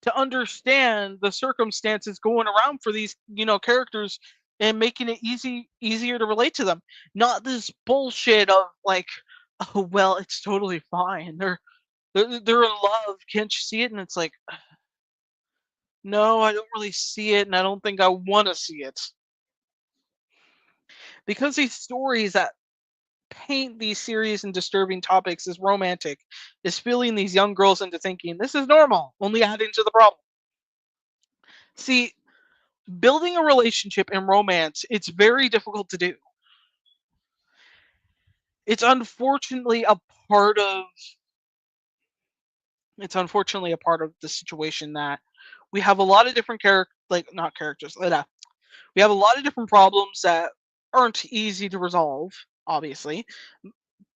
to understand the circumstances going around for these characters and making it easier to relate to them, not this bullshit of like, oh well, it's totally fine, they're in love, can't you see it? And it's like, no, I don't really see it, and I don't think I want to see it, because these stories that paint these serious and disturbing topics as romantic is fooling these young girls into thinking this is normal, only adding to the problem. See, building a relationship in romance, it's very difficult to do. It's unfortunately a part of it's unfortunately a part of the situation that we have a lot of different not characters. We have a lot of different problems that aren't easy to resolve, obviously,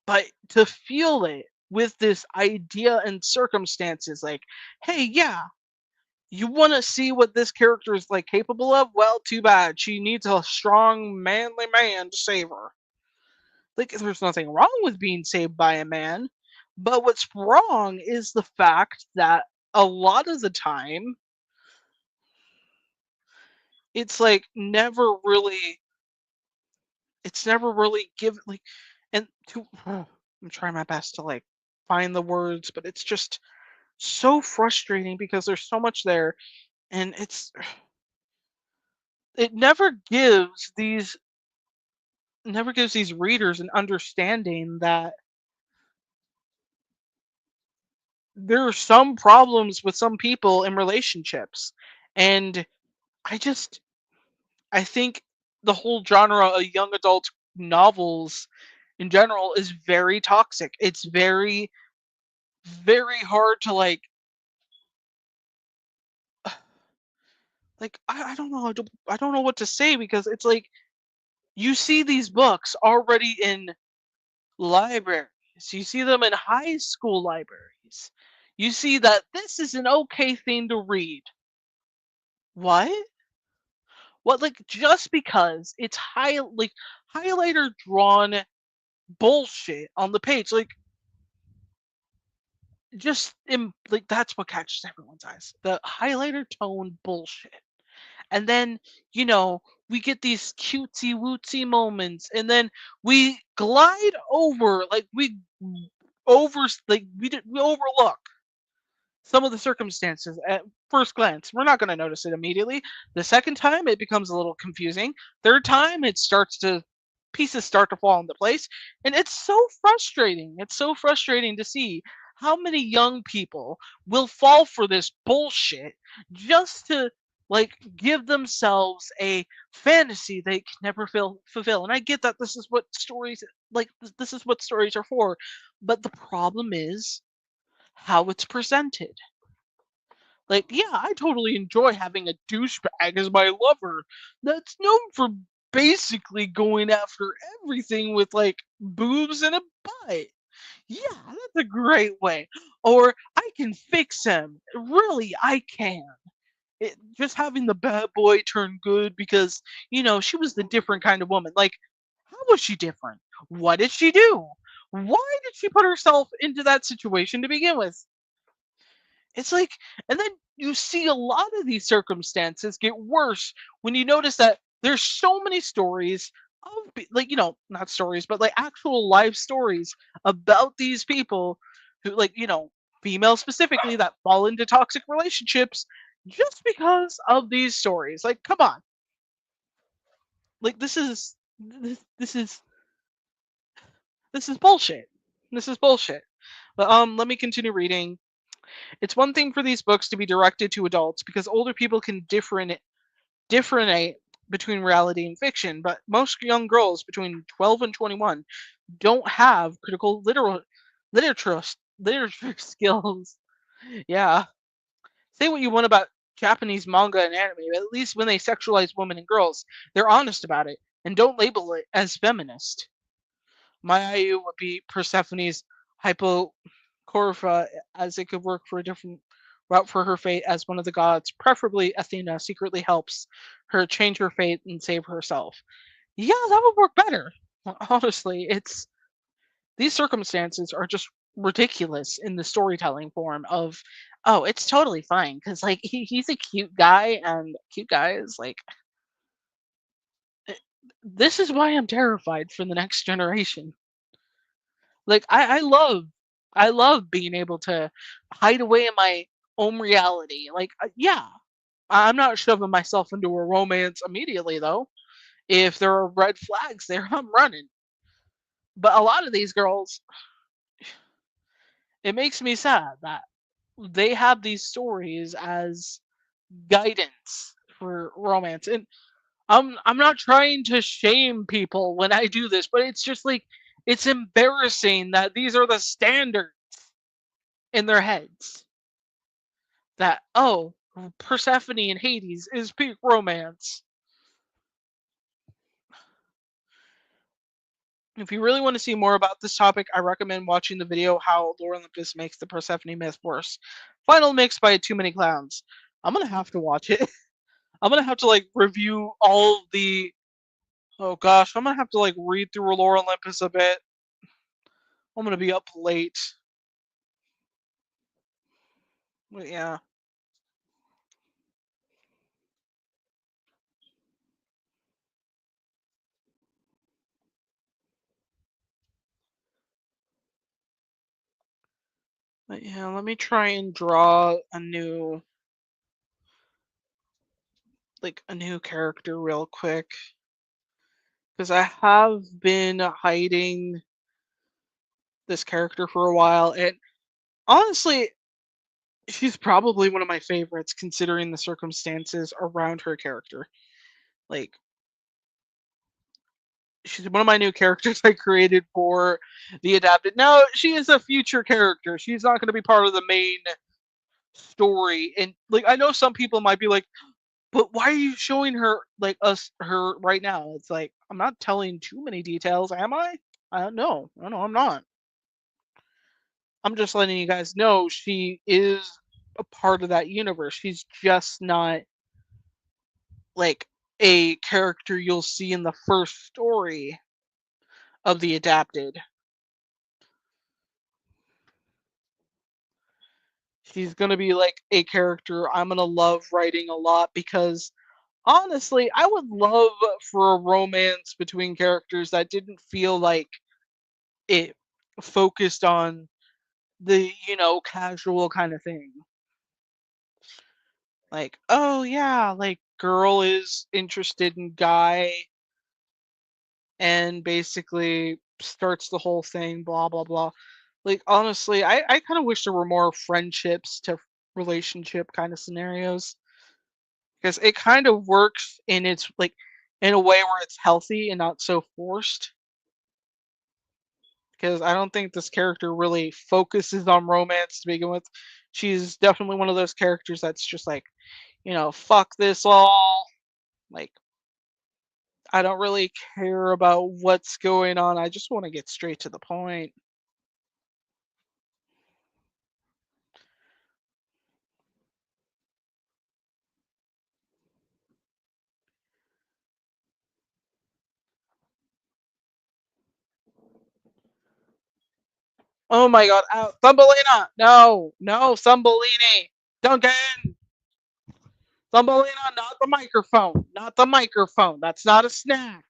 but to feel it with this idea and circumstances like, hey, yeah, you want to see what this character is like capable of? Well, too bad. She needs a strong, manly man to save her. Like, there's nothing wrong with being saved by a man, but what's wrong is the fact that a lot of the time it's like never really given like, and to I'm trying my best to like find the words, but it's just so frustrating because there's so much there, and it never gives these readers an understanding that there are some problems with some people in relationships. And I just I think the whole genre of young adult novels in general is very toxic. It's very, very hard to I don't know, I don't know what to say, because it's like you see these books already in libraries. You see them in high school libraries. You see that this is an okay thing to read. What? What, like, just because it's highlighter drawn bullshit on the page, like, like, that's what catches everyone's eyes. The highlighter tone bullshit. And then, you know, we get these cutesy wootsy moments, and then we glide over, like we overlook some of the circumstances at first glance. We're not going to notice it immediately. The second time, it becomes a little confusing. Third time, pieces start to fall into place, and it's so frustrating. It's so frustrating to see how many young people will fall for this bullshit just to like give themselves a fantasy they can never fulfill. And I get that this is what this is what stories are for, but the problem is how it's presented. Like, yeah, I totally enjoy having a douchebag as my lover that's known for basically going after everything with like boobs and a butt. Yeah, that's a great way. Or I can fix him. Really, I can. Just having the bad boy turn good because, she was the different kind of woman. Like, how was she different? What did she do? Why did she put herself into that situation to begin with? It's like, and then you see a lot of these circumstances get worse when you notice that there's so many stories of, like, not stories, but like actual life stories about these people who, like, females specifically, that fall into toxic relationships just because of these stories. Like, come on. Like, this is bullshit. This is bullshit. But let me continue reading. It's one thing for these books to be directed to adults because older people can differentiate between reality and fiction, but most young girls between 12 and 21 don't have critical literature literature skills. Yeah. Say what you want about Japanese manga and anime, but at least when they sexualize women and girls, they're honest about it and don't label it as feminist. Mayu would be Persephone's hypocorpha, as it could work for a different route for her fate as one of the gods, preferably Athena, secretly helps her change her fate and save herself. Yeah, that would work better. Honestly, it's these circumstances are just ridiculous in the storytelling form of, oh, it's totally fine because like he's a cute guy and cute guys like this is why I'm terrified for the next generation. Like I love being able to hide away in my own reality. Like yeah, I'm not shoving myself into a romance immediately though. If there are red flags there, I'm running. But a lot of these girls, it makes me sad that they have these stories as guidance for romance. And I'm not trying to shame people when I do this, but it's just like it's embarrassing that these are the standards in their heads. That oh, Persephone and Hades is peak romance. If you really want to see more about this topic, I recommend watching the video How Lore Olympus Makes the Persephone Myth Worse. Final mix by Too Many Clowns. I'm gonna have to watch it. I'm gonna have to like review all the. Oh gosh, I'm gonna have to like read through Lore Olympus a bit. I'm gonna be up late. But yeah. But yeah, let me try and draw a new character real quick. Because I have been hiding this character for a while, and honestly, she's probably one of my favorites considering the circumstances around her character. Like, she's one of my new characters I created for the adapted. Now, she is a future character. She's not going to be part of the main story. And like, I know some people might be like, "But why are you showing her like us her right now?" It's like I'm not telling too many details, am I? I don't know. No, I'm not. I'm just letting you guys know she is a part of that universe. She's just not like a character you'll see in the first story of the adapted. She's gonna be like a character I'm gonna love writing a lot because honestly, I would love for a romance between characters that didn't feel like it focused on the, casual kind of thing. Like, oh yeah, like girl is interested in guy and basically starts the whole thing, blah blah blah. Like honestly, I kind of wish there were more friendships to relationship kind of scenarios because it kind of works in its like in a way where it's healthy and not so forced. Because I don't think this character really focuses on romance to begin with. She's definitely one of those characters that's just like, fuck this all. Like, I don't really care about what's going on. I just want to get straight to the point. Oh my god, Thumbelina! No, no, Thumbelini! Duncan! Thumbelina, not the microphone! Not the microphone! That's not a snack!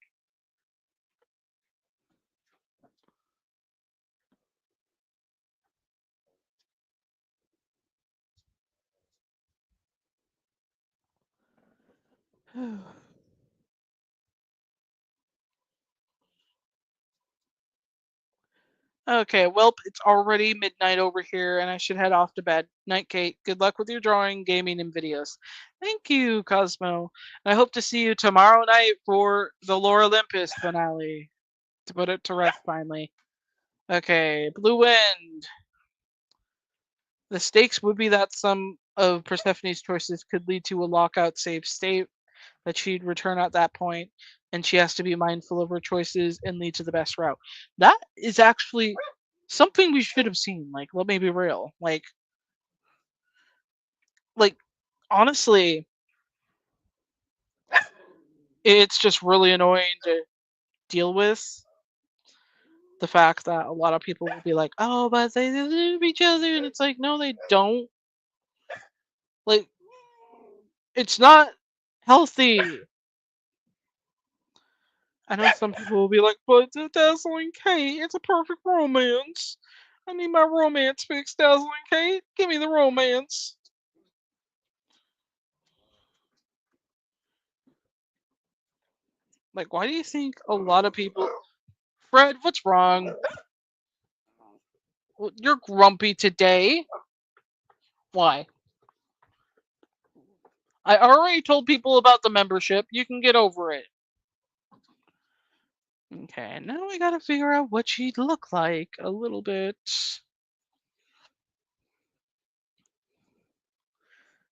Okay, well, it's already midnight over here, and I should head off to bed. Night, Kate. Good luck with your drawing, gaming, and videos. Thank you, Cosmo. And I hope to see you tomorrow night for the Lore Olympus finale. To put it to rest finally. Okay, Blue Wind. The stakes would be that some of Persephone's choices could lead to a lockout save state, that she'd return at that point, and she has to be mindful of her choices and lead to the best route. That is actually something we should have seen. Like, let me be real. Like, like honestly, it's just really annoying to deal with the fact that a lot of people will be like, "Oh, but they deserve each other," and it's like, no, they don't. Like, it's not healthy. I know some people will be like, "But the Dazzling Kate, it's a perfect romance. I need my romance fix, Dazzling Kate. Give me the romance." Like, why do you think a lot of people? Fred, what's wrong? You're grumpy today. Why? I already told people about the membership. You can get over it. Okay, now we gotta figure out what she'd look like a little bit.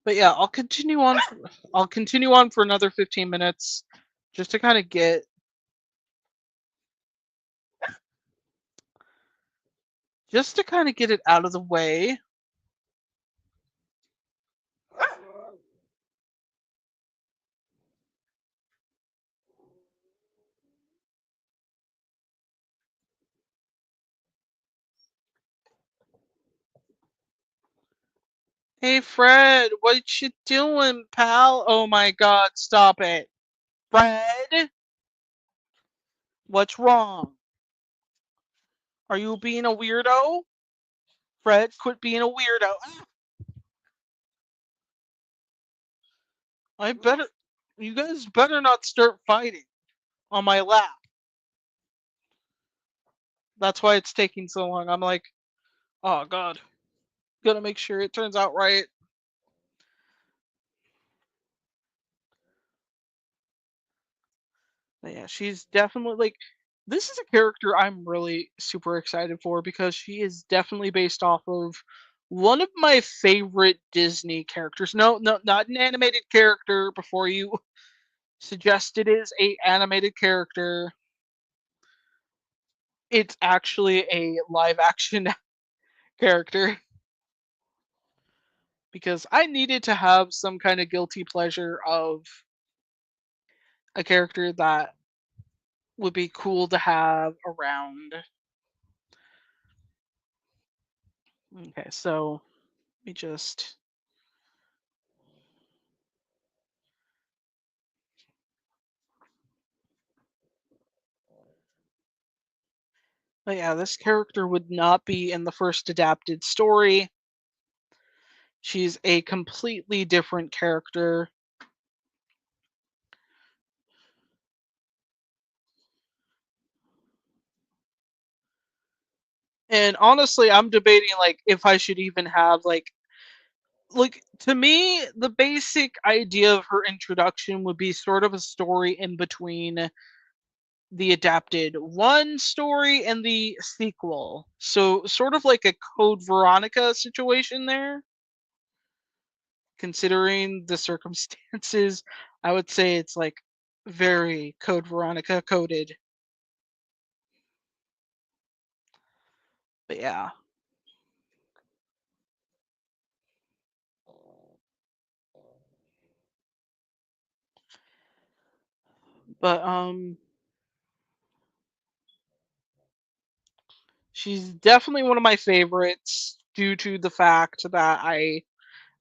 But yeah, I'll continue on. I'll continue on for another 15 minutes, just to kind of get it out of the way. Hey Fred, what you doing, pal? Oh my God, stop it, Fred. What's wrong? Are you being a weirdo? Fred, quit being a weirdo. Ah, I better. You guys better not start fighting on my lap. That's why it's taking so long. I'm like, oh God, gotta make sure it turns out right. But yeah, she's definitely like, this is a character I'm really super excited for because she is definitely based off of one of my favorite Disney characters. No, no, not an animated character before you suggest it is a animated character. It's actually a live action character because I needed to have some kind of guilty pleasure of a character that would be cool to have around. Okay, so let me just. But yeah, this character would not be in the first adapted story. She's a completely different character. And honestly, I'm debating like if I should even have like to me the basic idea of her introduction would be sort of a story in between the adapted one story and the sequel. So sort of like a Code Veronica situation there. Considering the circumstances, I would say it's like very Code Veronica coded. But yeah. But she's definitely one of my favorites due to the fact that I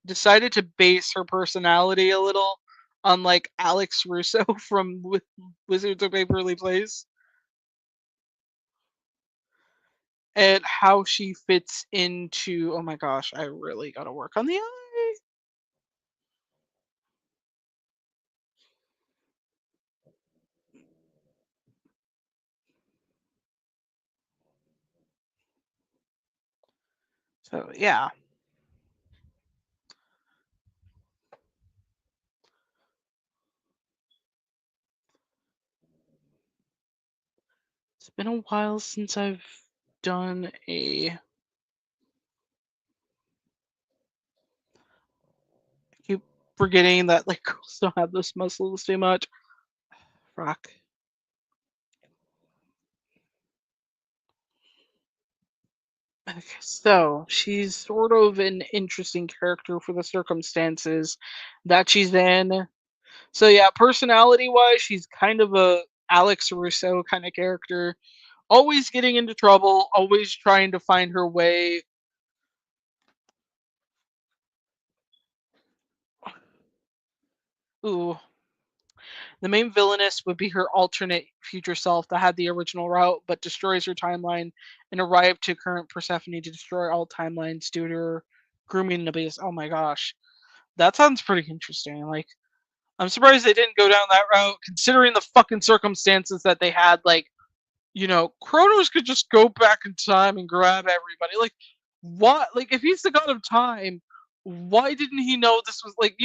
decided to base her personality a little on like Alex Russo from Wizards of Waverly Place and how she fits into, oh my gosh, I really got to work on the eye. So yeah, it's been a while since I've done a. I keep forgetting that like girls don't have those muscles too much. Rock. Okay, so she's sort of an interesting character for the circumstances that she's in. So yeah, personality wise, she's kind of a Alex Russo kind of character. Always getting into trouble, always trying to find her way. Ooh, the main villainess would be her alternate future self that had the original route but destroys her timeline and arrived to current Persephone to destroy all timelines due to her grooming the base. Oh my gosh. That sounds pretty interesting. Like, I'm surprised they didn't go down that route, considering the fucking circumstances that they had. Like, Kronos could just go back in time and grab everybody. Like, what? Like, if he's the god of time, why didn't he know this was like,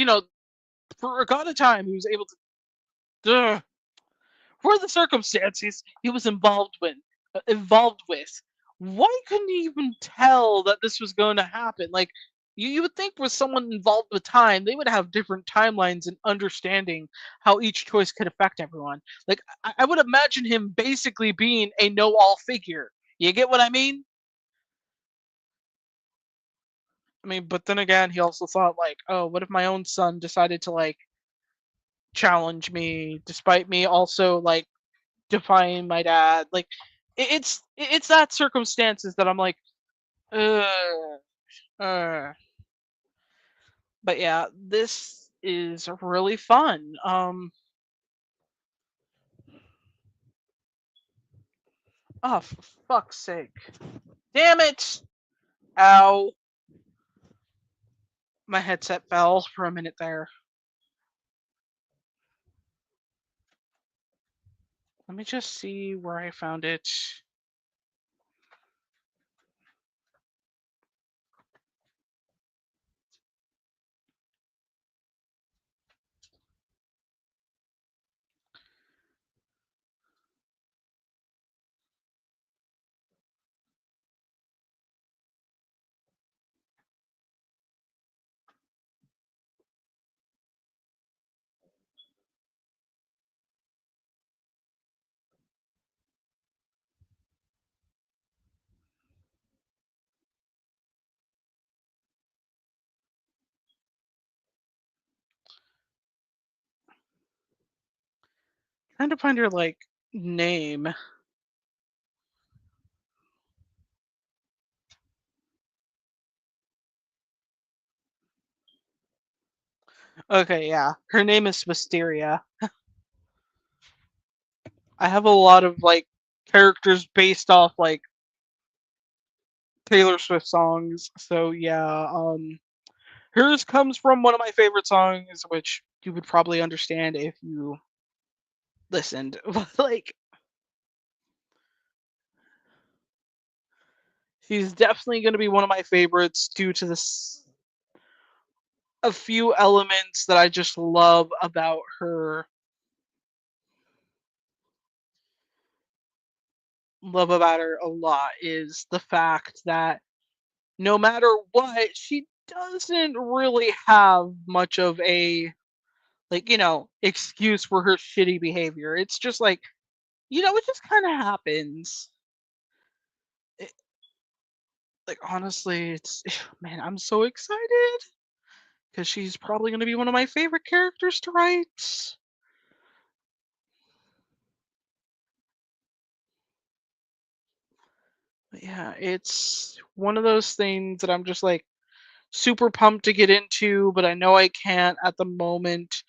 for a god of time, he was able to. Ugh. For the circumstances he was involved with, why couldn't he even tell that this was going to happen? Like, you would think with someone involved with time, they would have different timelines and understanding how each choice could affect everyone. Like, I would imagine him basically being a know-all figure. You get what I mean? I mean, but then again, he also thought like, oh, what if my own son decided to like challenge me, despite me also like defying my dad. Like, it's that circumstances that I'm like, uh, uh. But yeah, this is really fun. Oh, for fuck's sake! Damn it! Ow! My headset fell for a minute there. Let me just see where I found it. Trying to find her like name. Okay, yeah, her name is Wisteria. I have a lot of like characters based off like Taylor Swift songs. So yeah, hers comes from one of my favorite songs, which you would probably understand if you listened. But like, she's definitely going to be one of my favorites due to this a few elements that I just love about her a lot is the fact that no matter what, she doesn't really have much of a like, excuse for her shitty behavior. It's just like, it just kind of happens. It, like, honestly, it's man, I'm so excited because she's probably going to be one of my favorite characters to write. But yeah, it's one of those things that I'm just like super pumped to get into, but I know I can't at the moment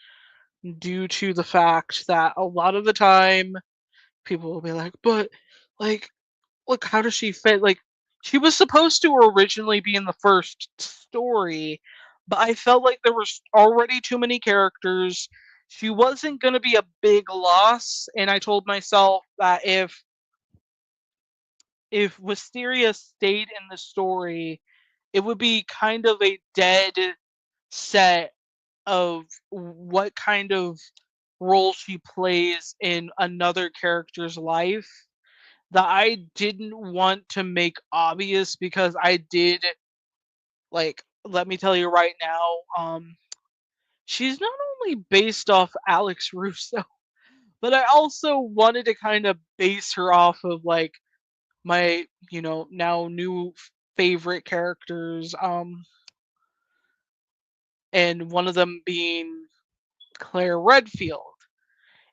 due to the fact that a lot of the time people will be like, but like, look, how does she fit? Like, she was supposed to originally be in the first story, but I felt like there was already too many characters. She wasn't going to be a big loss, and I told myself that if Wisteria stayed in the story, it would be kind of a dead set of what kind of role she plays in another character's life that I didn't want to make obvious because I did like let me tell you right now, she's not only based off Alex Russo, but I also wanted to kind of base her off of like my, now new favorite characters, and one of them being Claire Redfield.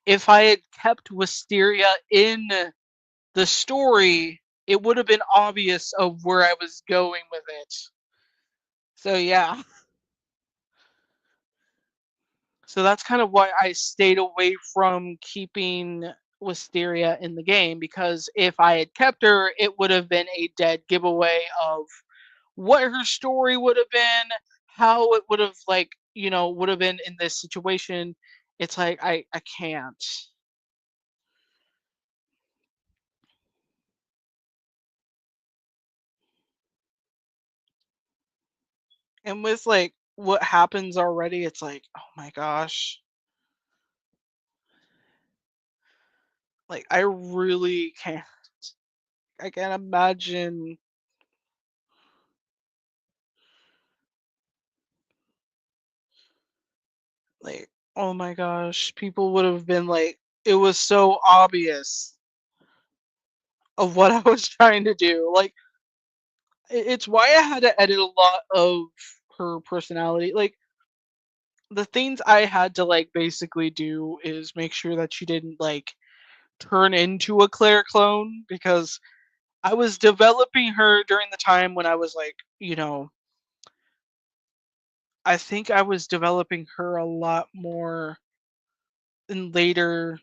If I had kept Wisteria in the story, it would have been obvious of where I was going with it. So yeah. So that's kind of why I stayed away from keeping Wisteria in the game, because if I had kept her, it would have been a dead giveaway of what her story would have been, how it would have would have been in this situation. It's like I can't. And with like what happens already, it's like, oh my gosh. Like I really can't. I can't imagine. Like, oh my gosh, people would have been like, it was so obvious of what I was trying to do. Like, it's why I had to edit a lot of her personality. Like, the things I had to like basically do is make sure that she didn't like turn into a Claire clone, because I was developing her during the time when I was like, I think I was developing her a lot more in later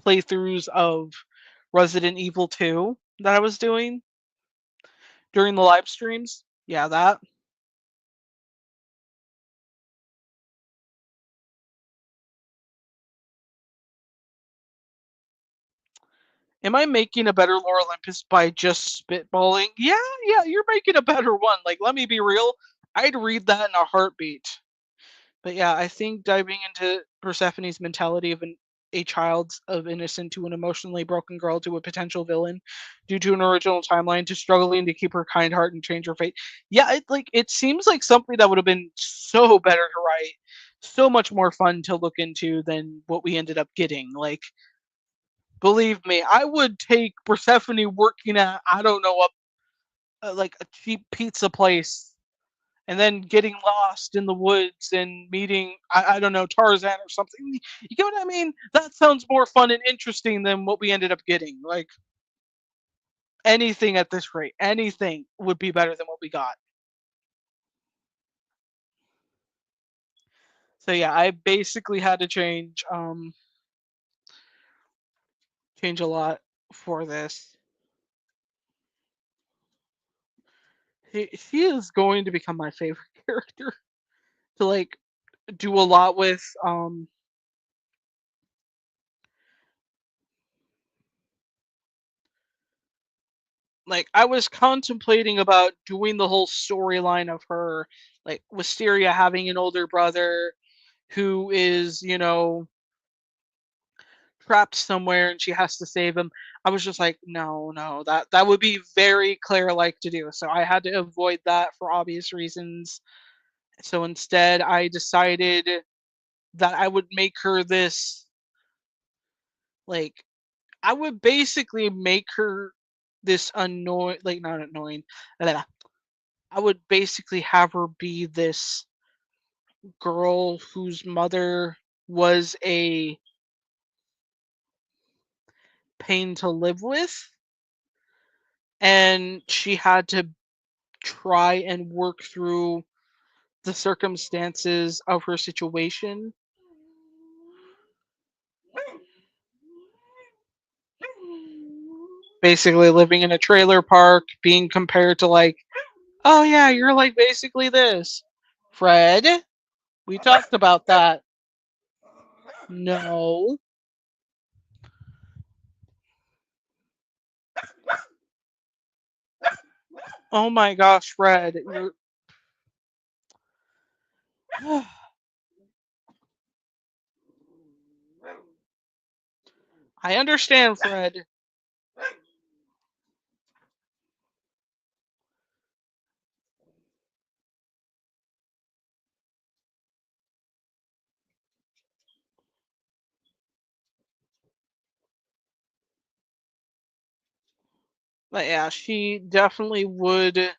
playthroughs of Resident Evil 2 that I was doing during the live streams. Yeah, that. Am I making a better Lore Olympus by just spitballing? Yeah, yeah, you're making a better one. Like, let me be real. I'd read that in a heartbeat. But yeah, I think diving into Persephone's mentality of a child of innocent to an emotionally broken girl to a potential villain due to an original timeline to struggling to keep her kind heart and change her fate. Yeah, it seems like something that would have been so better to write, so much more fun to look into than what we ended up getting. Like, believe me, I would take Persephone working at, I don't know, like a cheap pizza place, and then getting lost in the woods and meeting, I don't know, Tarzan or something. You get what I mean? That sounds more fun and interesting than what we ended up getting. Like, anything at this rate, anything would be better than what we got. So yeah, I basically had to change a lot for this. She is going to become my favorite character to like do a lot with. Like, I was contemplating about doing the whole storyline of her, like Wisteria having an older brother who is, trapped somewhere and she has to save him. I was just like, no, no, that would be very Claire like to do. So I had to avoid that for obvious reasons. So instead, I decided that I would make her this, like, I would basically make her this annoying, like, not annoying. I would basically have her be this girl whose mother was a pain to live with, and she had to try and work through the circumstances of her situation. Basically, living in a trailer park, being compared to, like, oh yeah, you're like basically this. Fred, we talked about that. No. Oh my gosh, Fred. I understand, Fred. But yeah, she definitely would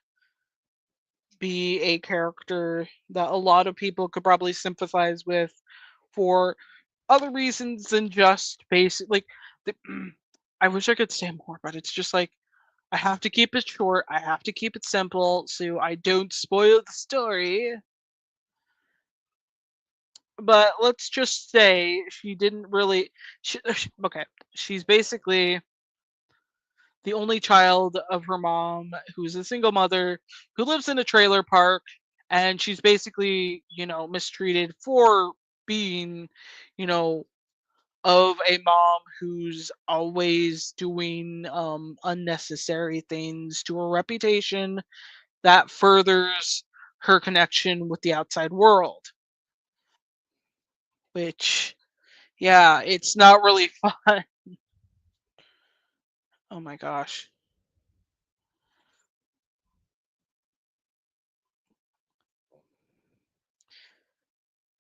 be a character that a lot of people could probably sympathize with for other reasons than just basic like the, I wish I could say more, but it's just like I have to keep it short. I have to keep it simple so I don't spoil the story. But let's just say she didn't really. Okay, she's basically the only child of her mom, who's a single mother who lives in a trailer park, and she's basically, mistreated for being, you know, of a mom who's always doing unnecessary things to her reputation that furthers her connection with the outside world, which, yeah, it's not really fun. Oh my gosh.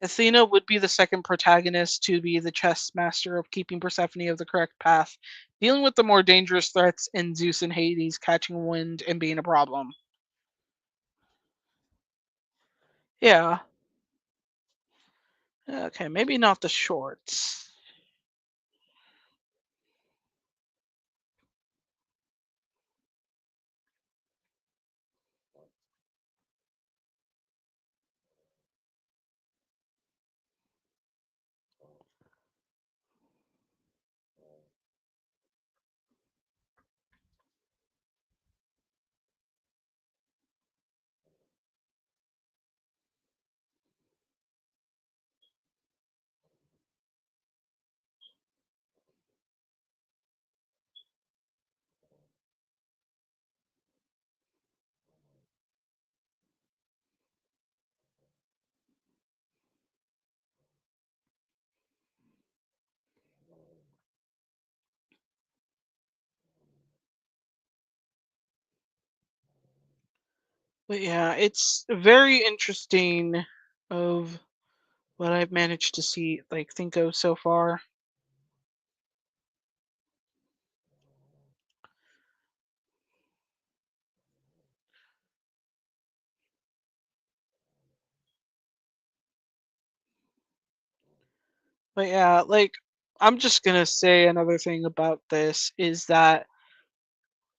Athena would be the second protagonist to be the chess master of keeping Persephone of the correct path, dealing with the more dangerous threats in Zeus and Hades catching wind and being a problem. Yeah. Okay, maybe not the shorts. But yeah, it's very interesting of what I've managed to see, like, think of so far. But yeah, like, I'm just gonna say another thing about this is that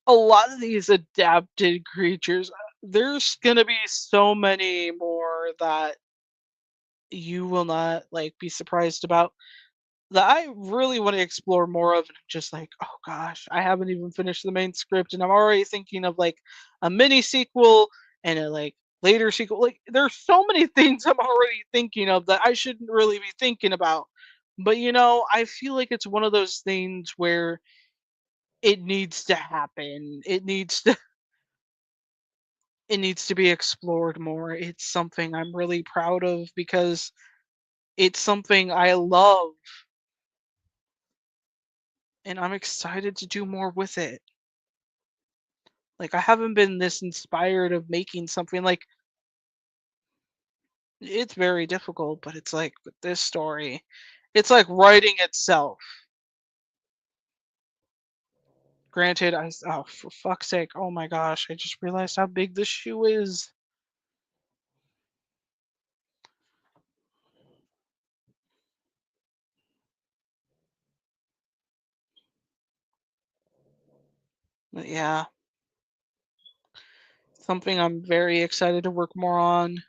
a lot of these adapted creatures, there's gonna be so many more that you will not like be surprised about that I really want to explore more of. And I'm just like, oh gosh, I haven't even finished the main script, and I'm already thinking of like a mini sequel and a like later sequel. Like, there's so many things I'm already thinking of that I shouldn't really be thinking about. But I feel like it's one of those things where it needs to happen. It needs to be explored more. It's something I'm really proud of because it's something I love and I'm excited to do more with it. Like, I haven't been this inspired of making something like it's very difficult, but it's like with this story, it's like writing itself. Granted, oh, for fuck's sake, oh my gosh, I just realized how big this shoe is. But yeah, something I'm very excited to work more on.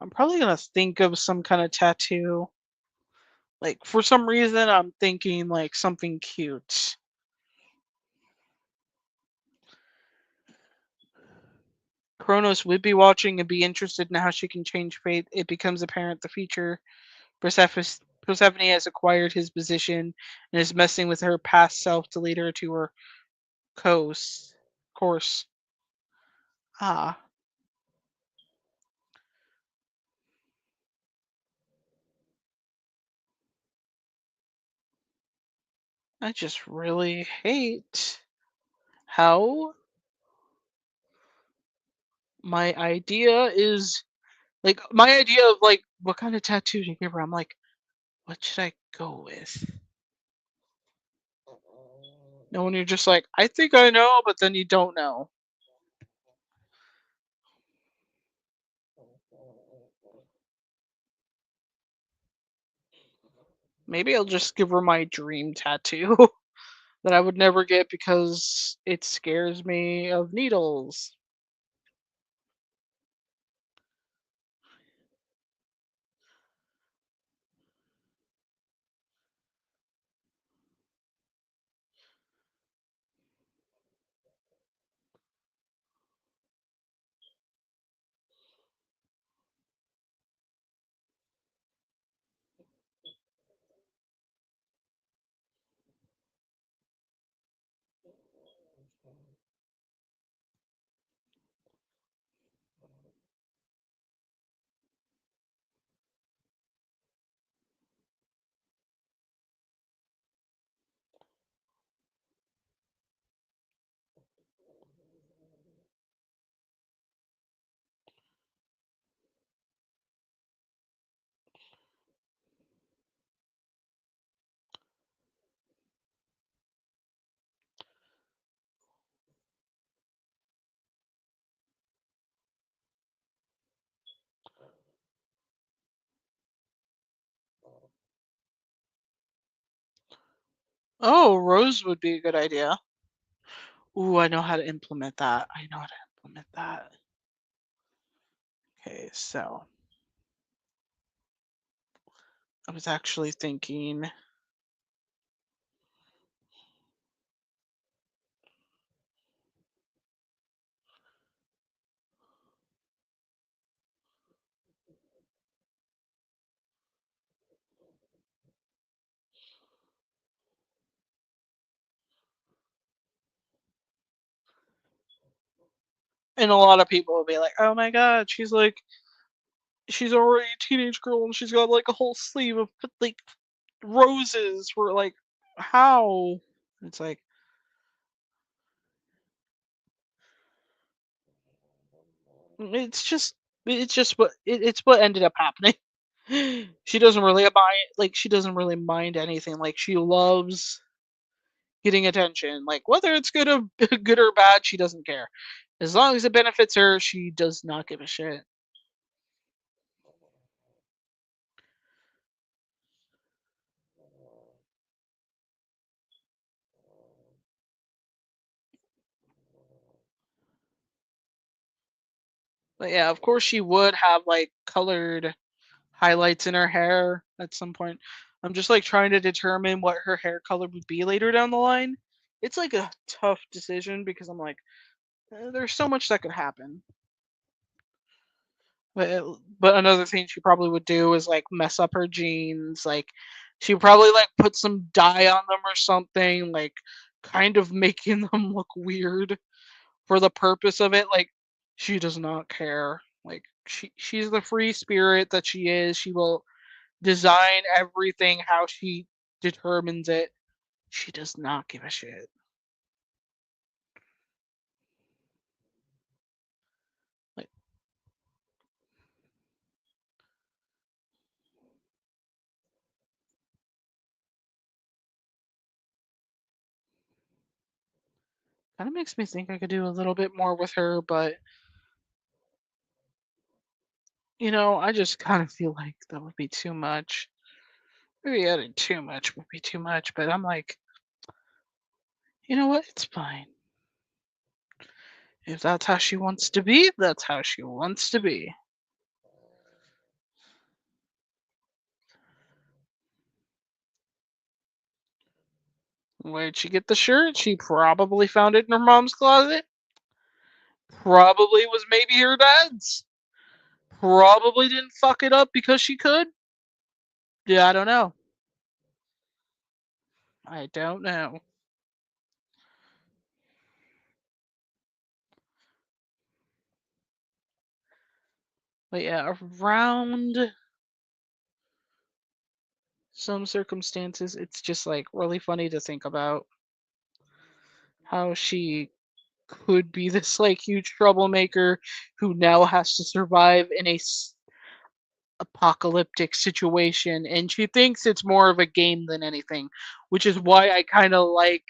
I'm probably gonna think of some kind of tattoo. Like, for some reason, I'm thinking like something cute. Kronos would be watching and be interested in how she can change fate. It becomes apparent the future Persephone has acquired his position and is messing with her past self to lead her to her course. Ah, I just really hate how my idea is like my idea of like what kind of tattoo to give her. I'm like, what should I go with? No, when you're just like, I think I know, but then you don't know. Maybe I'll just give her my dream tattoo that I would never get because it scares me of needles. Oh, rose would be a good idea. Ooh, I know how to implement that. I know how to implement that. Okay, so I was actually thinking, and a lot of people will be like, "Oh my god, she's already a teenage girl and she's got like a whole sleeve of like roses." We're like, "How?" It's like it's just it's what ended up happening. She doesn't really mind she doesn't really mind anything. Like she loves getting attention. Like whether it's good or good or bad, she doesn't care. As long as it benefits her, she does not give a shit. But yeah, of course she would have like colored highlights in her hair at some point. I'm just like trying to determine what her hair color would be later down the line. It's like a tough decision because I'm like, there's so much that could happen. But another thing she probably would do is like mess up her jeans. Like she would probably like put some dye on them or something, like kind of making them look weird for the purpose of it. Like she does not care. Like she's the free spirit that she is. She will design everything how she determines it. She does not give a shit. Like kind of makes me think I could do a little bit more with her, but I just kind of feel like that would be too much. Maybe adding too much would be too much, but I'm like, you know what? It's fine. If that's how she wants to be, that's how she wants to be. Where'd she get the shirt? She probably found it in her mom's closet. Probably was maybe her dad's. Probably didn't fuck it up because she could. Yeah, I don't know. I don't know. But yeah, around some circumstances, it's just like really funny to think about how she could be this like huge troublemaker who now has to survive in a apocalyptic situation, and she thinks it's more of a game than anything, which is why I kind of like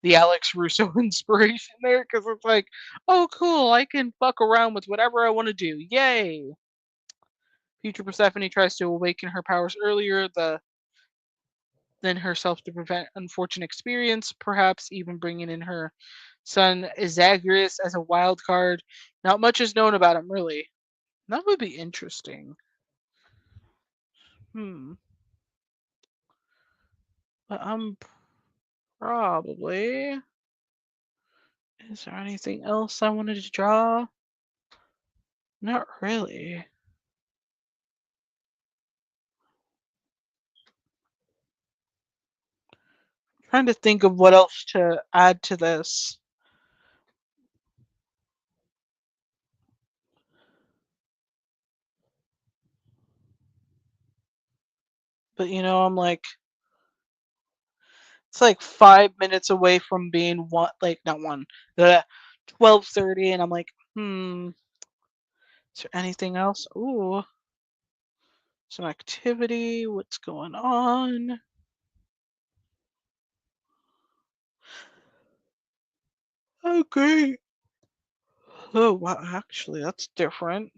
the Alex Russo inspiration there, because it's like, oh cool, I can fuck around with whatever I want to do, yay. Future Persephone tries to awaken her powers earlier than herself to prevent unfortunate experience, perhaps even bringing in her son Zagreus as a wild card. Not much is known about him, really. That would be interesting. Hmm. But I'm probably. Is there anything else I wanted to draw? Not really. Trying to think of what else to add to this. But I'm like, it's like 5 minutes away from being one, like not one, 12:30, and I'm like, is there anything else? Ooh, some activity. What's going on? Oh, great. Oh, wow. Actually, that's different.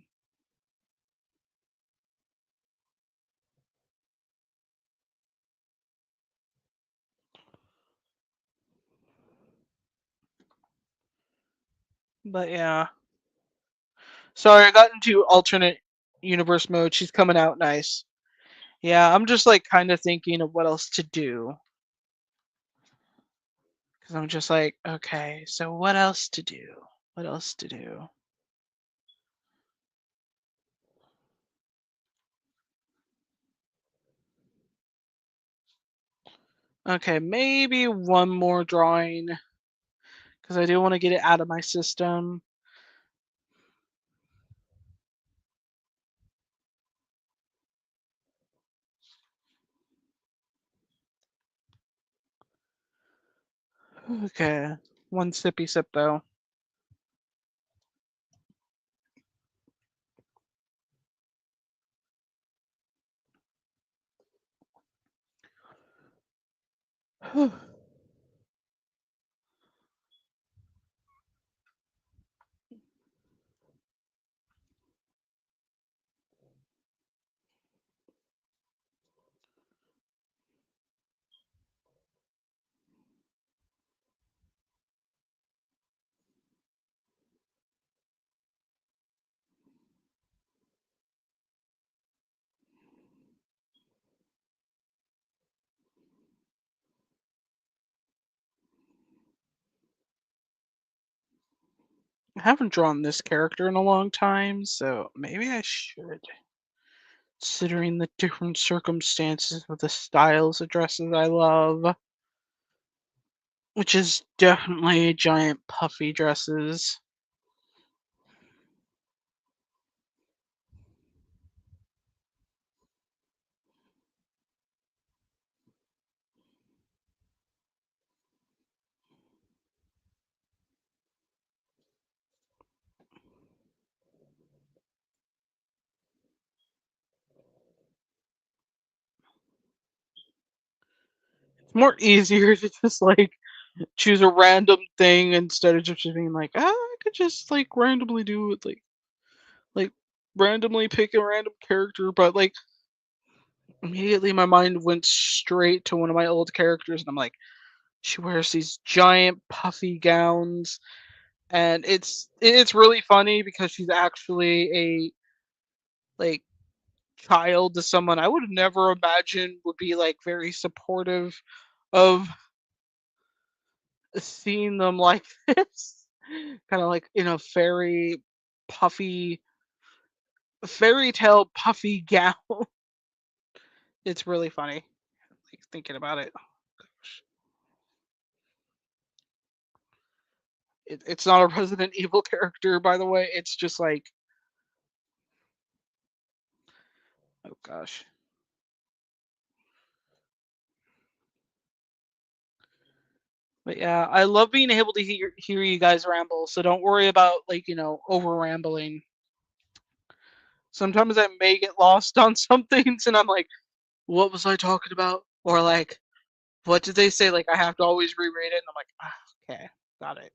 But yeah. Sorry, I got into alternate universe mode. She's coming out nice. Yeah, I'm just like kind of thinking of what else to do. Because I'm just like, okay, so what else to do? What else to do? Okay, maybe one more drawing. Because I do want to get it out of my system. Okay, one sippy sip though. I haven't drawn this character in a long time, so maybe I should. Considering the different circumstances with the styles of dresses I love, which is definitely giant puffy dresses. It's more easier to just like choose a random thing instead of just being like, I could just like randomly do it, like randomly pick a random character, but like immediately my mind went straight to one of my old characters, and I'm like, she wears these giant puffy gowns, and it's really funny because she's actually a like child to someone I would have never imagined would be like very supportive of seeing them like this, kind of like in a fairy puffy fairy tale puffy gown. It's really funny, like thinking about it. It's not a Resident Evil character, by the way. It's just like, oh gosh. But yeah, I love being able to hear you guys ramble. So don't worry about like over rambling. Sometimes I may get lost on some things, and I'm like, what was I talking about? Or like, what did they say? Like I have to always reread it, and I'm like, okay, got it.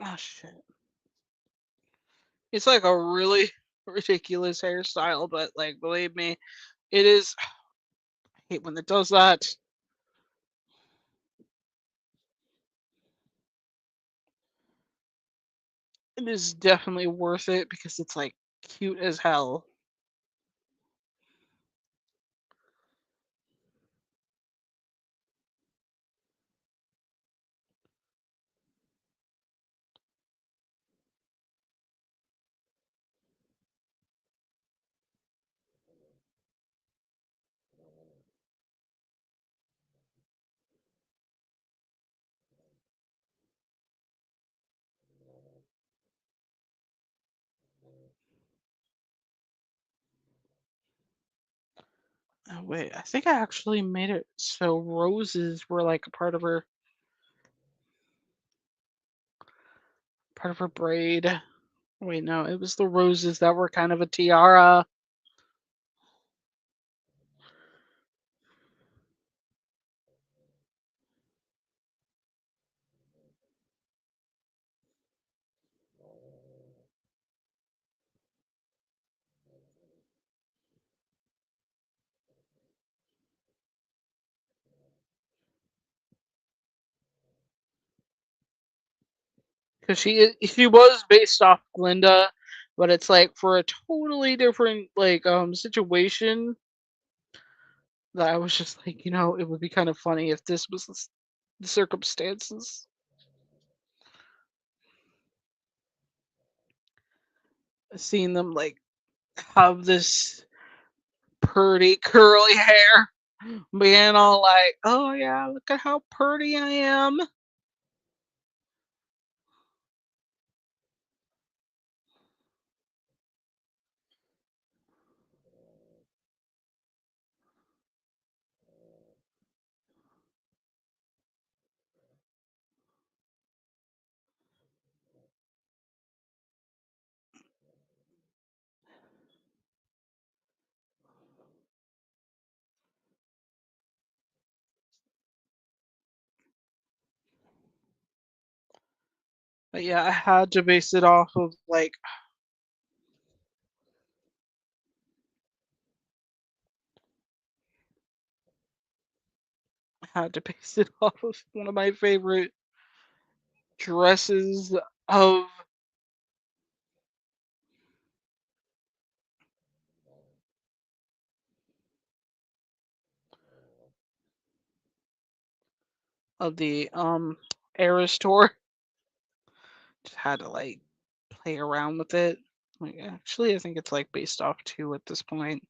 Oh shit. It's like a really ridiculous hairstyle, but like believe me, it is. I hate when it does that. It is definitely worth it because it's like cute as hell. Oh, wait, I think I actually made it so roses were like a part of her braid. Wait, no, it was the roses that were kind of a tiara. Because she was based off Glinda, but it's like for a totally different like situation that I was just like, it would be kind of funny if this was the circumstances. Seeing them like have this pretty curly hair, being all like, "Oh yeah, look at how pretty I am." But yeah, I had to base it off of like I had to base it off of one of my favorite dresses of the Eras tour. Just had to like play around with it. Like actually, I think it's like based off two at this point.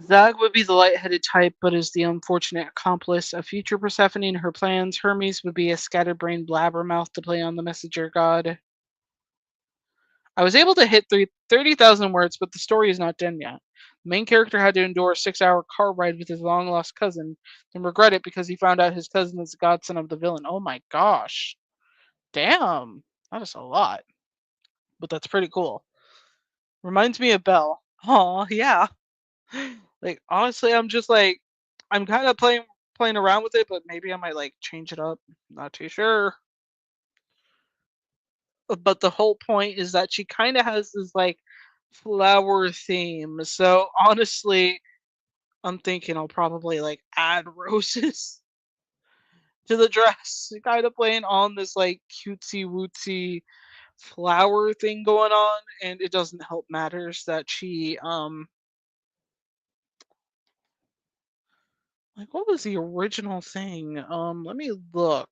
Zag would be the light-headed type, but is the unfortunate accomplice of future Persephone and her plans. Hermes would be a scatterbrained blabbermouth to play on the messenger god. I was able to hit 30,000 words, but the story is not done yet. The main character had to endure a 6-hour car ride with his long-lost cousin, and regret it because he found out his cousin is the godson of the villain. Oh my gosh. Damn. That is a lot. But that's pretty cool. Reminds me of Belle. Oh, yeah. Like honestly, I'm just like I'm kind of playing around with it, but maybe I might like change it up. Not too sure. but the whole point is that she kind of has this like flower theme. So honestly, I'm thinking I'll probably like add roses to the dress, kind of playing on this like cutesy wootsy flower thing going on, and it doesn't help matters that she like what was the original thing? Let me look.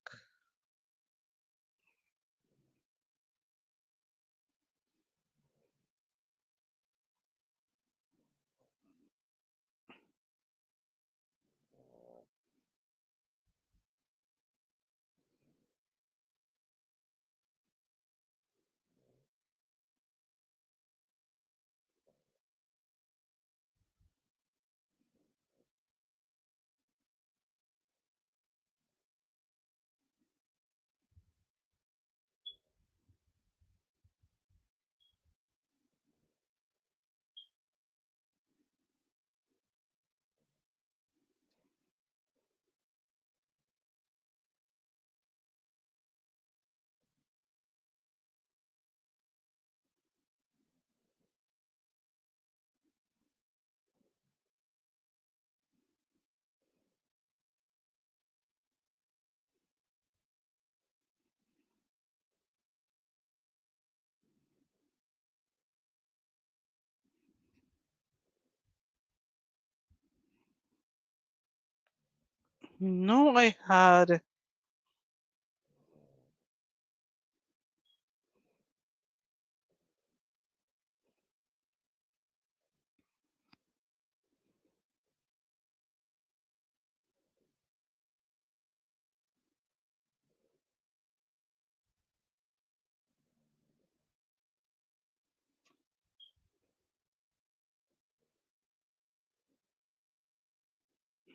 No, I had.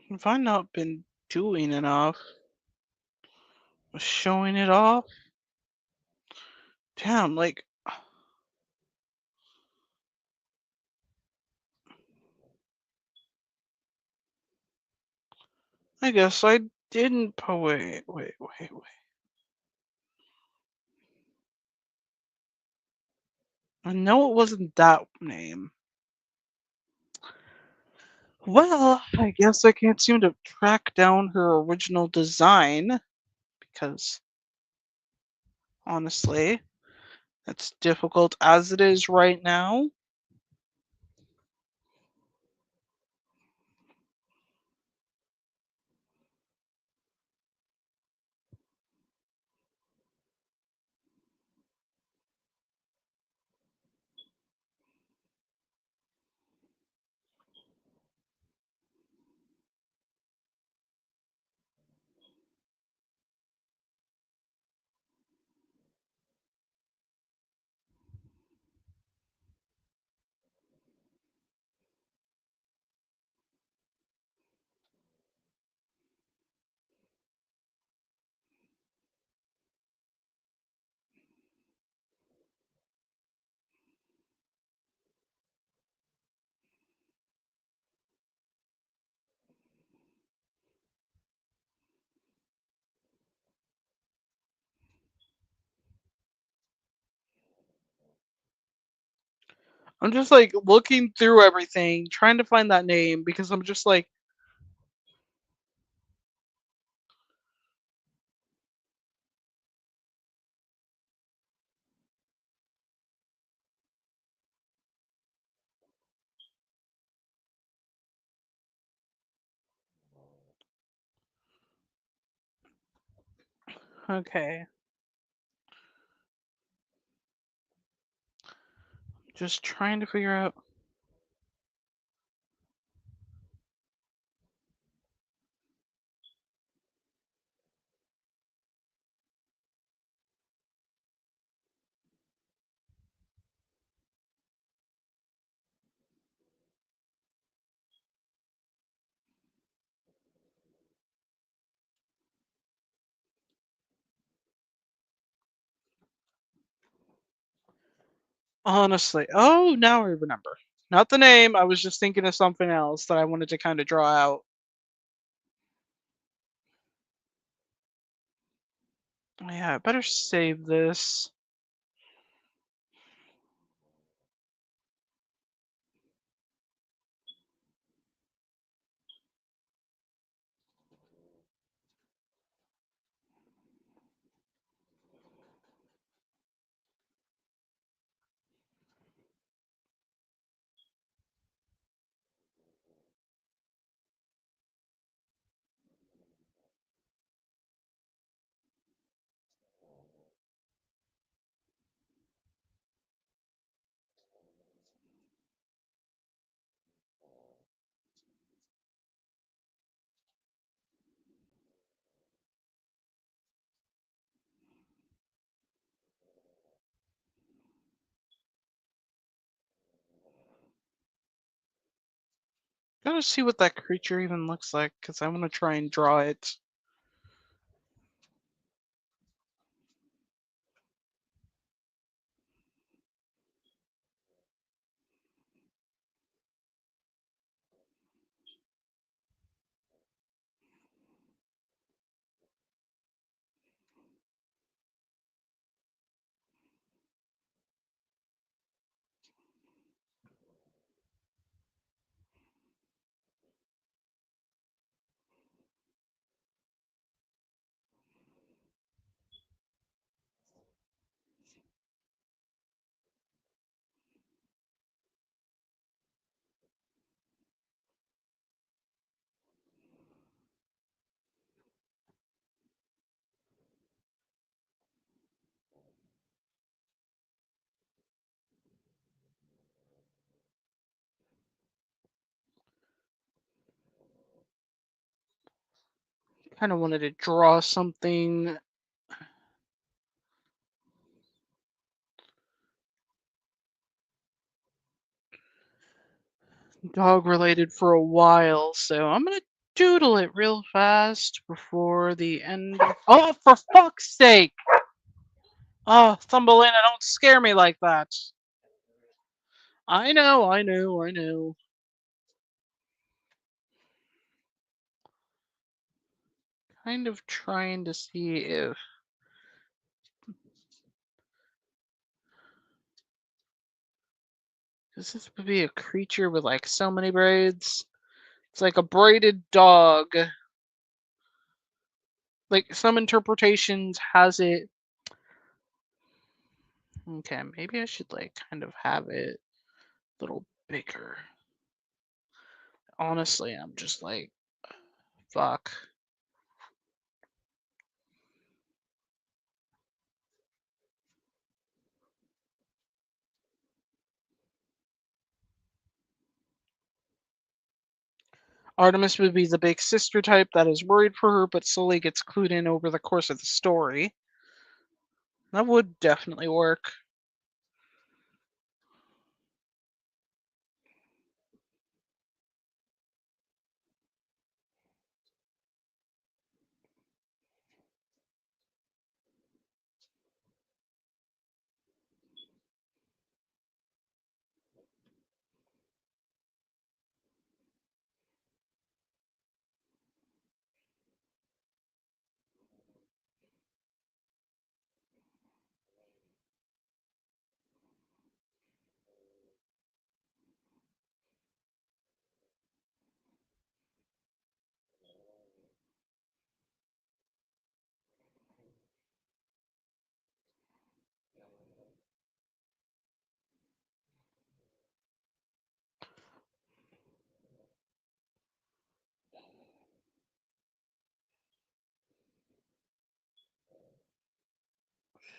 Have I not been doing enough? Showing it off? Damn, like I guess I didn't wait. I know it wasn't that name. Well, I guess I can't seem to track down her original design because honestly, that's difficult as it is right now. I'm just like looking through everything, trying to find that name because I'm just like, okay, just trying to figure out. Honestly, oh, now I remember. Not the name. I was just thinking of something else that I wanted to kind of draw out. Yeah, I better save this. Gotta see what that creature even looks like, because I want to try and draw it. Kind of wanted to draw something dog related for a while, so I'm gonna doodle it real fast before the end. Oh, for fuck's sake! Oh, Thumbelina, don't scare me like that. I know, I know, I know. Kind of trying to see if this would be a creature with like so many braids. It's like a braided dog. Like some interpretations has it. Okay, maybe I should like kind of have it a little bigger. Honestly, I'm just like, fuck. Artemis would be the big sister type that is worried for her, but slowly gets clued in over the course of the story. That would definitely work.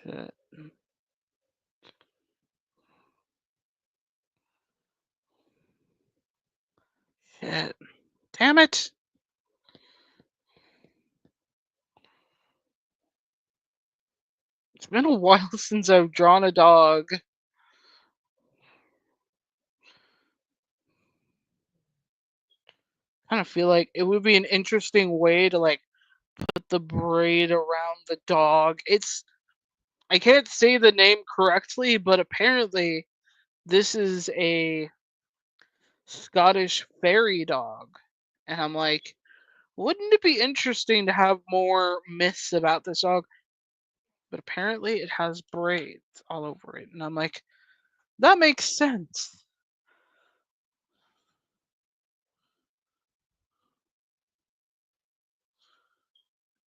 Shit. Shit. Damn it! It's been a while since I've drawn a dog. Kind of feel like it would be an interesting way to like put the braid around the dog. I can't say the name correctly, but apparently this is a Scottish fairy dog. And I'm like, wouldn't it be interesting to have more myths about this dog? But apparently it has braids all over it. And I'm like, that makes sense.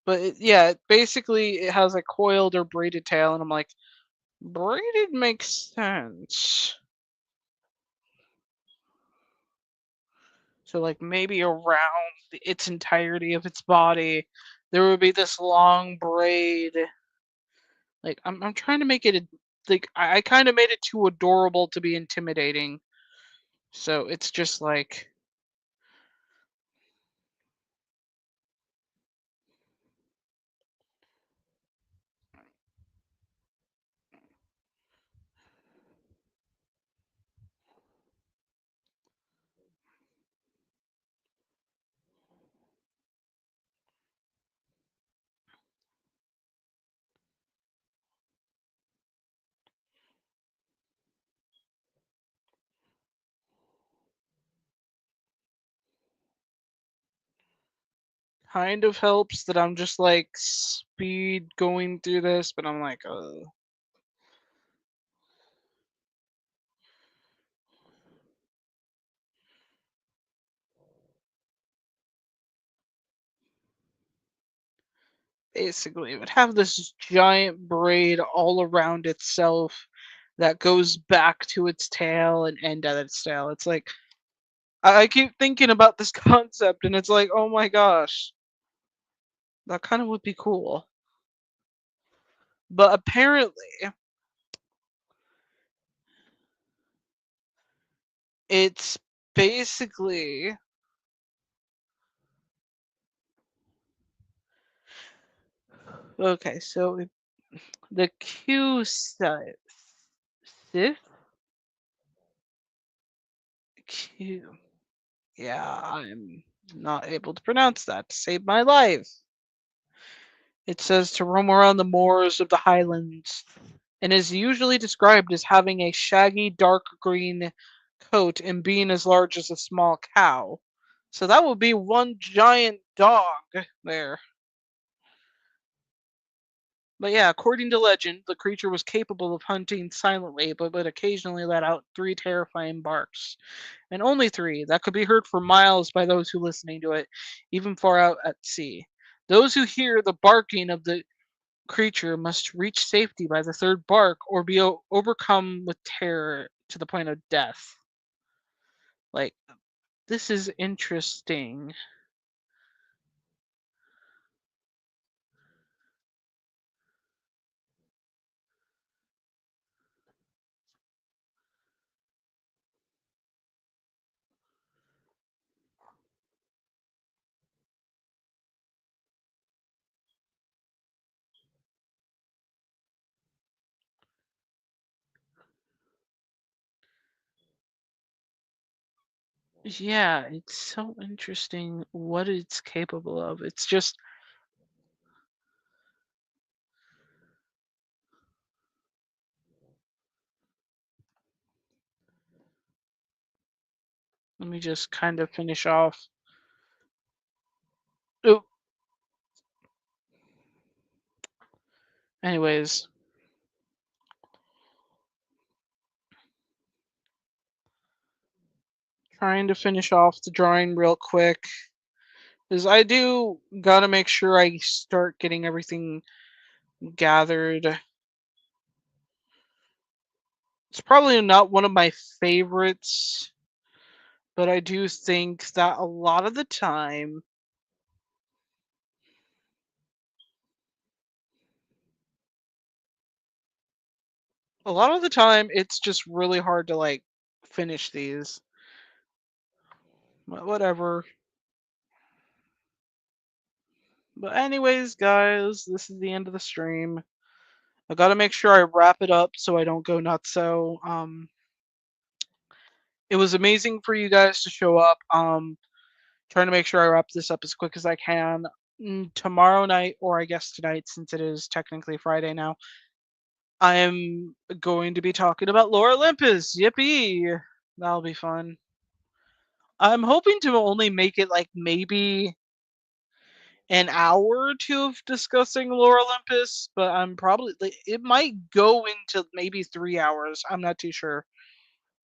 But yeah, basically it has a coiled or braided tail. And I'm like, braided makes sense. So like maybe around its entirety of its body, there would be this long braid. Like I'm trying to make it like I kind of made it too adorable to be intimidating. So it's just like kind of helps that I'm just like speed going through this, but I'm like, basically, it would have this giant braid all around itself that goes back to its tail and end at its tail. It's like I keep thinking about this concept, and it's like, oh my gosh, that kind of would be cool. But apparently, it's basically okay. So the Q sith Q. Yeah, I'm not able to pronounce that to save my life. It says to roam around the moors of the highlands, and is usually described as having a shaggy dark green coat and being as large as a small cow. So that would be one giant dog there. But yeah, according to legend, the creature was capable of hunting silently, but would occasionally let out 3 terrifying barks. And only 3 that could be heard for miles by those who listening to it, even far out at sea. Those who hear the barking of the creature must reach safety by the 3rd bark or be overcome with terror to the point of death. Like, this is interesting. Yeah, it's so interesting what it's capable of. It's just, let me just kind of finish off. Oh, anyways, trying to finish off the drawing real quick. Is I do gotta make sure I start getting everything gathered. It's probably not one of my favorites, but I do think that a lot of the time it's just really hard to like finish these. But whatever. But anyways, guys, this is the end of the stream. I gotta make sure I wrap it up so I don't go nuts. So it was amazing for you guys to show up. Trying to make sure I wrap this up as quick as I can. Tomorrow night, or I guess tonight, since it is technically Friday now, I am going to be talking about Lore Olympus. Yippee! That'll be fun. I'm hoping to only make it like maybe an hour or two of discussing Lore Olympus, but I'm probably it might go into maybe 3 hours. I'm not too sure.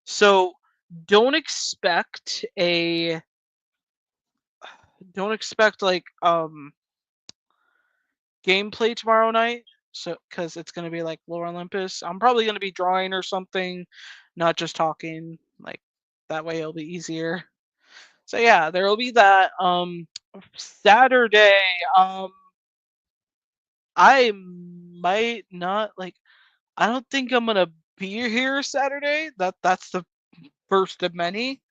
So don't expect a don't expect like gameplay tomorrow night. So because it's gonna be like Lore Olympus, I'm probably gonna be drawing or something, not just talking. Like that way it'll be easier. So yeah, there will be that. Saturday, I might not like. I don't think I'm gonna be here Saturday. That's the first of many.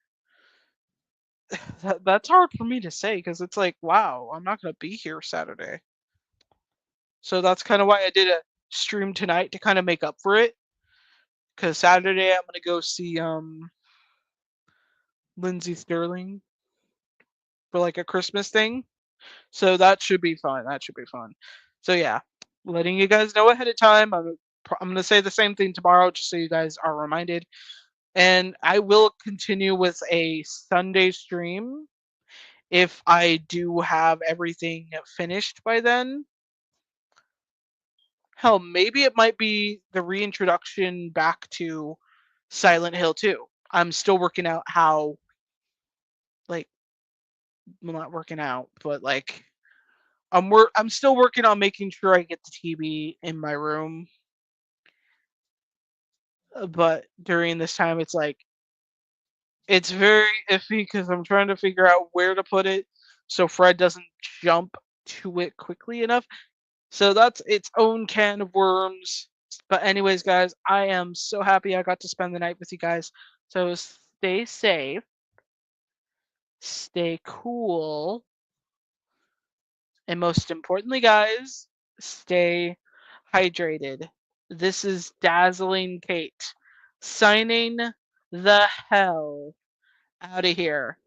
That's hard for me to say because it's like, wow, I'm not gonna be here Saturday. So that's kind of why I did a stream tonight to kind of make up for it. Because Saturday I'm gonna go see Lindsey Sterling for like a Christmas thing. So that should be fun. That should be fun. So yeah, letting you guys know ahead of time. I'm gonna say the same thing tomorrow, just so you guys are reminded. And I will continue with a Sunday stream if I do have everything finished by then. Hell, maybe it might be the reintroduction back to Silent Hill 2. I'm still working out how, like, well, not working out, but like, I'm still working on making sure I get the TV in my room. But during this time, it's like, it's very iffy because I'm trying to figure out where to put it so Fred doesn't jump to it quickly enough. So that's its own can of worms. But anyways, guys, I am so happy I got to spend the night with you guys. So stay safe, stay cool, and most importantly, guys, stay hydrated. This is Dazzling Kate signing the hell out of here.